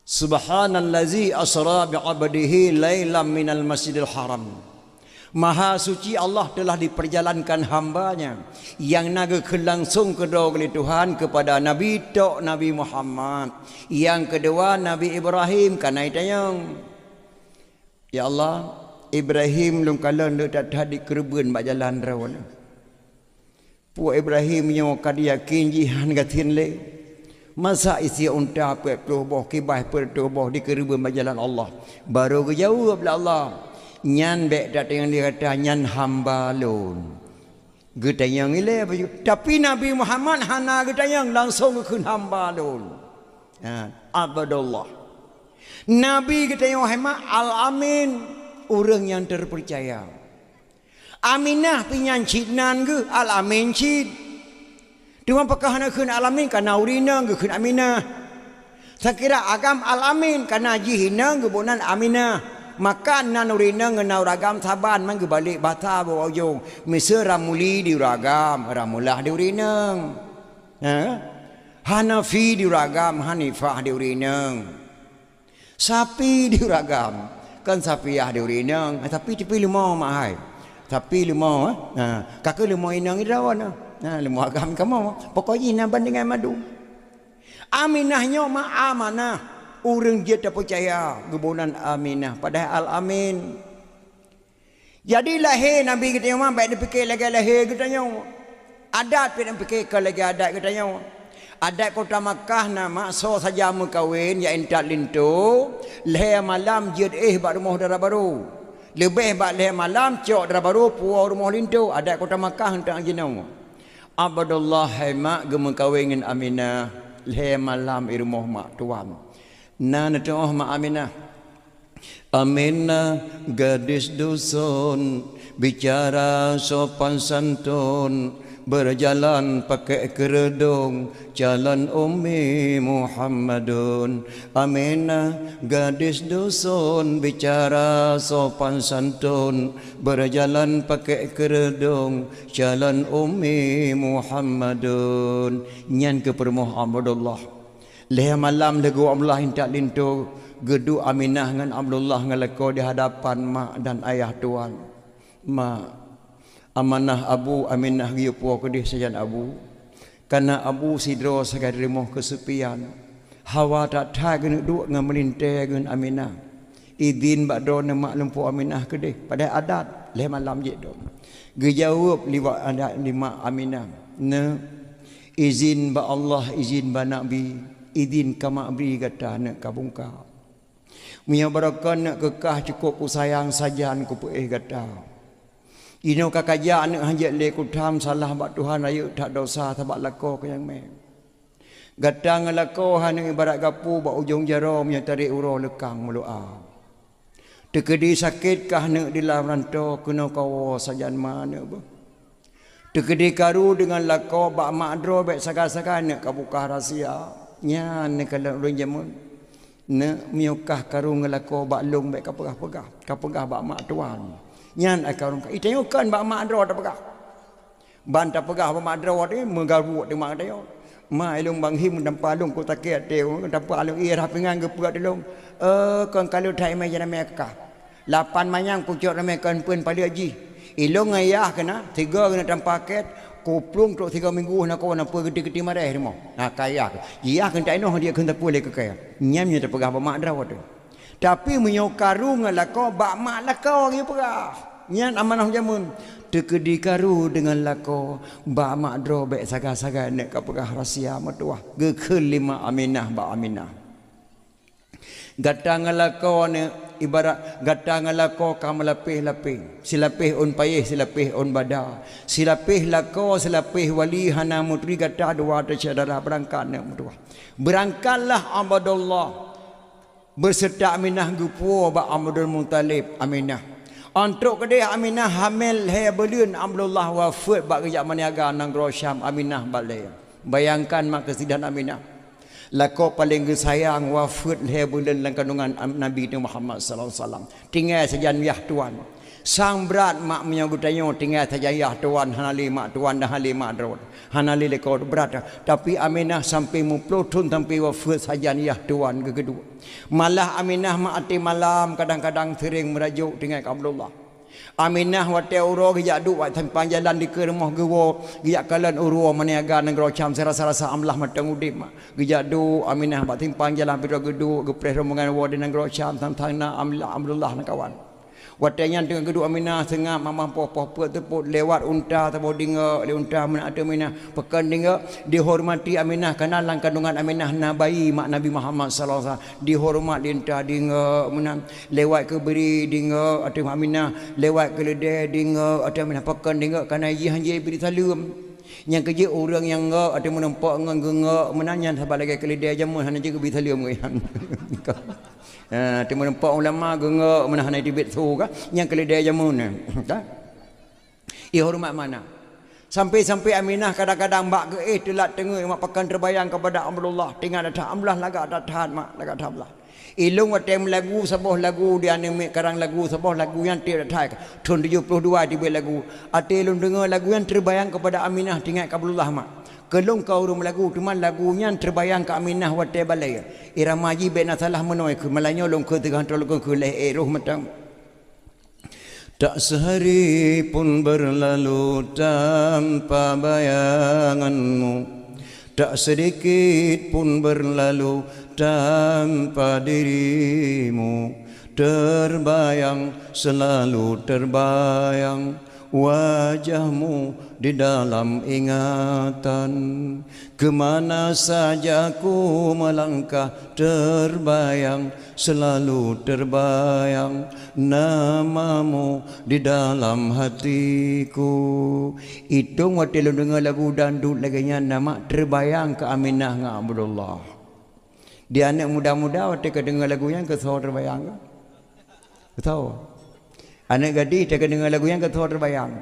Subhanallazi asra bi'abdihi lailam minal masjidil haram. Maha suci Allah telah diperjalankan hambanya yang naga langsung kedua kali Tuhan kepada Nabi tok Nabi Muhammad. Yang kedua Nabi Ibrahim karena itayang. Ya Allah, Ibrahim lung kala ndak tadi kerebeun bak jalan rawan. Pu Ibrahim nyo kad yakin jihan gatin le. Masa isi unta pe boh kibah per boh di kerebeun bak jalan Allah. Baru ke jawab Allah. Nyan bek datang yang dia kata nyan hamba lun. Getayang ile baju. Tapi Nabi Muhammad hana getayang langsung ke hamba dulu. Abdullah. Nabi getayang hema al-amin, orang yang terpercaya. Aminah pinyan cinan ke al-amin cid. Tuan pakah hana kun al-amin kana urina ke kun Aminah. Sakira agam al-amin kana jihina ke bonan Aminah. Makan nan urina ngenau ragam saban man ke balik bata bawa ujung. Mesa ramuli di ragam, ramulah di urina. Hanafi di ragam, Hanifah di urina. Sapi di ragam, kan sapiah di urina. Tapi tipi lemau mahai. Tapi lemau, kakak lemau inang irawan. Lemau agam kamu. Pokoknya naban dengan madu. Aminahnya amanah. Orang dia tak percaya kebunan Aminah padahal al-amin. Jadi lahir Nabi kita yang baik dia fikir lagi lahir kita yang adat dia fikir ke lagi adat kita yang adat kota Makkah nama so saja mengkawin ya intat lintu lahir malam jid bak rumah darah baru lebih bak lahir malam cok darah baru puau rumah lintu adat kota Makkah hentak jenau Abdullah hemak gemengkawin dengan Aminah lahir malam di rumah mak tuan. Nana toh ma Aminah. Aminah gadis dusun bicara sopan santun berjalan pakai kerudung jalan Ummi Muhammadun. Aminah gadis dusun bicara sopan santun berjalan pakai kerudung jalan Ummi Muhammadun. Nyan ke permoh Abdullah. Leh malam lagu Allah hintak lintu gedu Aminah dengan Abdullah ngeleko di hadapan mak dan ayah tuan. Mak amanah abu Aminah giu puak kedih sajan abu. Karena abu sidro sagai rimuh kesepian. Hawa tak tak kena duk dengan melintai dengan Aminah. Idin bak drone mak lempu Aminah kedih. Pada adat leh malam je dok. Gejawab liwat adat lima Aminah. Ne izin ba Allah izin ba Nabi. Idin kama beri kata nak kabungka. Munya barakah nak kekah cukup ku sayang sajan ku puih kata. Ino kakaja nak hanjat le ku tham salah bak Tuhan ayu tak dosa tabak lako ke yang me. Gatang lako haning ibarat gapu bak ujung jarum yang tarik uro lekang melua. Tekedi sakit kah nak di dalam rantau kena kawo sajan mana ba. Tekedi karu dengan lako bak makdro bak sakan-sakan nak kabuka rahsia. Nyan kalau orang jamun ne miukah karung ngelako bak long bak kapegah bak mak tuan nyan akarung itayukan bak mak dro tak pegah ban tak pegah bak mak dro ni mengaru di mak dayo ma ilung bang him dan palung ku takiat teu dan palung irah pengang ke pegat dilong kon kalau thai mai jana mekah 8 manyang ku cok rame kan pun pada haji ilung ayah kena 3 kena tanpa paket kuplung tok 3 minggu nak kawan apa gede-gede marah ni mo. Kaya. Dia akan tak noh dia akan tak boleh ke kaya. Nyamnya tak pegah mak drawat tu. Tapi menyo karung lako bak mak lako dia pegah. Nyan amanah jamun. Tekedi karu dengan lako bak mak draw bek saga-saga nak ka pegah rahsia matuah. Ge kelima Aminah bak Aminah. Gatang lako ne ibarat gatang lako kam lapih-lapih silapih on payih silapih on bada silapih lako silapih wali hana mutri gata dua tercedara berangkat nak mutuah berangkatlah Abdullah berserta Aminah gupu ba Abdul Muttalib Aminah untuk kedai Aminah hamil he belun Abdullah wafat ba kerja maniaga nang Rosyam Aminah balik bayangkan mak kesidan Aminah lako paling sayang wafat le bulan dalam kandungan Nabi Muhammad sallallahu alaihi wasallam. Tinggal saja yah tuan. Sang berat mak menyambut tanya tinggal saja yah tuan hanali mak tuan dah hali mak drot. Hanali leko berat tapi Aminah sampai muplotun sampai wafat saja yah tuan ke kedua. Malah Aminah mak ati malam kadang-kadang sering merajuk dengan Abdullah. Aminah wate uro gejak duk wat sampai jalan di ke rumah gewo gejak kalan uro maniaga nang Rocham serasa-rasa amlah matang udip gejak du Aminah bat timpang jalan pira gedu gepres rombongan wo di nang Rocham tantang na Abdullah nak kawan Watanya dengan kedua Aminah tengah mamang popo tepuk lewat unta tabo dinga le unta mana ada Aminah pekan dinga dihormati Aminah kerana dalam kandungan Aminah na bayi mak Nabi Muhammad sallallahu alaihi wasallam dihormat dinta dinga menang lewat ke beri dinga ada Aminah lewat ke ledeh dinga ada Aminah pekan dinga kerana ia hanya beri salam yang kerja orang yang ada menempok ngengak menanya sabar lagi ke ledeh jamun hanya juga beri salam tu menempat ulama gengak menahan dibit tu kan yang keledai jamun kan ia hormat mana sampai Aminah kadang-kadang mak ke telat tengah mak pakan terbayang kepada Abdullah tinggal dah amlah lagak dah tahan mak lagak dah ilung watem lagu sebuah lagu dia anime karang lagu sebuah lagu yang tidak thai tahun 72 dibet lagu ate ilung dengar lagu yang terbayang kepada Aminah tinggal ke Abdullah mak kelong kau rum lagu cuma lagunya terbayang ke Aminah wate balai irama ji bena salah menoi ke malanya long ke tengah tolong ke leh roh matang tak sehari pun berlalu tanpa bayanganmu tak sedikit pun berlalu tanpa dirimu terbayang selalu terbayang wajahmu di dalam ingatan kemana saja ku melangkah terbayang selalu terbayang namamu di dalam hatiku itu waktu lu dengar lagu dandut lagi nama terbayang ke Aminah dengan Abdullah dia anak muda-muda waktu dengar lagu yang kesal terbayang ke tahu anak gadis dia dengar lagu yang ketua terbayang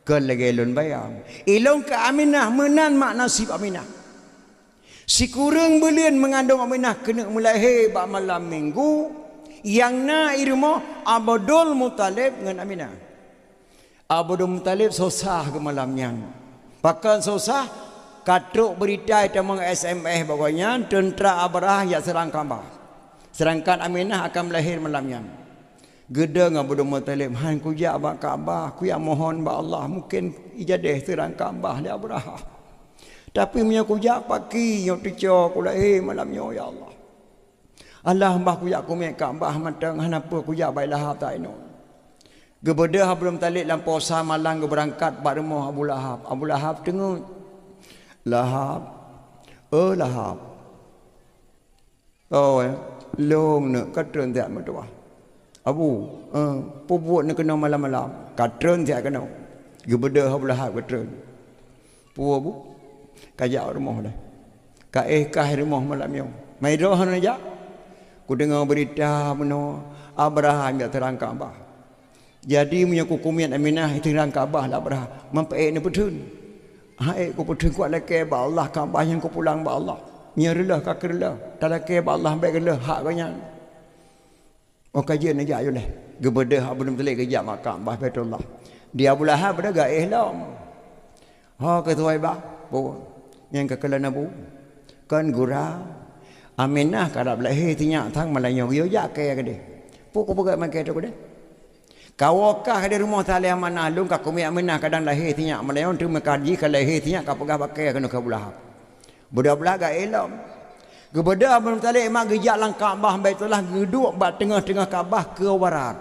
ke lagi lun bayang ilong ke Aminah menan mak nasib Aminah si kurang belian mengandung Aminah kena melahir bak malam minggu yang na irmo Abdul Muttalib dengan Aminah Abdul Muttalib susah ke malamnya pakan susah katruk berita tamang SMS pokoknya tentera Abrah yang serang Kaabah serangkan Aminah akan melahir malamnya gede dengan Abdul Muttalib han ku ya ba Kaabah ku ya mohon ba Allah mungkin ijadah terang Kaabah dia Abraha tapi punya ku ya pagi yo tico ku malamnya ya Allah Allah mbah ku ya ku me Kaabah matang hanapa ku ya bailah ta ino gebede Abdul Muttalib lampau sa malang ke berangkat bar rumah Abu Lahab tengok Lahab Lahab long nak katron tak matua Abu, pubuat nak kena malam-malam. Katron dia kena. Gebeda Abu Lahab katron. Pu Abu, kajak rumah dah. Kah rumah malam yang. Mai roh aja. Ku dengar berita meno Abraham yang terang Kaabah. Jadi punya kukumian Aminah terang Kaabah lah Abraham. Mampai ni betul. Hai ku betul kuat lagi ba Allah Kaabah yang ku pulang ba Allah. Nyerlah kakerlah. Tak lagi ba Allah baik gelah hak banyak. Kajian aja ayo dah. Gebeda Abdul Muttalib kejap makam Bah Baitullah. Dia Abu Lahab dah gaih lah. Ketua ibah. Yang kekalan Abu. Kan gura. Aminah kadap lahir tinyak thang malayong yo ya ke dia. Pukul pegat makan tu dia. Kawakah di rumah talih mana lung ka kumi Aminah kadang lahir tinyak malayong tu mekaji ka lahir tinyak ka pegah pakai kena ka Abu Lahab. Budak-budak gaih lah. Gebeda Abdul Muttalib mak gejak lang Kaabah Baitullah geduk bat tengah-tengah Kaabah ke barat.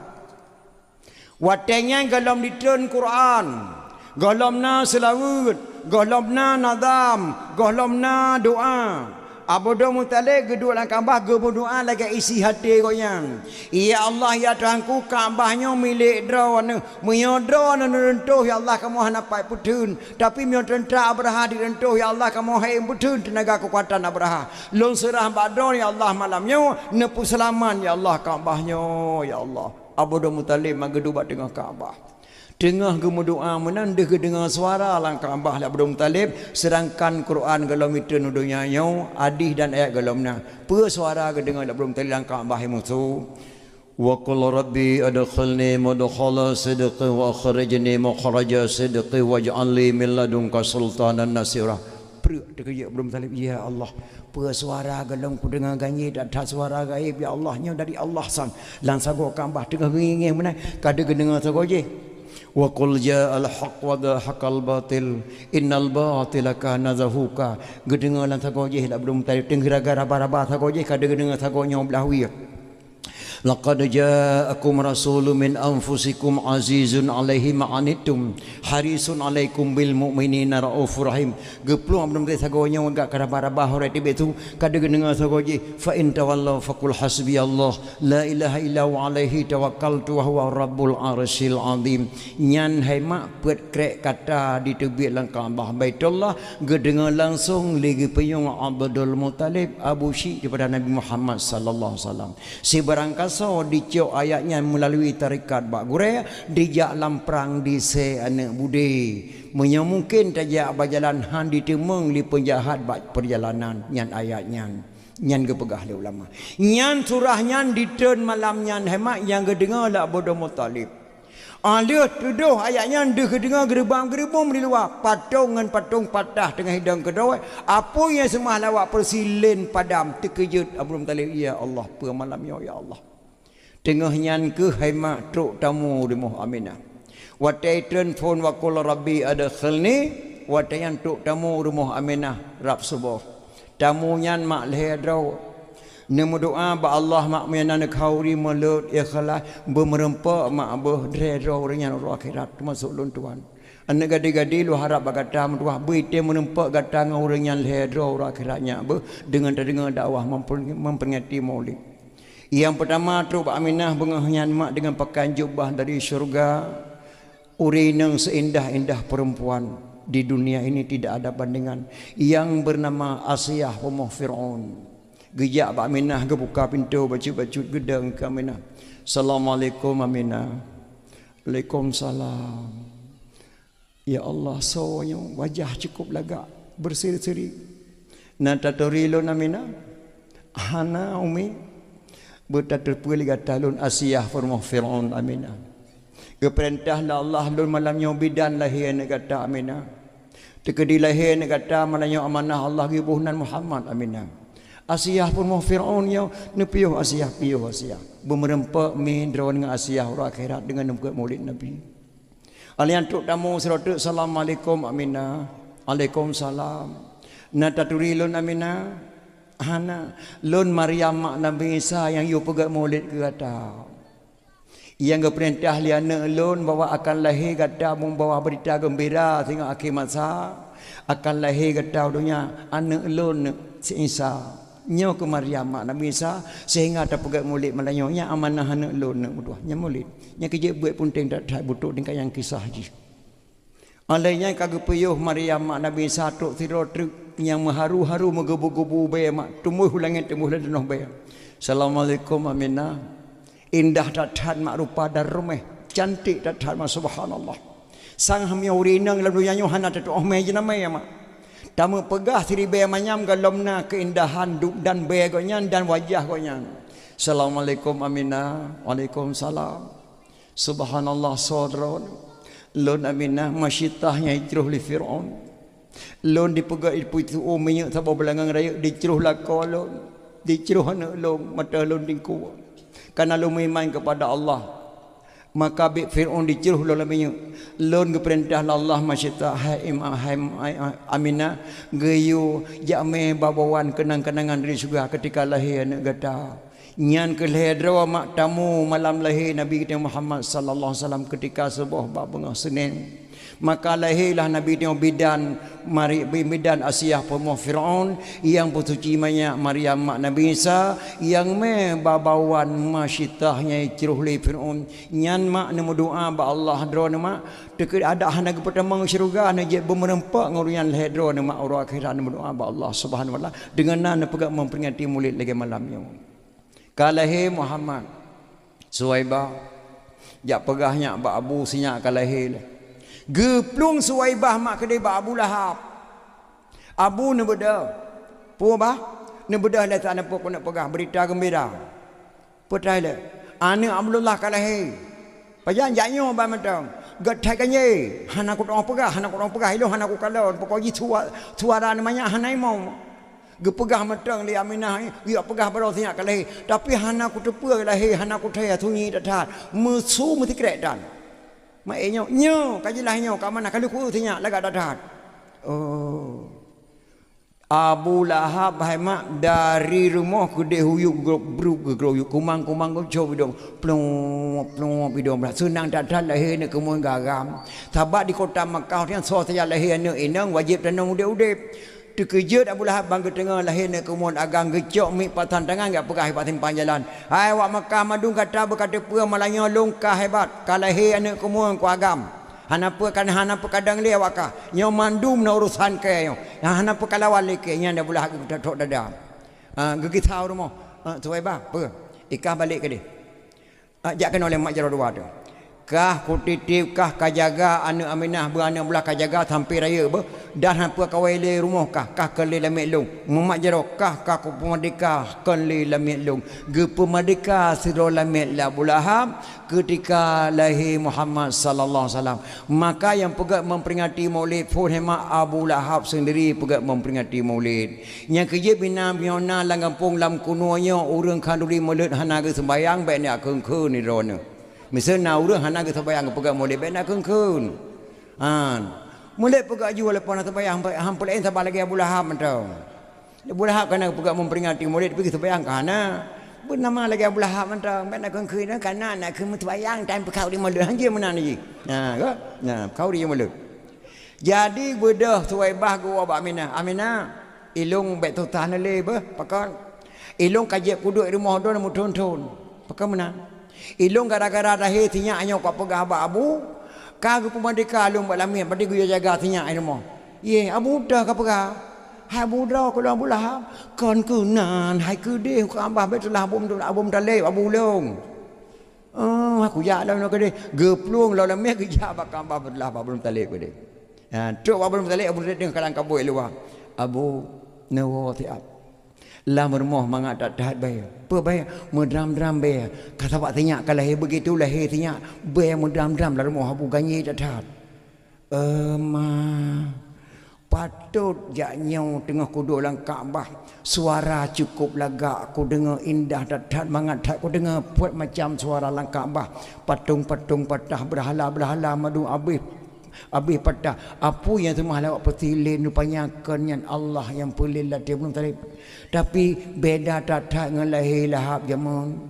Watengnya galam ditun Quran, galamna selawat, galamna nadam, galamna doa. Abdul Muttalib geduk lang Kaabah ge berdoa lagi isi hati goyang. Ya Allah ya Tuhanku Kaabahnya milik drone, menyodro nenentuh ya Allah kamu hanapai putun. Tapi mio tentera Abraha direntuh ya Allah kamu hai putun tenaga kekuatan Abraha. Lon serah badon ya Allah malamnya nepu selaman ya Allah Kaabahnya ya Allah. Abdul Muttalib mageduk bat tengah Kaabah. Tengah gemudoa menanda ke dengar suara lang Kaabah la Abdul Muttalib sedangkan Quran galam itu nudunya nyau adih dan ayat galamna. Pe suara ke dengar la Abdul Muttalib lang Kaabah mutu. Wa qul rabbi adkhilni mudkhala sidqi wa akhrijni makhraja sidqi waj'al li min ladunka sultanan nasira. Perut dia Abdul Muttalib ya Allah. Pe suara galam ku dengar ganyi dan tak suara gaib ya Allahnya dari Allah sang. Lang sago Kaabah tengah ngingih menai kada dengar sago je. Wa qul ja'al haqq wa dhahaqal batil innal batila kana zahuqa gedengar lan sago je la belum tadi tenggara gara-bara sago je kada gedengar sago nya belah wi Laqad ja'akum rasulun min anfusikum azizun alaihi ma'anittum harisun alaikum bil mu'minina raufur rahim. Geplung abdum teh sagonya agak karabah hore tibe tu kada dengar sagoji fa in tawallau faqul hasbiyallah la ilaha illa huwa alaihi tawakkaltu wa huwa rabbul arsyil azim. Nyan hai mak pet krek kata di tebik lang Kaabah Baitullah gedengar langsung lagi peyung Abdul Muttalib Abu Syih daripada Nabi Muhammad sallallahu alaihi wasallam. Si barangkas so dicok ayatnya melalui tarikat bak gure dijak lamprang di se anak budi menya mungkin tajak berjalan han ditemeng li penjahat bak perjalanan nyan ayatnya nyan gepegah le ulama nyan surah nyan diteun malam nyan hemat yang gedengar la bodoh Muttalib alih tuduh ayatnya deh kedengar gerbang-gerbang di luar patung dengan patung patah tengah hidang kedua apa yang semua lawak persilin padam terkejut Abu Muttalib ya Allah per malam ya Allah tengah nyan ke haimak truk tamu di Muh Aminah watai telefon wa qul rabbi adkhilni watai yang truk tamu rumah Aminah rap subuh tamu nyan mak lehedrau nemu doa ba Allah mak menan khauri melut ikhlas bermerempak mak abah drero dengan akhirat termasuk lun tuan anak gadi-gadi lu harap bagata mentuah bete menempak gata ngau dengan lehedro akhiratnya bah dengan terdengar dakwah memperingati Maulid. Yang pertama tu Pak Aminah bengahnya mak dengan pakaian jubah dari syurga urinang seindah-indah perempuan di dunia ini tidak ada bandingan yang bernama Asiyah pemoh Fir'aun. Gejak Pak Aminah ke buka pintu baju-baju gedang ke Aminah. Assalamualaikum Aminah. Waalaikumsalam. Ya Allah soalnya wajah cukup lagak berseri-seri. Natatorilo Aminah. Hana umi bertaterpuli gatalun Asiyah formah Fir'aun Aminah. Keperintahlah Allah lun malamnya bidan lahir negata Aminah. Tekedi lahir negata malamnya amanah Allah gibuhnan Muhammad Aminah. Asiyah formah Fir'aun yang nepiuh Asiyah piuh Asiyah. Bermerempak min drawan dengan Asiyah orang akhirat dengan nembuat Maulid Nabi. Alian tuk tamu serotuk Assalamualaikum Aminah. Waalaikumsalam. Nataturилun Aminah. Hana lun Maryam mak Nabi Isa yang you pegat Maulid ke kata. Yang keperintah liana lun bawa akan lahir kata membawa berita gembira sehingga akhir masa akan lahir kata dunia anak lun si Isa. Nyo ke Maryam mak Nabi Isa sehingga ada pegat Maulid Melayu nya amanah anak lun nak berdua nya Maulid. Nya kerja buat pun tak butuh tingkat yang kisah je. Alainya kagak peyuh Maryam mak Nabi Isa tok tiru yang mengharu-haru menggebu-gebu bayi mak tumuh langit tumuh lenah bayi. Assalamualaikum Aminah. Indah dathan mak rupa dan rumah cantik dathan mak subhanallah. Sang hamnya urinang lalu nyanyo hana tu omeh je nama ya mak. Tamu pegah siri bayi manyam galomna keindahan dan bayi gonyan dan wajah gonyan. Assalamualaikum Aminah. Waalaikumsalam. Subhanallah saudara. Lun Aminah masyitahnya hijrah li Fir'aun. Lun dipegat itu umenya sabah belangang raya diceruh lakau lun. Diceruh anak lun mata lun dingku. Karena lun beriman kepada Allah. Maka bik Fir'aun diceruh lun umenya. Lun keperintah Allah masyitah hai Aminah gayu jame babawan kenang-kenangan dari surga ketika lahir anak gata. Nyan ke lehedra mak tamu malam lahir Nabi kita Muhammad sallallahu alaihi wasallam ketika sebuah bengah Senin. Maka lahirlah Nabi kita bidan bidan Asiyah pemoh Fir'aun yang bersuci banyak Maryam mak Nabi Isa yang babawan masyitahnya ciruh li Fir'aun. Nyan mak nemu doa ba Allah dro nama dekat ada hana pertama syurga na je bermerempak ngurian lehedra nama orang akhirat nemu doa ba Allah Subhanahu wa taala dengan nana pegang memperingati Maulid lagi malamnya. Kalahi Muhammad Suwaibah jak pegahnya ba Abu sinyak kalahi geplung Suwaibah mak kedai ba Abu Lahab Abu ne beda pu bah ne beda le tak nampak nak pegah berita gembira petai le ane Abdullah kalahi pajan janyo ba matang gatai kanye hana ku dong pegah ilo hana ku kalon pokoknya suara namanya hanai mau gepegah matang li Aminah ya pegah baru sinyak kalahi tapi hana ku tepa kalahi hana ku thaya sunyi datat musu mesti kredan mak nyo kajilah nyo ka mana kalau ku sinyak laga datat oh Abu Lahab haimak dari rumah ke dia huyuk bruk geruyuk kumang ke coba dong plong bidong senang datang lahir ni kemun garam tabat di kota Makkah yang so saja lahir ni inang wajib tanam udip terkejut Abu Lahab bangga tengah lahir ni kemun agang gecok mi patan tangan gak pegah hebat timpan jalan hai wak Makkah madung kata berkata pua malanya longkah hebat kalau lahir ni kemun ku agam hanapa kadang dia wakah nyo mandum na urusan ke yo hanapa kalawan leke nya dah bulah tok dada gigi tahu rumah tuai ba apa ikah balik ke dia jak kena oleh mak jaro dua tu kah ku titip kah kajaga anak Aminah beranak belah kajaga sampai raya be dan hampa kawai le rumah kah keli lamik long mak jaro kah ku pemerdeka keli lamik long ge pemerdeka siro lamik la bulaham ketika lahir Muhammad sallallahu alaihi wasallam maka yang pegat memperingati Maulid pun hemat Abu Lahab sendiri pegat memperingati Maulid yang kerja bina biona lang kampung lam kunonya urang kanduri Maulid hana ge sembayang baik ni akeng ni rona misalnya urang hana ge sembayang pegat Maulid baik nak keng Maulid pegat ju lepas nak sembayang hampir lain sabar lagi Abu Lahab mentau Abu Lahab kena pegat memperingati Maulid pergi sembayang kana bernama lagi Abu Lahab mentang nak kengkui nak kana nak ke mutbayang time kau di Maulid hang je mana ni kau di Maulid jadi bedah Suwaibah gua ba Aminah ilung bet tu tanah le be pakon ilung kajep kuduk rumah do mu ton pakon mana ilung gara-gara dah tinya anyo kau pegah ba abu ka gu pemerdeka lung ba lamia padi gu jaga tinya ai rumah ye abu dah ka pegah hai budra ko Abu Lahab kon ku nan hai ku dia ku ambah betulah abum dalai abu long aku ya dah nak dia gepluang la lameh ke ja ba kambah betulah abum dalai ko dia tu abum dalai abu dia kalang kaboi luar abu nawo tiap lam rumah mangat dak bay pe bay medram bay kata pak tanya kalau begitu lahir tanya bay medram la rumah abu ganyi dak patut jaknya tengah kuduk dalam Kaabah suara cukup lagak aku dengar indah dadat mangat aku dengar buat macam suara dalam Kaabah patung-patung patah berhala madu abih patah apa yang semua lawak pertilin rupanya kenyan Allah yang pelil lah dia belum tarik tapi beda dadat dengan lahir Lahab jaman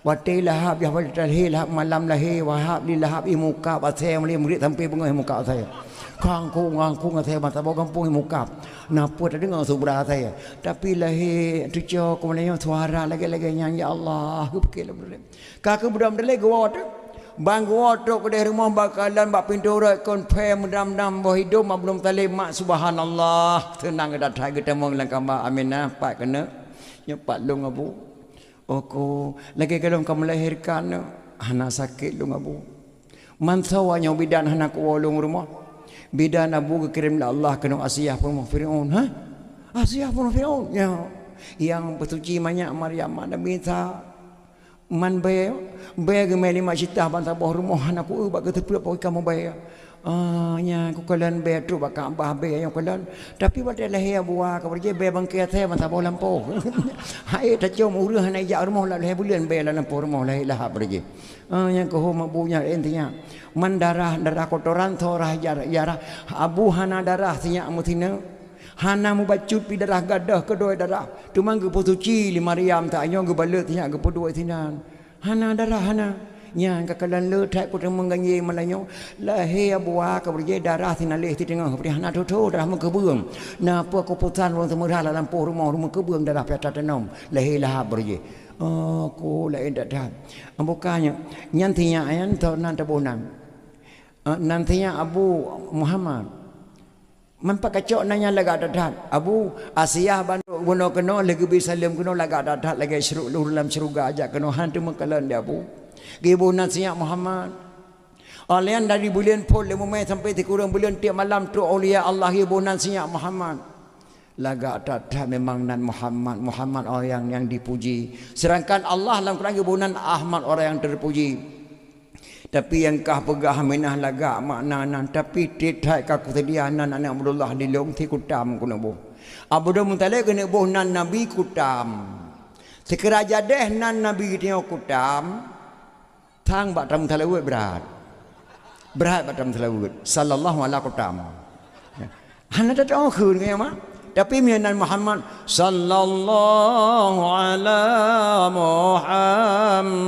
wati Lahab ya lahir Lahab malam lahir wahab di Lahab imuka pasal murid sampai bengah muka saya kangkung saya mata bawa kampung mukap napa tak dengar suara saya tapi lahir tujuh kemudian suara lagi nyanyi Allah aku fikirlah berdua kakak budak berdua gua tu bang gua tu ke rumah bakalan bak pintu rak kon pe mendam-dam bah hidup belum talib mak subhanallah tenang datang kita mau lang kamba Aminah pak kena nyepat long abu aku lagi kalau kamu melahirkan hana sakit long abu mansawanya bidan hana ku wolong rumah bidan abu kirim Allah kena Asiyah pun Firaun Asiyah pun Firaun yang bersuci banyak Maryam ada minta man bayar gemeli mak cita bantah bawah rumah aku bak ketepi apa kamu bayar nya aku kalan bayar tu bak ambah bayar yang kalan tapi pada lahir buah kau pergi bayar bangkai saya bantah bawah lampu hai tak jom urang nak jak rumah lah lahir bulan bayar lampu rumah lahir lah pergi yang kau mabunya intinya man darah kotoran thorah yarah abu hana darah tinya mutina hana mubacut pi darah gadah kedua darah tu manggu pusuci li Maryam tak anyo ge balut tinya ge podua tinan hana darah hana nya kakalan le thai ko teng menganyi malanyo lahir buah ka berje darah tina leh ti tengah pri hana tu darah mun kebuang na apa keputusan wong temurah dalam rumah kebuang darah peta tenom lahir lah berje ko lain dadah ambukanya nyantinya ayan to nan tabunan nantinya Abu Muhammad mampak kacok nanya laga dadat Abu Asiyah bandu gono keno lagi bisalim keno laga dadat lagi syuruk dalam syurga aja keno hantu makalan dia Abu gibu nasiya Muhammad alian dari bulan pol lemu mai sampai kurang bulan tiap malam tu aulia Allah gibu nasiya Muhammad laga dadat memang nan Muhammad orang yang dipuji sedangkan Allah dalam Quran gibu nan Ahmad orang yang terpuji tapi yang kah pegah Aminah laga makna nan tapi tidak kah kutedia nan anak Abdullah di long ti kutam kuno bo Abdul Muttalib kena bo nan Nabi kutam sekira jadeh nan Nabi dia kutam thang batam talawut berat batam talawut sallallahu alaihi kutam hana tak tahu khun ke mak Tapi mianan Muhammad sallallahu ala Muhammad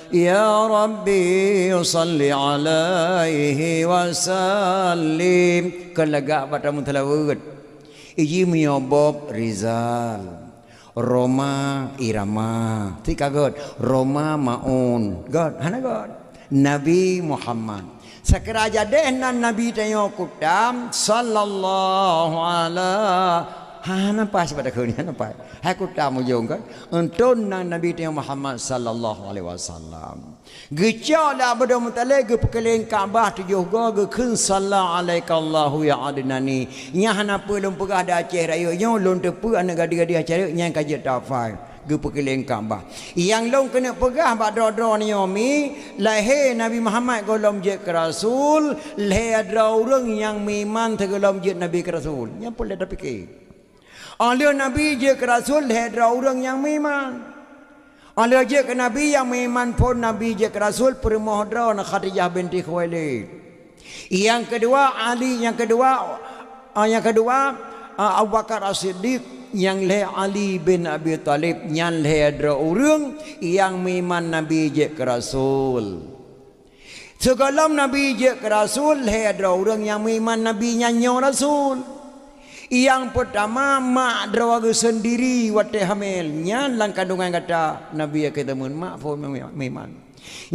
ya Rabbi salli alaihi wasallim. Kelega pada muntalawud. Iji miobob Rizal. Roma Irama. Tika God. Roma Maun. God. Hana God. Nabi Muhammad. Sekeraja dehnan Nabi tayo kutam sallallahu ala nampak pada kau ni nampak hai kutam ujung kan untuk Nabi tayo Muhammad sallallahu alaihi wasallam gecala pada mutale ge pekeleng Kaabah tujuh go ge kun sallallahu alaikallahu ya adnani nya hana pelum pegah da Aceh raya nya lon tepu anak gadi-gadi acara nya kaji tafai ge pekeleng Kaabah yang long kena pegah bak dro-dro ni omi lahir Nabi Muhammad golom je ke Rasul lahir dro urang yang miman tegolom je Nabi ke Rasul nya boleh dah fikir oleh Nabi je ke Rasul lahir dro urang yang miman oleh je ke Nabi yang miman pun Nabi je ke Rasul permoh dro na Khadijah binti Khuwailid yang kedua Ali yang kedua Abu Bakar As-Siddiq yang le Ali bin Abi Talib yang le dra urang yang miman Nabi je ke Rasul. Segalam Nabi je ke Rasul le dra urang yang miman Nabi nyanyo Rasul. Yang pertama mak drawaga sendiri wate hamil nya lang kandungan kata Nabi kita mun mak pun miman.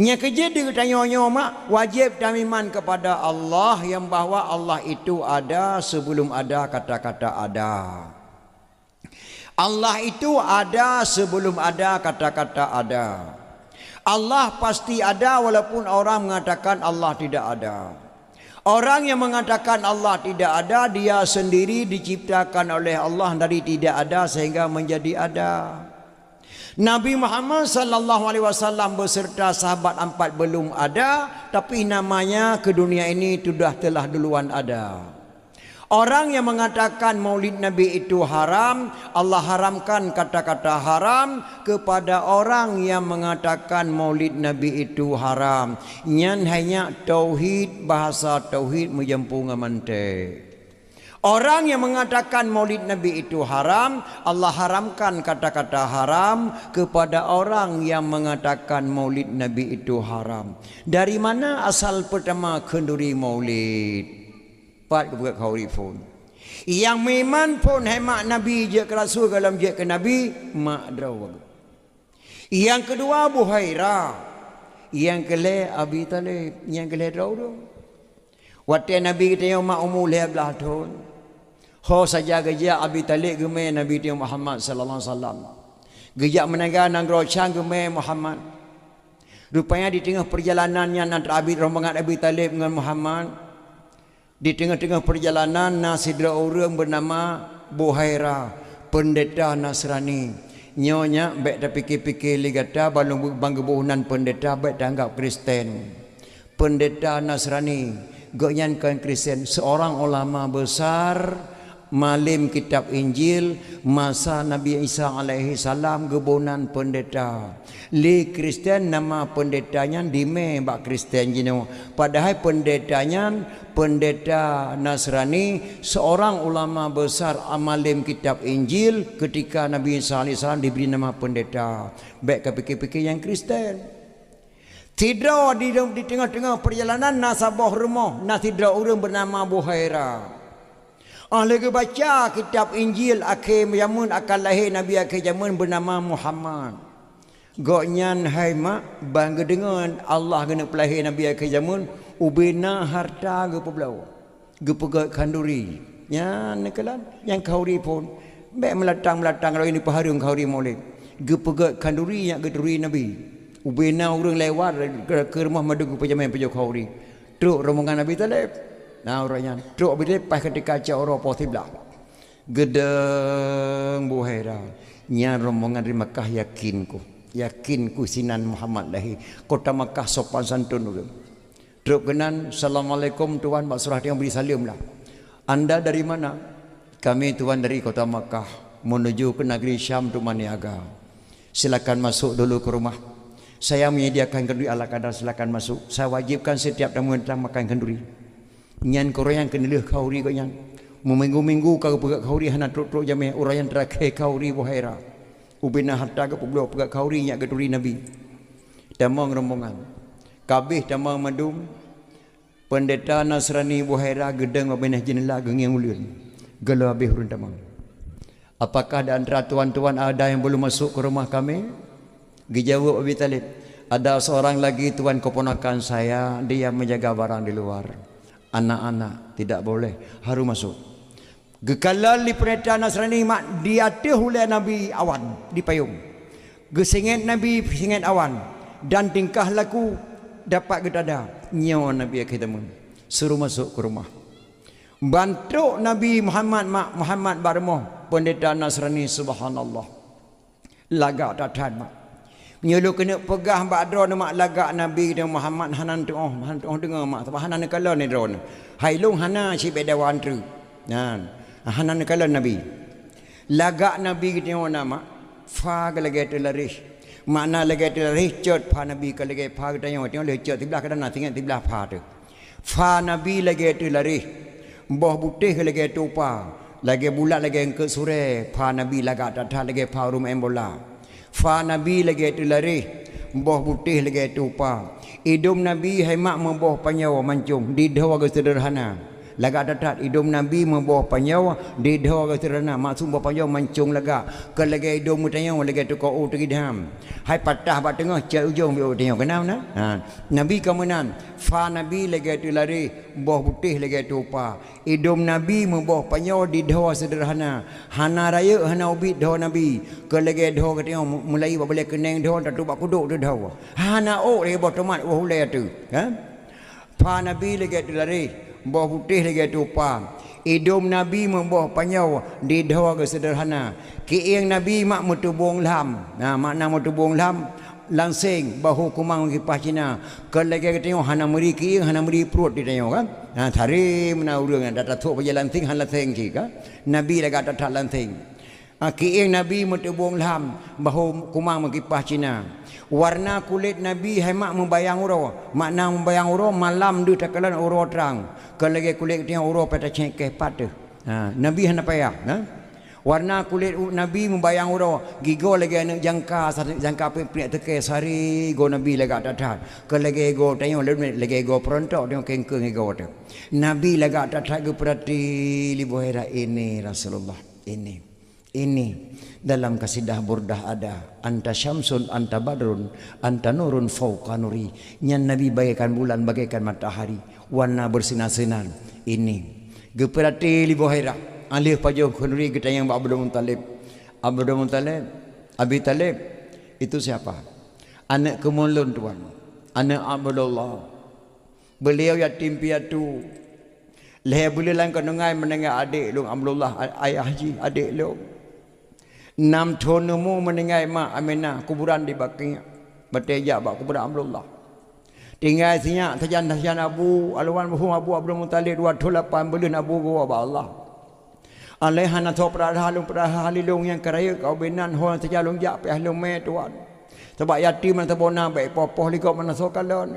Nya kejadi tanya-nyo mak wajib tamiman kepada Allah yang bahwa Allah itu ada sebelum ada kata-kata ada. Allah itu ada sebelum ada kata-kata ada. Allah pasti ada walaupun orang mengatakan Allah tidak ada. Orang yang mengatakan Allah tidak ada, dia sendiri diciptakan oleh Allah dari tidak ada sehingga menjadi ada. Nabi Muhammad sallallahu alaihi wasallam beserta sahabat 4 belum ada, tapi namanya ke dunia ini telah duluan ada. Orang yang mengatakan maulid Nabi itu haram, Allah haramkan kata-kata haram kepada orang yang mengatakan maulid Nabi itu haram. Nyan hanya tauhid, bahasa tauhid menjempung amante. Orang yang mengatakan maulid Nabi itu haram, Allah haramkan kata-kata haram kepada orang yang mengatakan maulid Nabi itu haram. Dari mana asal pertama kenduri maulid? Pat ke buka khauri pun yang memang pun hemat Nabi je ke Rasul dalam je ke Nabi mak draw. Yang kedua Buhairah, yang kele Abi Talib, yang kele draw waktu Nabi kita yang mak umur 12 tahun ho saja gejak Abi Talib gemeh Nabi dia Muhammad sallallahu alaihi wasallam gejak menaga nang rocang gemeh Muhammad. Rupanya di tengah perjalanannya antara rombongan Abi Talib dengan Muhammad, di tengah-tengah perjalanan nasidra orang bernama Buhairah, pendeta Nasrani. Nyonya baik dah fikir-fikir ligata balung banggebunan pendeta baik dah anggap Kristen. Pendeta Nasrani, goyan kan Kristen, seorang ulama besar malim kitab Injil masa Nabi Isa alaihi salam gebunan pendeta. Li Kristen nama pendetanya dime bak Kristen jino. Padahal pendetanya pendeta Nasrani, seorang ulama besar amalim kitab Injil ketika Nabi Isa alaihi salam diberi nama pendeta. Baik ke fikir-fikir yang Kristen. Tidra di tengah-tengah perjalanan nasabah rumah nasidra orang bernama Buhairah. Lagi baca kitab Injil akhir zaman akan lahir Nabi akhir zaman bernama Muhammad. Goknyan hai mak bangga dengan Allah kena pelahir Nabi akhir zaman ubina harta ge peblau. Ge pegat kanduri. Ya nekalan yang khauri pun baik melatang kalau ini paharung khauri maulid. Ge pegat kanduri yang ge duri Nabi. Ubina orang lewat ke rumah madugu pejaman pejok khauri. Truk rombongan Nabi Talib. Nah orangnya truk bila pas ketika orang posiblah gedeng Buhairah nya rombongan dari Makkah yakinku sinan Muhammad lahir kota Makkah sopan santun dulu truk kenan assalamualaikum tuan mak surah yang beri salam lah. Anda dari mana? Kami tuan dari kota Makkah menuju ke negeri Syam tu Maniaga. Silakan masuk dulu ke rumah. Saya menyediakan kenduri ala kadar, silakan masuk. Saya wajibkan setiap tamu datang makan kenduri. Nyan korean kenilih khauri ko nyan Meminggu-minggu kau pegak kauri hana truk-truk jameh urayan terakhir kauri Buhaira. Ubina harta ke peblo pegak kauri nyak geduri Nabi. Damang rombongan. Kabih damang madum. Pendeta Nasrani Buhaira gedeng babinah jenela gengiang ulun. Gelo habis urun damang. Apakah di antara tuan-tuan ada yang belum masuk ke rumah kami? Dijawab Abi Talib, ada seorang lagi tuan keponakan saya, dia menjaga barang di luar. Anak-anak tidak boleh, harus masuk. Gekalal di pendeta Nasrani mak diatih oleh Nabi awan di payung. Gesingit Nabi singit awan dan tingkah laku dapat getada nyawa Nabi kita suruh masuk ke rumah. Bantu Nabi Muhammad Barmoh pendeta Nasrani subhanallah. Lagak tatan mak. Nyulu kena pegah badro mak lagak Nabi dan Muhammad hanan tu dengar mak hanan kala ni drone. Hailung hana si bedawan tru. Nan hanan kala Nabi. Lagak Nabi kita nama fa lagi tu laris. Makna lagi tu laris cut fa Nabi ka lagi fa kita yang le cut tibelah kadana tinggal tibelah fa tu. Fa Nabi lagi tu laris. Boh putih lagi tu pa. Lagi bulat lagi ke sore fa Nabi lagak datang lagi fa rumah embola. Fa Nabi lagi tu lari, boh putih lagi tu pa. Hidung Nabi hemat memboh panyawa mancung di dawa ke sederhana. Lagak datat hidung Nabi memboh panyawa di dawa ke sederhana. Maksud boh panyawa mancung lagak. Ke lagi hidung mutanya lagi tu kau tegi dam. Hai patah bat tengah cat ujung bi tengok kenal na. Nabi kemenan. Fa Nabi lagi tu lari, boh putih lagi tu pa. Hidung Nabi memboh panyawa di dawa sederhana. Hana raya hana ubit dawa Nabi. Ke lagi dawa ke tengok mulai boleh keneng dawa tak tu bak kuduk tu dawa. Hana lagi boh tomat hulai tu. Fa Nabi lagi tu lari, boh putih lagi tu pa. Hidung Nabi memboh panyawa di dawa ke sederhana. Kiing Nabi mak mutubung lam. Makna mutubung lam langsing bahu kumang kipas Cina. Kalau lagi tengok hana meri kiing hana meri perut dia tengok kan. Thari mana urang dah tatuk paja lanting han lanting kan. Nabi lagi tak lanting. Kiing Nabi mutubung lam bahu kumang kipas Cina. Warna kulit Nabi hemat membayang uro. Makna membayang uro malam du takalan uro terang. Kalau lagi kulit tengok uro pada cengkeh patu. Nabi hana payah. Warna kulit Nabi membayang uro. Gigo lagi anak jangka pek teke sari go Nabi lagi datang. Kalau lagi go tengok lagi go perontok tengok kengkeng go tu. Nabi lagi datang ke perhati libuhera ini Rasulullah ini dalam kasidah burdah ada anta syamsun anta badrun anta nurun fauqa nuri. Nyan Nabi bagaikan bulan bagaikan matahari warna bersinar-sinar ini geperati libuhera alih pajo khunuri kita yang Abdul Muttalib Abi Talib itu siapa? Anak kemulun tuan, anak Abdullah. Beliau yatim piatu. Leh bulan kenengai mendengar adik lu Abdullah ayah haji adik lu. 6 tahun mu mendengar mak Aminah kuburan di Baqi'. Bertejak bak kuburan Abdullah. Tinggal sinyak tajan Abu Alwan Abu Abdul Muttalib 28 bulan Abu gua ba Allah. Alaihan atau perhalung yang keraya kau benan hon sejalung jak pe ahlum me tuan. Sebab yatim man tabona baik popoh liko mana sokalon.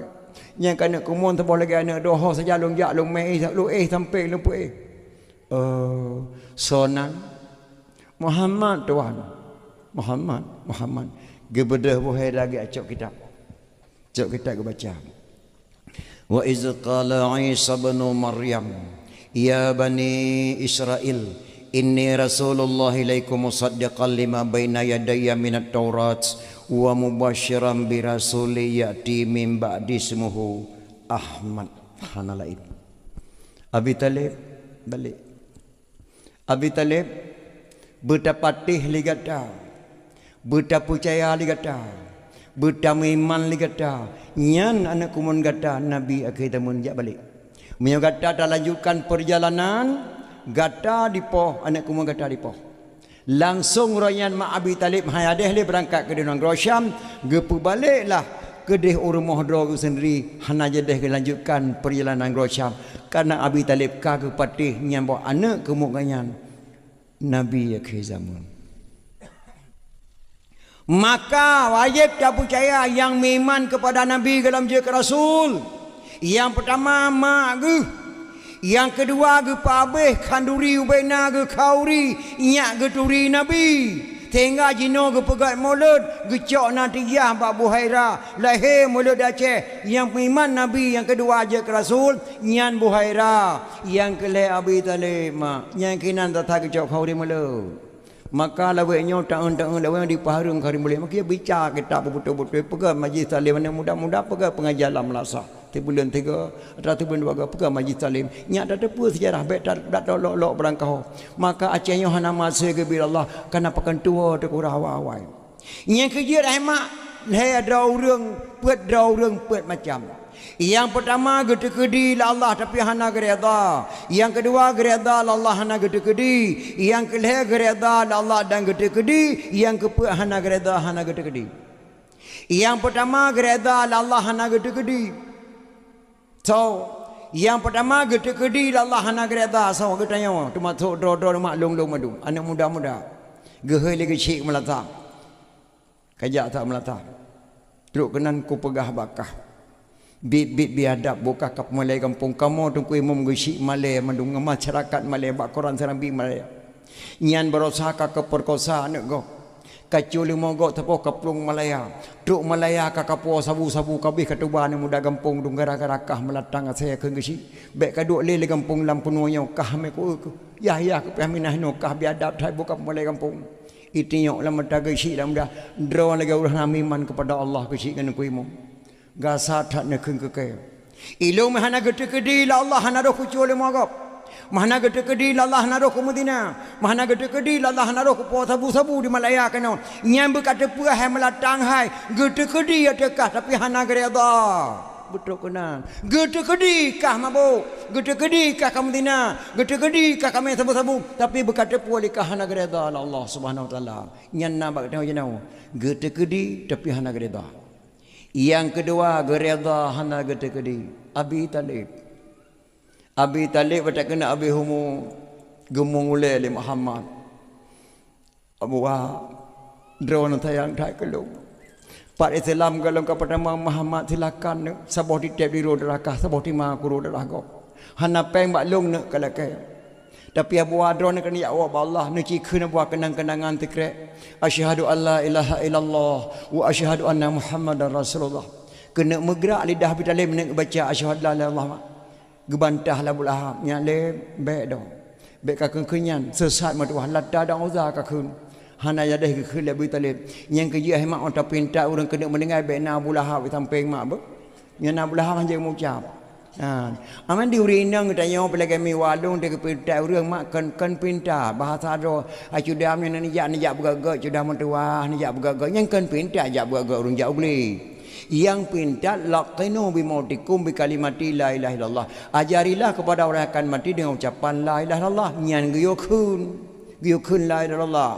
Yang kena kumun tabo lagi anak doho sejalung jak lung me lu sampai lu pu sonan Muhammad tuan. Muhammad gebedah buhai lagi acok kitab. Acok kitab ke baca. Wa iz qala Isa bin Maryam ya bani Israel inni rasulullah ilaikum musaddiqan lima baina yadayya minat taurat wa mubasyiran bi rasuli yati min ba'di ismuhu Ahmad. Hanalaib. Abi Talib balik. Abi Talib bertapatih ligata, bertapucaya ligata, bertamiman ligata. Nyan anak kumun gata Nabi akhir mun jak balik. Menyo gata dah lanjutkan perjalanan, gata dipoh anak kumun gata dipoh. Langsung royan mak Abi Talib hayadeh le berangkat ke Dinang Grosyam, gepu baliklah ke deh rumah dro sendiri hana jedeh lanjutkan perjalanan Grosyam karena Abi Talib ka ke patih nyambo anak kemuganyan Nabi akhir zaman. Maka wajib kita percaya yang iman kepada Nabi dalam jika Rasul. Yang pertama mak Yang kedua ge pabeh kanduri ubaina ge khauri nyak ge turi nabi. Tengah jino ke pegat mulut gecok natiyah Pak Buhaira lahir mulut Aceh yang iman Nabi yang kedua aja ke Rasul nyan Buhaira yang kele Abi Talib mak yang kinan tata gecok kau di mulut maka laweknya taun-taun lawek di paharung kari mulut maka bicara kita betul-betul pegat majlis talim mana mudah-mudah pegat pengajaran melasah di bulan 3 atau bulan 2 pegat majlis talim nyak tak tepu sejarah baik tak lok-lok berangkau maka Acehnya hana masa ke bila Allah karena pakan tua tu kurang awal yang kerja rahmat hai drau reung pet macam yang pertama gede-gede la Allah tapi hana gereda yang kedua gereda la Allah hana gede-gede yang kelih gereda la Allah dan gede-gede yang kepet hana gereda hana gede-gede yang pertama gereda la Allah hana gede-gede so yang pertama gede-gede la Allah hana gereda so getanya tu masuk dro mak long madu anak muda-muda gehoi lagi cik melata kajak tak melata teruk kenan ku pegah bakah bit biadab buka kap Malay kampung kamu tungku imam gusik Malay mandung masyarakat Malay bak Quran serambi Malay nyan berusaha ke perkosa anak go kaculi mogok tepo kaplung Malaya truk Malaya ka kapo sabu-sabu kabih katuban muda kampung dung gara-garakah melatang saya ke gusik bek kaduk le kampung lampunonya kah me ku ya ke paminah no kah biadab thai buka Malay kampung itinyok lam mataga gusik lam dah draw lagi urang iman kepada Allah gusik kan ku imam gasa tak nak ke ilu mahana gede-gede la Allah hana roh kucul mogop mahana gede-gede la Allah hana roh ku Madinah mahana gede-gede la Allah hana roh ku sabu-sabu di Malaya kana nyam berkata puah hai melatang hai gede-gede adakah tapi hana gereda betul kena gede-gede kah mabuk gede-gede kah ke Madinah gede-gede kah kami sabu-sabu tapi berkata puah likah hana gereda la Allah Subhanahu wa taala nyan nak tahu jenau gede-gede tapi hana gereda. Yang kedua gereda hana gede-gede Abi Talib baca kena Abi Humu gemung ule li Muhammad Abu Wa drone tayang thai kelung Pak Islam galong kepada Muhammad silakan saboh di tep di rodarakah saboh di ma ku rodarakah hana peng bak long ne kalakai tapi Abu Adron kan ya Allah nuci kena buat kenang-kenangan tikrek asyhadu alla ilaha illallah wa asyhadu anna muhammadar rasulullah kena megrak lidah Abi Talib nak baca asyhadu la ilaha illallah gebantah labul ahab nyale baik dah baik ka kenyan sesat matuah lada dan uzah ka kun hana yadah ke khul Abi Talib yang kerja mak orang pinta orang kena mendengar baik na Abu Lahab samping mak be nyana Abu Lahab hanya mengucap aman diuri indang tanya pelagi mi walung de pinta urang mak kan pinta bahasa ro acudam ni jak bergagak cudam mentua ni jak bergagak yang kan pinta jak bergagak urang jak beli yang pinta laqinu bi mautikum bi kalimati la ilaha illallah ajarilah kepada orang akan mati dengan ucapan la ilaha illallah nyan giyukun la ilaha illallah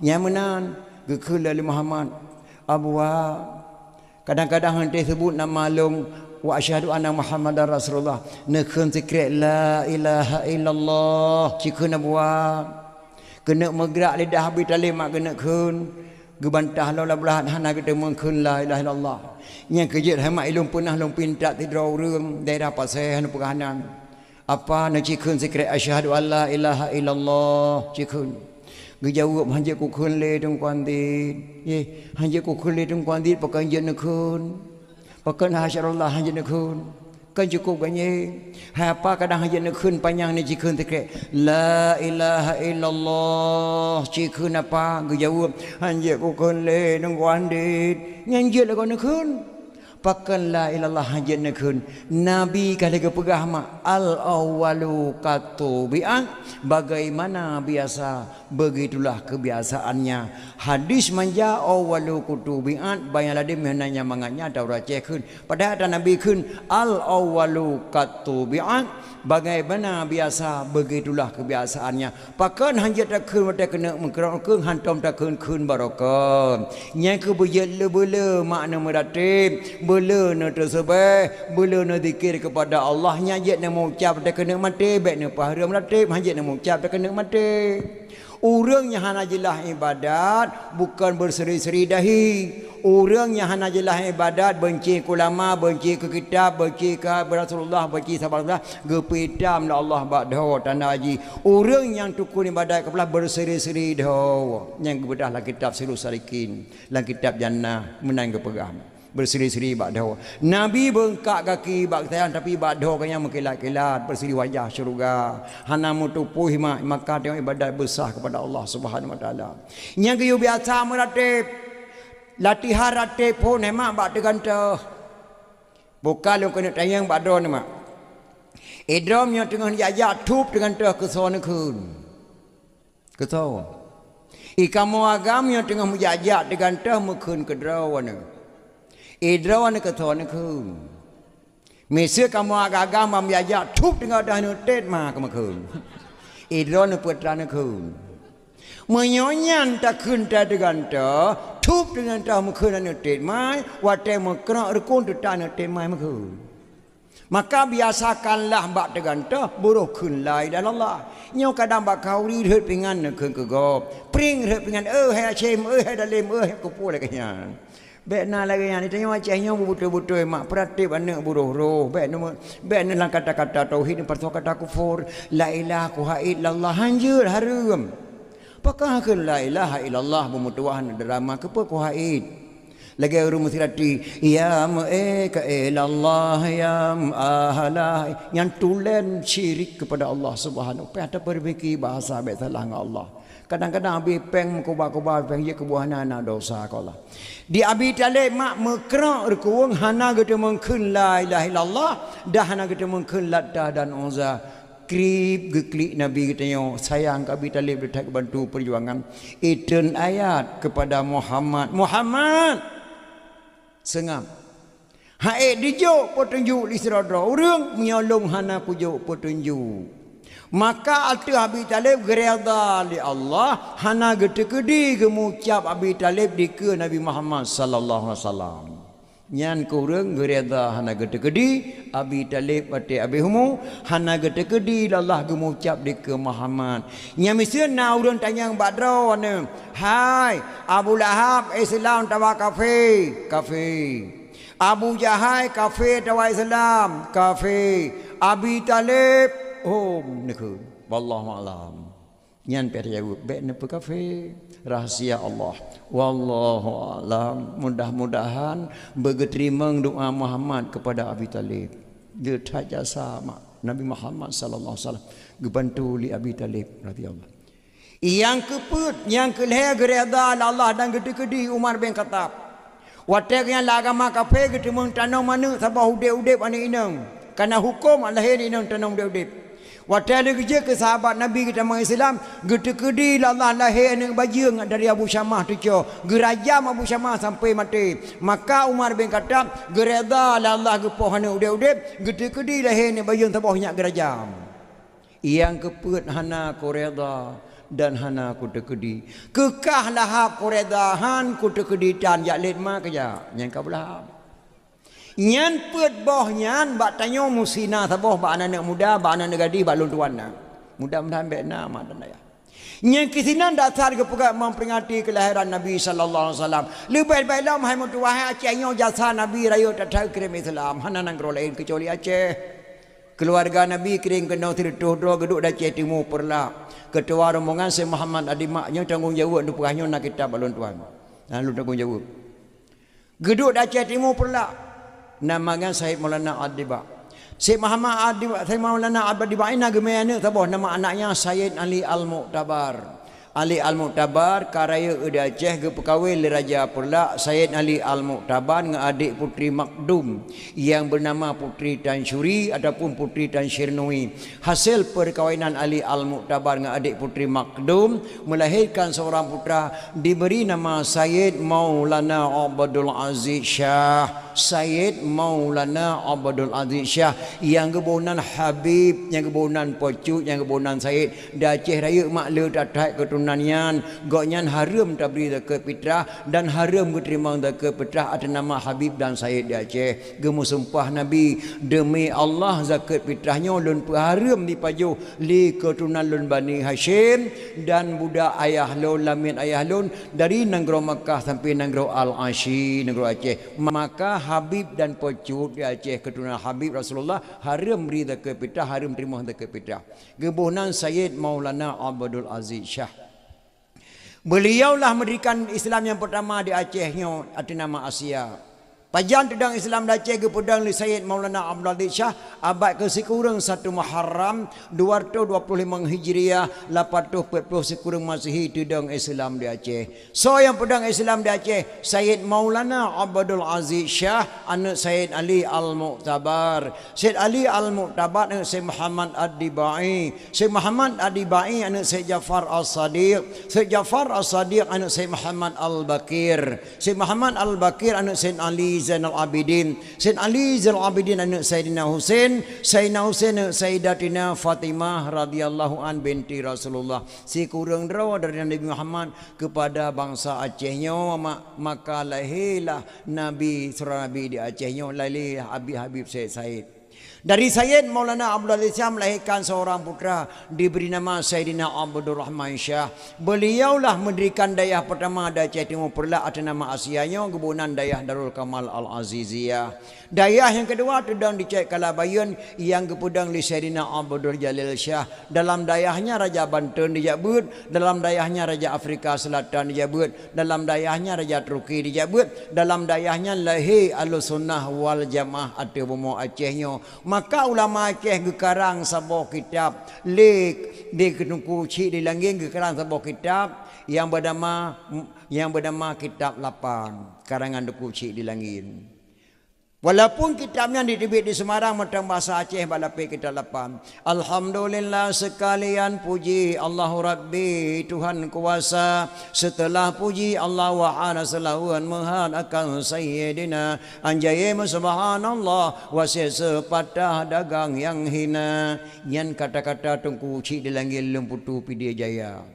nyamenan gekul dari Muhammad Abu Wa kadang-kadang henti sebut nama long wa asyhadu anna muhammadar rasulullah nekun zikir la ilaha illallah cikun Abu Wa kena megrak lidah Abi Talib mak kena kun gebantah la belahan hana kita mengkun la ilaha illallah yang kejut hamak ilung punah long pinta tidrau reum daerah pasai hanu perkahanan apa nak cikun zikir asyhadu alla ilaha illallah cikun gejawab hanya ku kun le tung kuandit ye hanya ku kun le tung kuandit pakai jen kun pakai hasyarullah hanya kun kan cukup banyak apa kadang hanya kun panjang ni cikun tekek la ilaha illallah cikun apa gejawab hanya ku kun le tung kuandit nyanjut la kun pakai la ilallah hanya nekun nabi kali kepegah mak al awwalu katubian bagaimana biasa begitulah kebiasaannya hadis manja awwalu kutubian banyak lagi menanya manganya Taurat cekun pada ada nabi kun al awwalu katubian bagaimana biasa begitulah kebiasaannya pakai hanya takun pada kena mengkerangkung hantam takun kun barokah yang kebujat lebele makna meratib bela na tersebut bela na zikir kepada Allah nyajat na mengucap dah kena mati baik na pahala melatih hajat na mengucap dah kena mati Urang yang hana jelah ibadat bukan berseri-seri dahi. Urang yang hana jelah ibadat benci ke ulama, benci ke kitab, benci ke Rasulullah, benci sahabat Allah, gepidam la Allah ba'dahu tanda haji. Urang yang tukun ibadat kebelah berseri-seri dah. Yang kebedah lah kitab Sirus Salikin, lah kitab Jannah menang kepegam. Berseri-seri ba'dahu. Nabi bengkak kaki baktayan tapi ba'dahu kan yang mengkilat-kilat berseri wajah syurga. Hana mutupuh maka tengok ibadat besar kepada Allah Subhanahu wa taala. Yang kayu biasa meratib latihan ratib pun hemat bak tegantah. Bukan lu kena tayang ba'dahu ni mak. Idram yang tengah jajak tup tegantah ke sana kun. Ketahu. Ikamu agam yang tengah menjajak tegantah mekun ke drawana. Idrawan ke thon kun. Mesir kamu agak-agak membiajak tup dengan dah nutet mah ke kun. Idrawan putran kun. Menyonyan tak kun tak diganta tup dengan dah mekun nutet mai watai mekrak rekun tu tak nutet mai mekun. Maka biasakanlah bak teganta buruh kun lai dan Allah. Nyo kadang bak kauri hut pingan nak kun ke gop. Pring hut pingan hai acem hai dalim hai kupu lagi nya. Baik nak lagi yang ditanya macamnya betul-betul mak peratip anak buruh roh. Baik nak kata-kata tauhid ni pertama kata kufur. La ilaha illallah hanjur haram. Apakah ke la ilaha illallah bermutuahan drama ke apa kuhaid. Lagi urung musirati ya ma'eka ilallah ya ahlah yang tulen syirik kepada Allah Subhanahu. Pada perbaiki bahasa baik salah dengan Allah. Kadang-kadang abi peng kubah-kubah peng ye kebuahan anak dosa kau lah. Di abi talib mak mekrak rekuang hana kita mengkun la ilaha illallah dah hana kita mengkun Latah dan Uzza. Krip geklik Nabi kita yo sayang ke abi talib detak bantu perjuangan. Iten ayat kepada Muhammad sengam. Haid dijuk petunjuk li serodra urang menyolong hana pujuk petunjuk. Maka altu Abi Talib gereda li Allah hana getekedi gemucap Abi Talib di ke Nabi Muhammad sallallahu alaihi wasallam. Nyan kurang gereda hana getekedi Abi Talib ate Abi Humu hana getekedi Allah gemucap di ke Muhammad. Nya misian na urang tanyang badro ne. Hai Abu Lahab Islam tawa kafir. Abu Jahal kafir tawa Islam kafir. Abi Talib nekun wallahu alam nyan per jawab baik ne kafir rahsia Allah wallahu alam. Mudah-mudahan berterima doa Muhammad kepada Abi Talib dia tak jasa Nabi Muhammad sallallahu alaihi wasallam gebantu li Abi Talib radhiyallahu. Yang keput yang keleh gereda Allah dan gede-gede Umar bin Khattab watak yang agama kafir getemung tanam mana sabah udip-udip ane inang karena hukum Allah ini inang tanam udip-udip. Waktu ada kerja ke sahabat Nabi kita mengislam, gede-gede Allah lahir dengan baju dari Abu Syamah tu cyo. Gerajam Abu Syamah sampai mati. Maka Umar bin Khattab gereda Allah gepohana udip-udip, gede-gede lahir dengan baju tabahnya gerajam. Yang keput hana koreda dan hana kutekedi. Kekah lahap koredahan kutekeditan yak letma kerja. Yang kau belah. Nyan put boh nyan bak tanyo musina saboh bak anak muda bak anak gadi bak lon tuan na. Mudah-mudahan baik nama dan daya. Nyan kisinan dasar ke pegak memperingati kelahiran Nabi sallallahu alaihi wasallam. Lebih-lebihlah mahai mutuah Aceh nyo jasa Nabi rayo tak tahu kirim Islam. Hana nang gro lain kecuali Aceh. Keluarga Nabi kirim kena tirtuh dua geduk Aceh Timur perla. Ketua rombongan Syekh Muhammad Adimaknya tanggungjawab untuk perahnya nak kitab balon tuan. Lalu tanggungjawab. Geduk Aceh Timur perla. Namanya Syekh Maulana Adiba. Syekh Muhammad Adiba, Syekh Maulana Adiba ini gemeana taboh nama anaknya Sayyid Ali Al-Mu'tabar. Ali Al-Mu'tabar karaya udah Aceh ke pekawai Raja Perla Sayyid Ali Al-Mu'tabar dengan adik putri Makdum yang bernama Putri Tan Syuri ataupun Putri Tan Syirnui. Hasil perkawinan Ali Al-Mu'tabar dengan adik putri Makdum melahirkan seorang putra diberi nama Sayyid Maulana Abdul Aziz Shah. Sayyid Maulana Abdul Aziz Shah yang kebunan Habib, yang kebunan Pocut, yang kebunan Sayyid dah Aceh raya mak le tak keturunan keturunannya goknyan haram tabri ke fitrah dan haram keterima ke fitrah atas nama Habib dan Sayyid di Aceh gemu sumpah Nabi demi Allah zakat fitrahnya lun haram dipaju li keturunan lun Bani Hashim dan budak ayah lun lamin ayah lun dari negara Makkah sampai negara Al-Ashi negara Aceh. Maka Habib dan pecut di Aceh keturunan Habib Rasulullah haram beri zakat fitrah, haram terima zakat fitrah. Gebunan Sayyid Maulana Abdul Aziz Shah. Beliaulah mendirikan Islam yang pertama di Acehnya atas nama Asia. Pajan tedang Islam di Aceh ke pedang li Sayyid Maulana Abdul Aziz Shah abad ke sekurang 1 Muharram 225 Hijriah 840 sekurang Masihi tedang Islam di Aceh. So yang pedang Islam di Aceh Sayyid Maulana Abdul Aziz Shah anak Sayyid Ali Al-Mu'tabar. Sayyid Ali Al-Mu'tabar anak Sayyid Muhammad Ad-Dibai. Sayyid Muhammad Ad-Dibai anak Sayyid Jafar As-Sadiq. Sayyid Jafar As-Sadiq anak Sayyid Muhammad Al-Bakir. Sayyid Muhammad Al-Bakir anak Sayyid Ali Zainal Abidin. Sayyid Ali Zainal Abidin anak Sayyidina Husain. Sayyidina Husain anak Sayyidatina Fatimah radhiyallahu an binti Rasulullah. Si kurang draw dari Nabi Muhammad kepada bangsa Acehnya maka lahirlah Nabi surah Nabi di Acehnya lahir Habib Sayyid. Dari Sayyid Maulana Abdul Aziz Shah melahirkan seorang putra diberi nama Sayyidina Abdul Rahman Shah. Beliaulah mendirikan dayah pertama di Aceh Timur Perlah atas nama Asianya Gebunan Dayah Darul Kamal Al-Aziziyah. Dayah yang kedua tedang di Cek Kalabayun yang kepudang di Sayyidina Abdul Jalil Shah. Dalam dayahnya Raja Banten dijabut, dalam dayahnya Raja Afrika Selatan dijabut, dalam dayahnya Raja Turki dijabut, dalam dayahnya lahir Ahlussunnah wal Jamaah atau Bomo Acehnya. Maka ulama Aceh gekarang sebuah kitab lek di ketungku cik di langgeng gekarang sebuah kitab yang bernama Kitab Lapan karangan Duku Cik di Langin. Walaupun kitabnya diterbit di Semarang matang bahasa Aceh balapai Kitab Lapan. Alhamdulillah sekalian puji Allahu Rabbi Tuhan kuasa. Setelah puji Allah wa ana salawan mahad akan Sayyidina anjaya subhanallah wasih sepatah dagang yang hina. Yan kata-kata Tungku Cik di Langit Lemputu Pidi Jaya.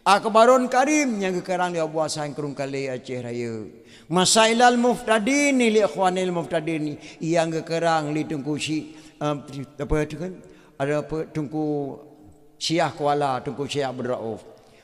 Akbarun Karim yang kekarang dia buat sang kerung kali Aceh Raya. Masailal Muftadin li ikhwanil Muftadin yang kekarang li Tungku Syekh apa itu kan ada apa Tungku Syiah Kuala Tungku Syekh Abdul Rauf.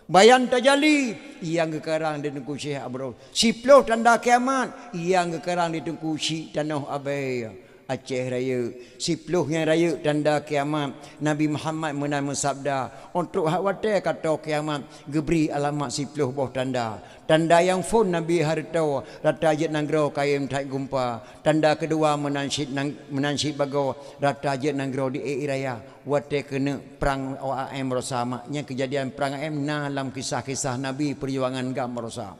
Bayan Tajali yang kekarang di Tungku Syekh Abdul Rauf. Siploh tanda kiamat yang kekarang di Tungku Syekh Tanah Abai Aceh Raya. Sipluh yang raya tanda kiamat. Nabi Muhammad menama sabda untuk khawatir kata kiamat geberi alamat sipluh boh tanda. Tanda yang fun Nabi hartau rata jet nanggro kayem tak gumpa. Tanda kedua menansyid bago rata jet nanggro di raya. Wate kena perang OAM rosa maknya kejadian perang OAM dalam kisah-kisah Nabi perjuangan gam rosa.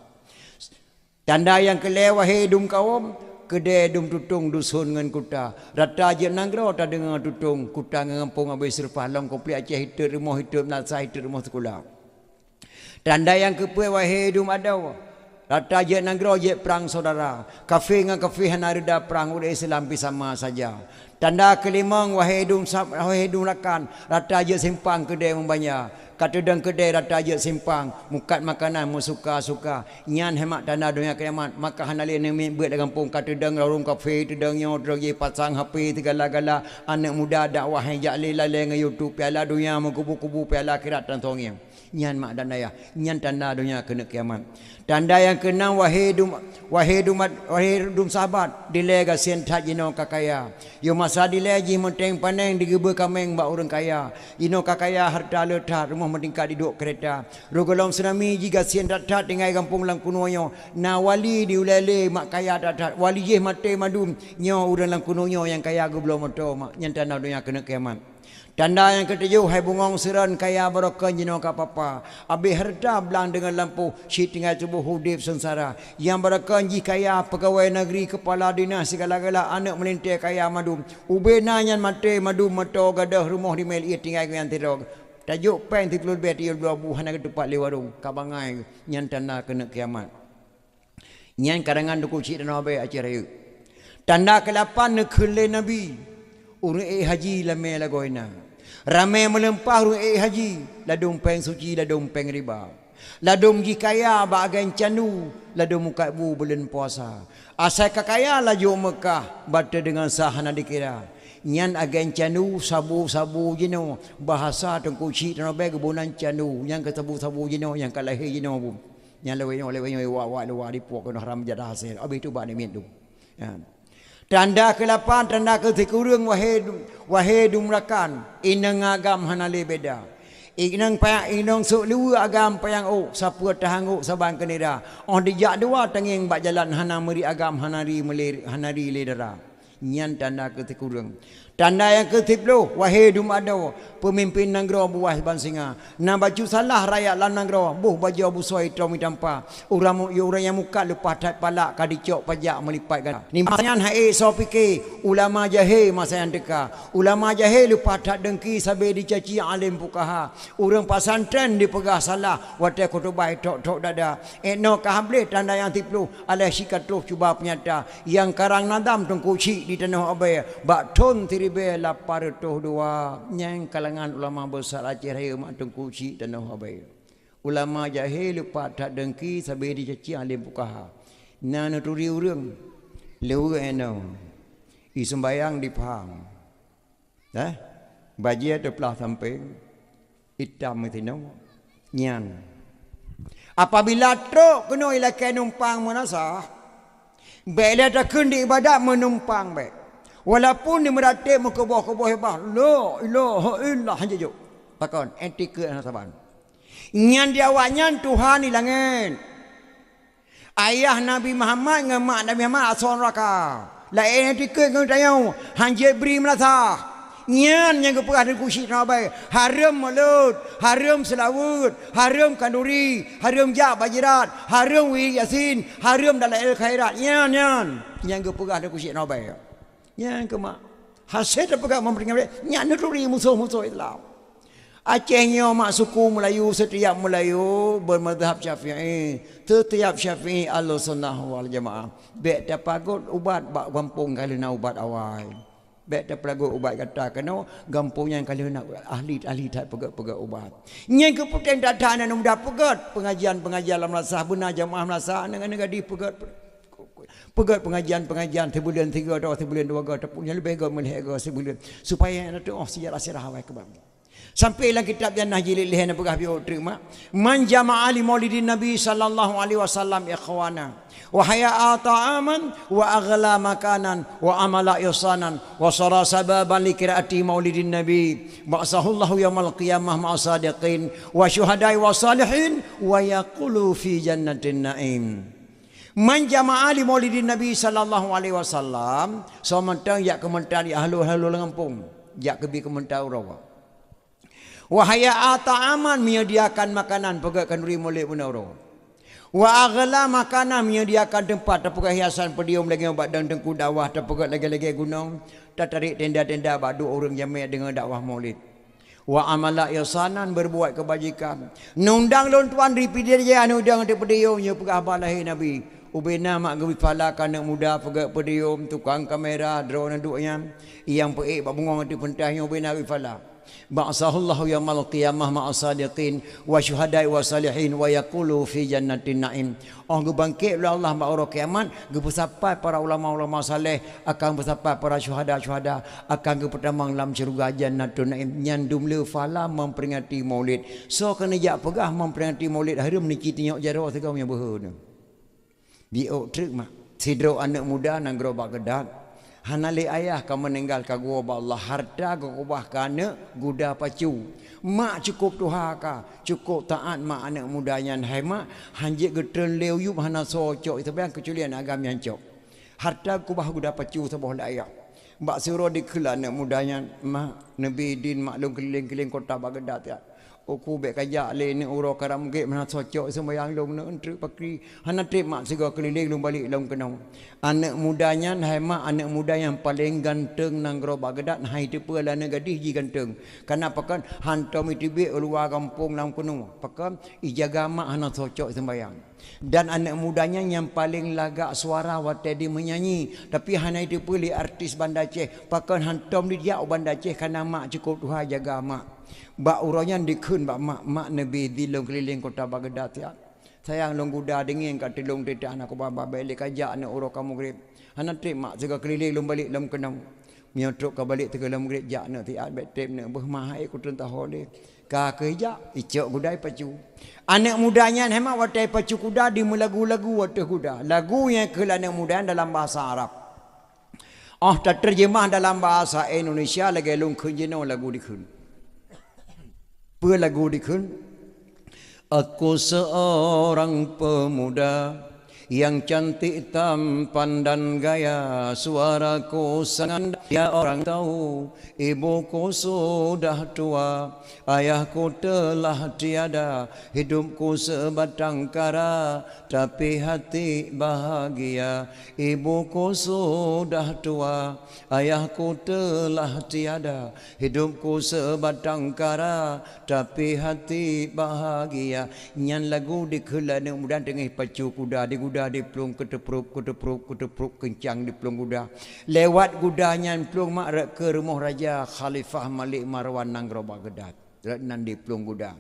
Tanda yang kelewah hidung kaum kedai dum tutung dusun ngan kuta rata je nanggro ta dengan tutung kuta ngampung abai serpah long komplit Aceh hidup rumah hidup nasa hidup rumah sekolah. Tanda yang kepuai wahai dum adau rata je nanggro je perang saudara kafe dengan kafe hanarida perang udah Islam sama saja. Tanda kelima wahai dum lakan rata je simpang kedai membanya. Kata dan kedai rata je simpang mukat makanan mu suka-suka nyan hemat tanda dunia kiamat maka hanali ni buat dalam kampung kata dang larung kafe tedang nyo drogi pasang HP segala-gala anak muda dakwah yang jali lalai nge YouTube piala dunia mengkubu-kubu piala akhirat dan tongnya nyan mak dan ayah nyan tanda dunia kena kiamat. Tanda yang keenam wahai dum sahabat dilega sentat jino kakaya yo masa dilegi menteng paneng digebe kameng bak orang kaya jino kakaya harta letat rumah meningkat duduk kereta rogolom tsunami jika sentat tat dengan kampung lang kunoyo na wali diulele mak kaya tat wali je mate madum nyo urang lang kunonyo yang kaya go belum moto mak nyan tanda dunia kena kiamat. Tanda yang ketujuh hai bungong seran kaya barokah jino ka papa abi harta belang dengan lampu si tinggal tubuh hudip sengsara yang barokah ji kaya pegawai negeri kepala dinas segala-gala anak melintir kaya madu ubena nyan mate madu mato gadah rumah di mel ia tinggal yang tirog tajuk pen 30 bet ia 2 buhan ke tempat le warung kabangai nyan tanda kena kiamat nyan karangan duku cik dan abai Aceh Raya. Tanda ke-8 nekele nabi urang haji lame lagoina ramai melempah urang haji ladung peng suci ladung peng riba Ladum gi kaya bagai canu, ladum muka bu bulan puasa. Asal kakaya laju Mekah, bata dengan sahana dikira. Nyan agen canu sabu-sabu jino bahasa tengku cik tanabe kebunan canu yang ketabu-sabu jino yang kalahi jino bu. Yang lewe wa di puak kena haram jadah hasil. Abi tu ba ni min tu. Ya. Tanda ke-8 tanda ke-9 wahai dumrakan inang agam hanale beda. Inang payang inang sok lu agam payang siapa tahangu saban kenira. On dijak dua tenging bak jalan hana meri agam hanari ledara. Nyan tanda ke-9. Tanda yang ke-10 wahai dumado pemimpin nanggro buah bansinga. Na baju salah rakyat lan nanggro buh baju abu soi tromi tampa. Orang yang muka lepas tat palak kadicok pajak melipat kan. Ni masanya hae so fikir ulama jahil masa yang dekat. Ulama jahil lepas tat dengki sabe dicaci alim fuqaha. Orang pasantren dipegah salah watai khutbah tok dada. No kahableh tanda yang 10 alai sikatuh cuba penyata yang karang nadam tengku cik di tanah abai bak ton ribe lapar toh dua nyang kalangan ulama besar Aceh Raya mak tengku cik tanah abai. Ulama jahil lupa tak dengki sabe dicaci alim fuqaha. Na nuturi urang leu eno. I sembayang di Pahang. Bajia teplah sampai hitam itino nyan. Apabila truk kena ilakai numpang menasah, baiklah tak kendi ibadat menumpang baik. Walaupun dia meratip muka bawah hebah. La ilaha illallah hanya juk. Takon etika saban. Nyan dia awaknya Tuhan di langit. Ayah Nabi Muhammad dengan mak Nabi Muhammad asal neraka. Lain etika kau tanya hanya beri melasa. Nyan yang keperah dan kusyik nabai. Haram mulut, haram selawut, haram kanduri, haram jak bajirat, haram wi yasin, haram dalam el khairat. Nyan yang keperah dan kusyik nabai. Yang kemak hasil dapat memberikan nyak nuturi musuh-musuh Islam. Acehnya mak suku Melayu setiap Melayu bermadhab Syafi'i, setiap Syafi'i Ahlussunnah wal Jamaah. Bek dapat ubat bak kampung kali nak ubat awal. Bek dapat ubat kata kena kampung yang kali nak ahli tak pegat ubat. Yang keputusan datang dan mudah pegat pengajian dalam rasah benar jamaah rasah dengan di pegat pengajian sebulan 3 atau sebulan 2 atau punya lebih melihat sebulan supaya itu sejarah hawai kebab. Sampai dalam kitab Jannah jilid lihan pegah biu terima man jama'a li maulidin nabi sallallahu alaihi wasallam ikhwana wa haya'a ta'aman wa aghla makanan wa amala ihsanan wa sara sababan li qiraati maulidin nabi ba'sahullahu yaumil qiyamah ma'a sadiqin wa syuhada'i wa salihin wa yaqulu fi jannatin na'im. Man jama'a li maulidin Nabi sallallahu alaihi wasallam sementang yak kementar di ahlu Lampung yak kebi kementar rawa. Wa haya'a ta'aman menyediakan makanan pegakkan duri molek benar. Wa aghla makanan menyediakan tempat terpegat hiasan pedium lagi obat dan tengku dakwah terpegat lagi gunung tarik tenda-tenda badu orang jamaah dengan dakwah maulid. Wa amala ihsanan berbuat kebajikan. Nundang lon tuan repeat dia nundang di pedium nya pegah balahi Nabi. Ubena mak gawi pala kanak muda pegak pedium tukang kamera drone duknya yang peik bak bungong di pentahnya ubena gawi pala ba'sahullahu yaumil qiyamah ma'as sadiqin wa syuhada'i wa salihin wa yaqulu fi jannatin na'im. Gebangkit oleh Allah mak orang kiamat bersapa para ulama-ulama saleh akan bersapa para syuhada akan pertamang dalam syurga jannatun na'im nyandum le fala memperingati maulid. So kena jak pegah memperingati maulid hari meniki tinyok jaro tegau nya behun. Biok truk mak sidro anak muda nang gerobak gedak hanali ayah ka meninggal ka gua ba Allah harta ka ubah kana guda pacu mak cukup tuha ka cukup taat mak anak mudanya hai mak hanjik getren leu yup hana socok itu bang kecualian agam yang cok harta kubah guda pacu sabah ayah mbak siro dikela anak mudanya mak Nabi din maklum keliling-keliling kota Baghdad ya. Aku bek kajak le ni uro karam ge mana socok sembayang long ne entri pakri hana trip mak sega keliling long balik long kenong anak mudanya hai mak anak muda yang paling ganteng nang gro Baghdad hai tepe la ne gadis ji ganteng kana pakan hantom itibe luar kampung nang kenong pakan ijaga mak hana socok sembayang dan anak mudanya yang paling lagak suara waktu dia menyanyi tapi hana itu pilih artis Banda Aceh pakan hantom dia Banda Aceh kana mak cukup Tuhan jaga mak Bak uranya dikun bak mak Nabi dilong keliling kota Baghdad ya. Sayang long kuda dingin kat tilong tetek anak ko baba balik kajak anak uro kamu grip. Hana trip mak jaga keliling long balik lam kenam. Miotrok ka balik tege lam grip jak nak ti bet trip nak beh mahai ku tentah hole. Ka kerja icok kudai pacu. Anak mudanya hema watai pacu kuda di lagu-lagu watai kuda. Lagu yang ke anak muda dalam bahasa Arab. Tak terjemah dalam bahasa Indonesia lagi long kunjino lagu dikun. Apa lagu dikun? Aku seorang pemuda yang cantik tampan dan gaya, suaraku sangat ya orang tahu. Ibuku sudah tua, ayahku telah tiada, hidupku sebatang kara, tapi hati bahagia. Ibuku sudah tua, ayahku telah tiada, hidupku sebatang kara, tapi hati bahagia. Nyan lagu dikelana mudah dengan pacu kuda di kuda di pelung ketepruk kencang di pelung kuda. Lewat kudanya pelung mak ke rumah Raja Khalifah Malik Marwan Nanggro Baghdad. Nan di pelung kuda.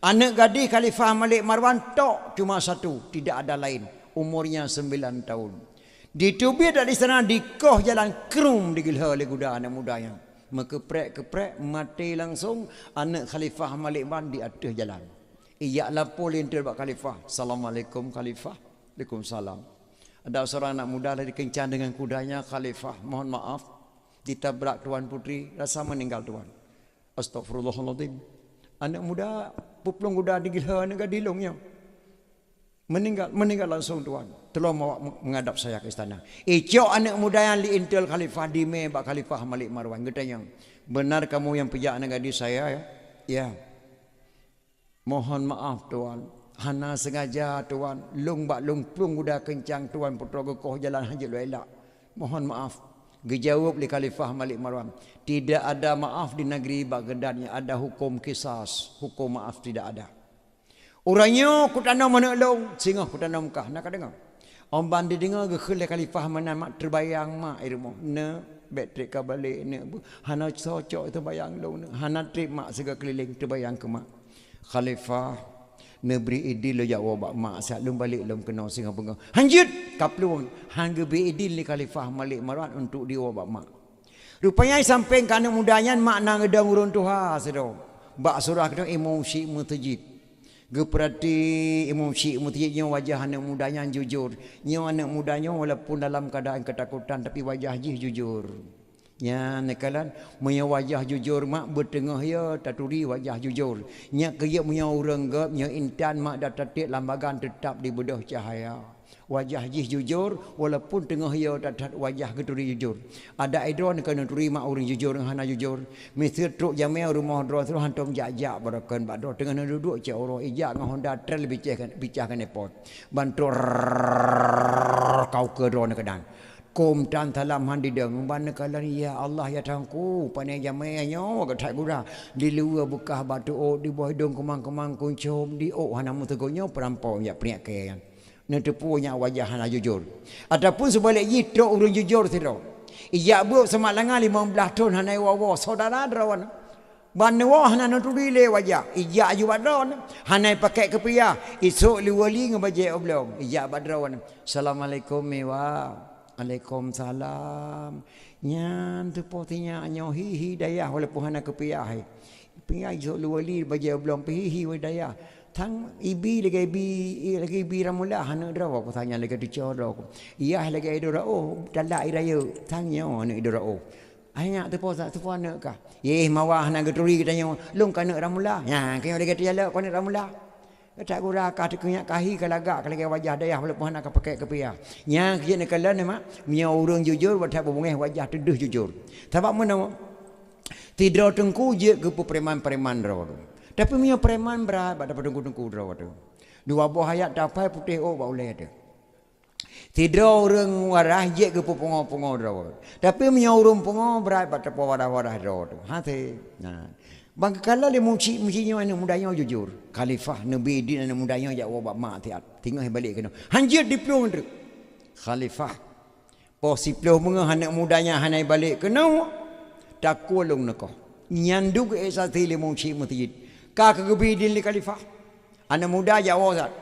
Anak gadis Khalifah Malik Marwan tok cuma satu, tidak ada lain. Umurnya 9 tahun. Ditubir dari sana dikoh jalan krum digilha oleh kuda anak mudanya. Keprek mati langsung anak Khalifah Malik Marwan di atas jalan. Iya lapor lintir bak Khalifah. Assalamualaikum Khalifah. Waalaikumsalam. Ada seorang anak muda lari kencang dengan kudanya. Khalifah, mohon maaf, ditabrak tuan putri, rasa meninggal tuan. Astagfirullahaladzim. Anak muda puplung kuda digilha dengan dilungnya. Meninggal langsung tuan. Tolong menghadap saya ke istana. Icok anak muda yang diintel Khalifah dime bak Khalifah Malik Marwan. Katanya, benar kamu yang pejak anak gadis saya ya? Ya. Mohon maaf tuan. Hana sengaja tuan. Lung plung kuda kencang tuan putra gekoh jalan haji elak. Mohon maaf. Dijawab oleh Khalifah Malik Marwan. Tidak ada maaf di negeri Baghdad yang ada hukum kisas. Hukum maaf tidak ada. Orangnya ku tanam mana long. Sehingga ku tanam kah. Nak dengar. Om bandi dengar ke Khalifah mana mak terbayang mak irmo. Ne bateri ka balik ne. Hana cocok terbayang long. Hana trip mak sega keliling terbayang ke mak. Khalifah neberi idil lo jawab mak saat lum balik lum kena singa pengang hanjut kapluang hangga be idil ni Khalifah Malik Marwan untuk diwabak mak. Rupanya sampai kana mudanya mak nang ngedang urun tuha sedo bak surah kena Imam Syekh Mutajid geperati Imam Syekh Mutajid wajah anak mudanya jujur nya anak mudanya walaupun dalam keadaan ketakutan tapi wajah jujur. Nya nekalan punya wajah jujur mak bertengah ya taturi wajah jujur. Nya kerja punya orang gap nya intan mak datatik lambagan tetap di bedah cahaya. Wajah jujur walaupun tengah ya tatat wajah keturi jujur. Ada idron kena turi mak orang jujur hana jujur. Misal truk jamel rumah dro terus hantom jak-jak barakan bak dro tengah duduk cak orang ijak dengan Honda trail bicahkan nepot. Bantu kau ke dro kedan. Kum tan talam handi deng ban kalan ya Allah ya tangku panai jamainya gatai gura di luar bekah batu o di bawah hidung kemang-kemang kuncum di o hana mutegonya perampau ya priak ke ne tepunya wajah hana jujur ataupun sebalik yitro urun jujur tiro iya bu semalangan 15 tahun hana wawa saudara drawan ban wa hana nuturi le wajah iya ju badron hana pakai kepiah esok liwali ngabaje oblong iya badrawan assalamualaikum mewa Waalaikumsalam. Nyan tu potinya anyo hihi dayah walaupun hana kepiah. Pingai jo luali bagi belum hihi wa dayah. Tang ibi lagi ramula hana draw aku tanya lagi tu coro aku. Iya lagi idora oh dalai raya tangnya ana idora oh. Hanya tu posa tu ana ka. Ye mawah hana geturi katanya lung kana ramula. Ya kau lagi tu jala kana ramula. Tak gura kah terkenyak kahi kalagak kalau wajah dayah walaupun nak pakai kepiah. Yang kerja nak kalan mak mia orang jujur wadah bungeh wajah teduh jujur. Sebab mana tidak tengku je ke preman-preman raw. Tapi mia preman berat pada tengku raw tu. Dua buah ayat dapai putih oh boleh ada. Tidak orang warah je ke pengo-pengo raw. Tapi mia orang pengo berat pada wadah-wadah raw tu. Hati. Nah. Bang kala le muncinya anak mudanya jujur. Khalifah Nabi din anak mudanya jak wabak mak tiat. Tinggal balik kena. Hanjir diplom tu. Khalifah. Posiploh menga anak mudanya hanai balik kena. Tak kulung nekoh. Nyanduk esati le mungsi mutijid. Ka kegebi din li khalifah. Anak muda Jawa Ustaz.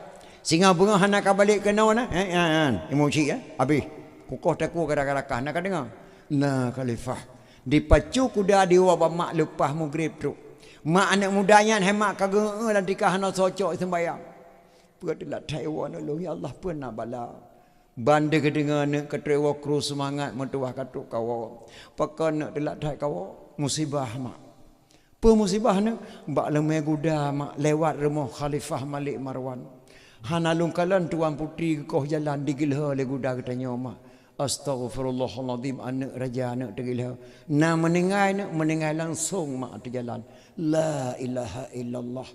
Singa bunga hana ka balik ke nawana. Emosi ya. Habis. Kukoh taku kadang-kadang nak dengar. Nah khalifah. Dipacu kuda diwa mak lepas maghrib tu. Mak anak mudanya hemat kagak dan tikah hana socok sembayang. Perdelat Taiwan lu ya Allah pernah bala. Banda kedengar nak ketrewa kru semangat mentuah katuk kawa. Pakan nak delat thai kawa musibah mak. Pemusibah nak bak lemai guda mak lewat rumah Khalifah Malik Marwan. Hana lungkalan tuan putri koh jalan digilha le guda katanya mak. Astaghfirullahaladzim anak raja anak tergila. Na menengai langsung mak terjalan. La ilaha illallah.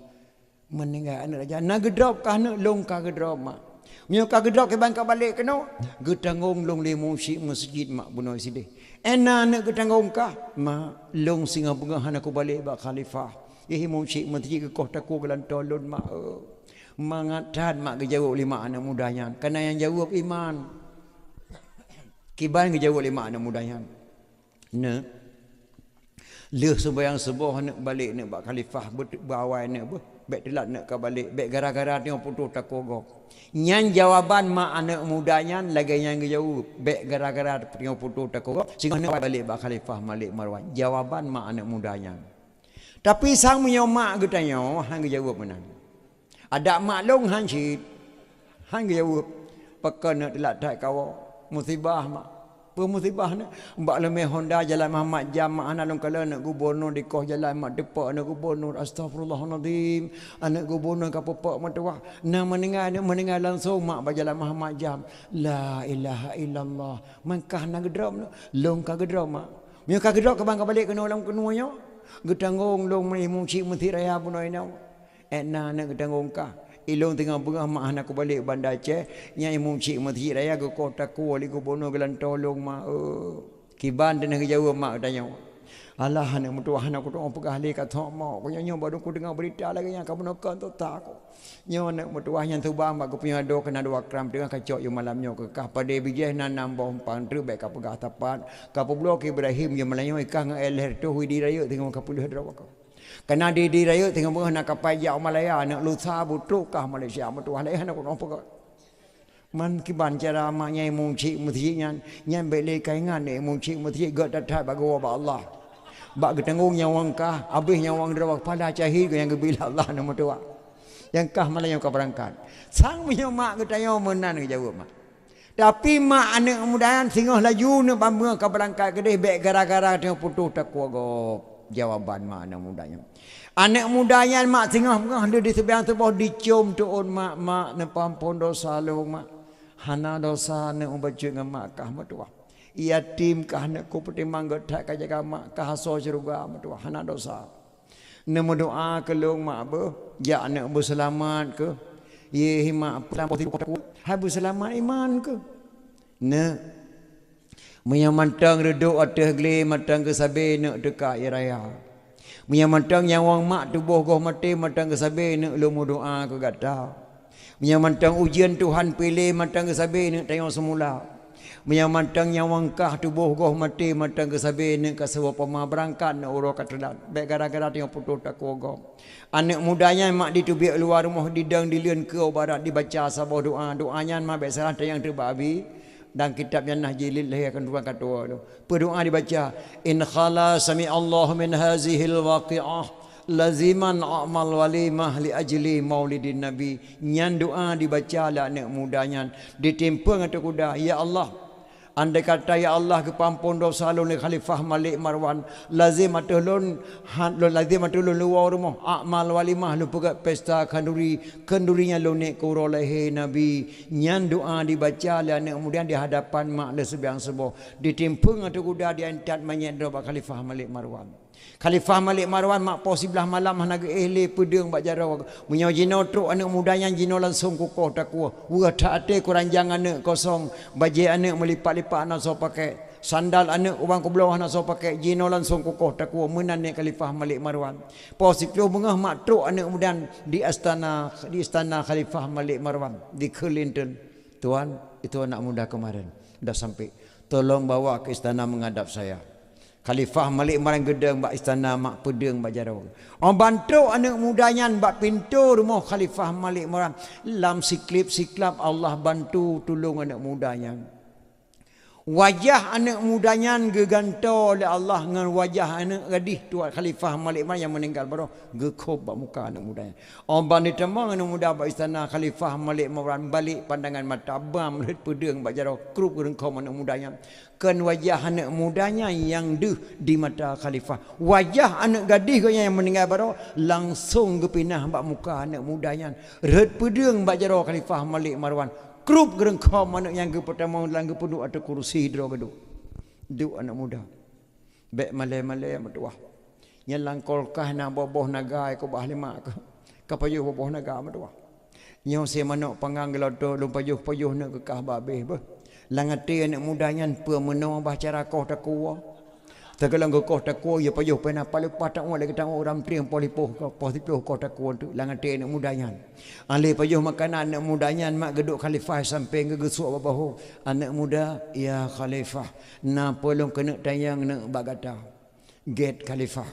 Menengai anak raja. Na gedrop kah nak long kah gedrop mak. Menyuka gedrop ke bangka balik kena. Getanggung long le musyik masjid mak bunoi sidih. Ena nak getanggung kah mak long singa bunga hana ku balik bak khalifah. Ihi musyik masjid ke koh taku kelan tolon mak. Mangatan mak kejawab lima anak mudanya. Karena yang jawab iman. Kiban kejawab lima anak mudanya. Nah. Leh sembahyang subuh nak balik nak bak khalifah berawai nak baik telat nak ke balik baik gara-gara tengok putus takogo. Nyan jawaban mak anak mudanya lagi yang jawab baik gara-gara tengok putus takogo sehingga nak balik bak khalifah Malik Marwan. Jawaban mak anak mudanya. Tapi sang punya mak getanya hang jawab mana? Ada mak long hang sit. Hang jawab pakai nak telat tak kawa musibah mak. Pemusibah nak mbak lemeh Honda jalan Muhammad Jam anak long kala nak gubernur di koh jalan mak depak anak gubernur astagfirullahalazim anak gubernur ka pepak matuah na mendengar langsung mak berjalan Muhammad Jam la ilaha illallah mangkah nak gedram long ka gedram mak mio ka gedram ka bang ka balik kena ulang kenuanya getanggung long mai mungsi menti raya punoi nau na nak getanggung ka ilong tengah bengah mak nak balik Bandar Aceh nyai mungcik masjid raya ke kota ku wali gubernur gelan tolong mak kiban dan jauh mak tanya alah anak mutuah anak ku tong pegah le kat mak ko nyo baru ku dengar berita lagi yang kamu nak tu tak ko nyo anak mutuah yang tu bang mak ku punya do kena do akram tengah kacok yo malamnya ke kah pada bijeh nan nambah pantru baik ka pegah tapat ka blok Ibrahim yo malanyo ikang elher tu di raya tengok ka puluh draw ko kena di raya tengok bengah nak kapai jau Malaya nak lusa butruk kah Malaysia mutuah leh nak ko pegah man kiban cara mak nyai mungcik masjid nyan bele kaingan ni mungcik masjid gak datat bago ba Allah bak getanggung nyawang kah habis nyawang drawak pada cahir yang gebila Allah nama tua yang kah Malaya ka berangkat sang punya mak getanya menan jawab mak tapi mak anak mudahan singah laju ne bambang ka berangkat kedeh bek gara-gara tengok putus takwa go jawaban mak anak mudanya anak mudanya mak singah ada di sebelah sebuah dicium tuun mak nepampun dosa lu mak hana dosa ne ubajuk dengan mak kah matuah yatim kah nak ku pertimbang gedak ka jaga mak kah so syurga matuah hana dosa ne doa ke long mak be ya anak berselamat ke ye mak hai berselamat iman ke ne menyamantang reduk atas gele matang ke sabe nak dekat raya menyamantang yang wang mak tubuh goh mati matang ke sabe nak lu doa ke gata menyamantang ujian Tuhan pilih matang ke sabe nak tengok semula menyamantang yang wang kah tubuh goh mati matang ke sabe nak ka sewa pema berangkat nak uro katelan baik gara-gara tengok putus tak goh anak mudanya mak ditubiak luar rumah didang dilian ke barat dibaca sabah doanya mak baik salah yang terbabi dan kitab yang Nahjilil lah akan tuan kata tu. Berdoa dibaca in khala sami Allah min hazihil waqi'ah laziman amal walimah li ajli maulidin nabi. Nyan doa dibaca lah anak mudanya ditimpang atau kuda ya Allah andai kata ya Allah kepampun dosa lu ni Khalifah Malik Marwan lazim atulun lazim atulun luar rumah amal walimah lu pegat pesta kendurinya lu ni kurolehe nabi nyan doa dibaca lah kemudian di hadapan mak le sebiang sebo ditimpung atau kuda diantat menyendra bak Khalifah Malik Marwan Khalifah Malik Marwan mak pos sebelah malam nak ehli pedeng bak jara punya jino truk anak mudanya jino langsung kukoh takwa urat ate kuranjang anak kosong baje anak melipat-lipat anak so pakai sandal anak ubang ku belah anak so pakai jino langsung kukoh takwa menan ni Khalifah Malik Marwan pos itu bengah mak truk anak mudan di istana Khalifah Malik Marwan di Kelinton tuan itu anak muda kemarin dah sampai tolong bawa ke istana menghadap saya Khalifah Malik marang gedeng bak istana mak pedeng bak jarong. Orang bantu anak mudanya bak pintu rumah Khalifah Malik marang lam siklap Allah bantu tolong anak mudanya. Wajah anak mudanya geganto oleh Allah dengan wajah anak gadis tua Khalifah Malik Marwan yang meninggal baru gekob bak muka anak mudanya. Orang bani temang anak muda bak istana Khalifah Malik Marwan balik pandangan mata abam melihat pedeng bak jaro krup gerengkom anak mudanya. Kan wajah anak mudanya yang di mata Khalifah. Wajah anak gadis yang meninggal baru langsung gepinah bak muka anak mudanya. Rehat pedeng bak jaro Khalifah Malik Marwan. Krup gereng kau anak yang ke pertama langgar penduk atau kursi dua geduk. Duk anak muda. Bek malai-malai mertua. Nyelang kolkah na boboh naga ko bah lima ke. Kapayuh boboh naga mertua. Nyo se manok pangang gelodo lum payuh nak ke kah babeh bah. Langate anak muda nyan pe meno bah cara kau tak kuwa. Tagalang kau tak kuwa ya payuh pena paling patak wala kita orang triang polipoh positif kau tak kuwa tu langate anak muda nyan. Ale payuh makanan anak mudanya mak geduk Khalifah sampai ngegesuk babahu anak muda ya Khalifah na polong kena tayang nak bagata get Khalifah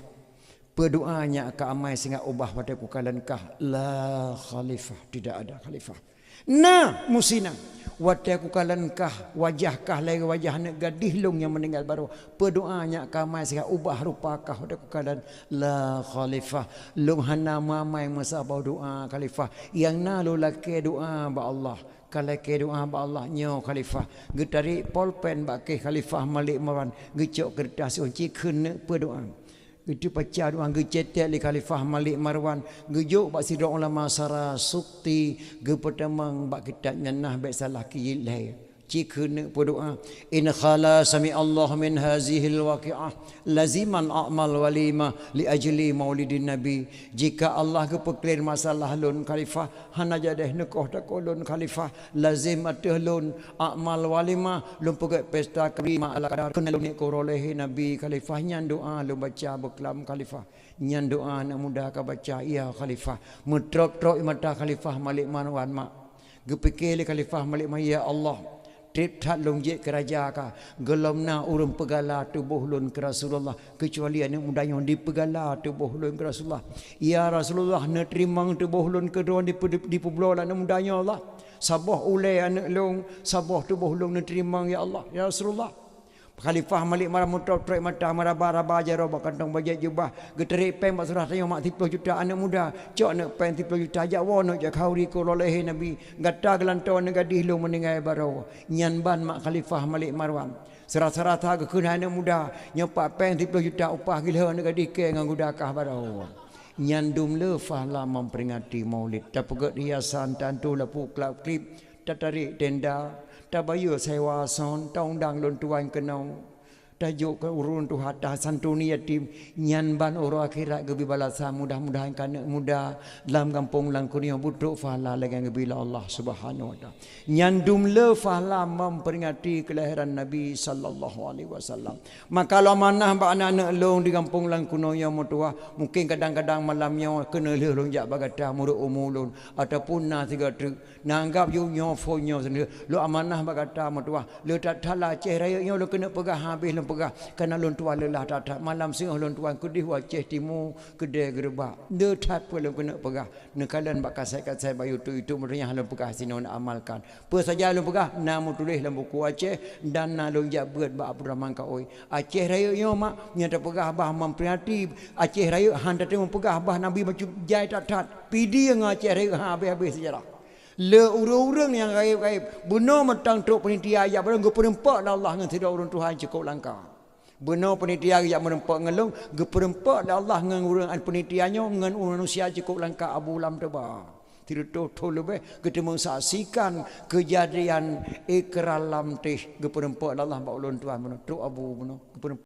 berdoanya ke amai sehingga ubah pada kukalankah la Khalifah tidak ada Khalifah na musina wate kukalankah wajahkah lain wajah anak gadis long yang meninggal baru berdoanya ke amai sehingga ubah rupakah pada kukalan la Khalifah long hana mamai masa bau doa Khalifah yang na lo laki doa ba Allah kalau ke doa ba Allah nyo Khalifah getari polpen ba ke Khalifah Malik Marwan gecok kertas unci kena berdoa itu baca doa gecetek li Khalifah Malik Marwan gejuk bak sidok ulama sara sukti ge pertamang bak kitab nyanah bak salah ki lai cikena berdoa in khala sami Allah min hazihil waqi'ah laziman a'mal walima li ajli maulidin nabi jika Allah ke peklir masalah lun Khalifah hana jadeh nekoh takolun Khalifah lazim ateh lun a'mal walima lun pegat pesta kerima ala kadar kena lun korolehi nabi Khalifah nyan doa lu baca beklam Khalifah nyan doa anak muda ka baca ya Khalifah metrok-trok mata Khalifah Malik Marwan mak gepikir Khalifah Malik Marwan ya Allah trip tat long je keraja ka gelomna urang pegala tubuh lun ke Rasulullah kecuali anak muda yang dipegala tubuh lun ke Rasulullah ya Rasulullah na terimang tubuh lun kedua di pulau anak muda ya Allah sabah ulai anak long sabah tubuh lun na terimang ya Allah ya Rasulullah Khalifah Malik Marwan mutrok trek mata maraba jaro bakantong bajak jubah geterik peng bak surah tayong mak 30 juta anak muda cok nak peng 30 juta jak wono jak khauri ko lolehe nabi gata gelanto ne gadih lu meninggal baro nyan ban mak Khalifah Malik Marwan serat-serat ha ke kena anak muda nyopak peng 30 juta upah gila ne gadih ke ngan gudakah baro nyandum le fahla memperingati maulid tapegat hiasan tantu lapu klip tatarik tenda tabayu sewa son taundang lon tuan kenau tajuk ke urun tu hatta santuni yatim nyan ban oro akhirat gebi balasa mudah-mudahan kana muda dalam kampung langkunia buduk fahala lagi gebila Allah Subhanahu wa taala nyan dumle fahala memperingati kelahiran Nabi sallallahu alaihi wasallam maka kalau manah ba anak-anak long di kampung langkunia mutua mungkin kadang-kadang malamnya kena le long jak bagata muruk umulun ataupun na tiga truk nanggap yu nyo fo nyo sendiri lo amanah bagata mutua le tak thala ceh nyo lo kena pegah habis pegah kerana lon tua lelah tak malam singah lon tuan kudih waceh timu kedai gerbak de tat pun kena pegah nekalan bak kasai bayu tu itu mudahnya lon pegah sino nak amalkan pe saja lon pegah namu tulis dalam buku Aceh dan na lon jak beut bak Abdul Rahman ka oi Aceh raya nyo mak nyata pegah bah memperingati Aceh raya han tak temu pegah bah Nabi macam jai tat pidi yang Aceh raya habis sejarah le urang-urang yang gaib-gaib benar matang tok penitia ya barang go perempak Allah ngan tidak urang Tuhan cukup langkah benar penitia yang merempak ngelong go perempak Allah ngan urang penitianya ngan manusia cukup langkah Abu Lam teba tidak tahu lebih kita mensaksikan kejadian ikralam teh go perempak Allah ba ulun Tuhan benar tu Abu benar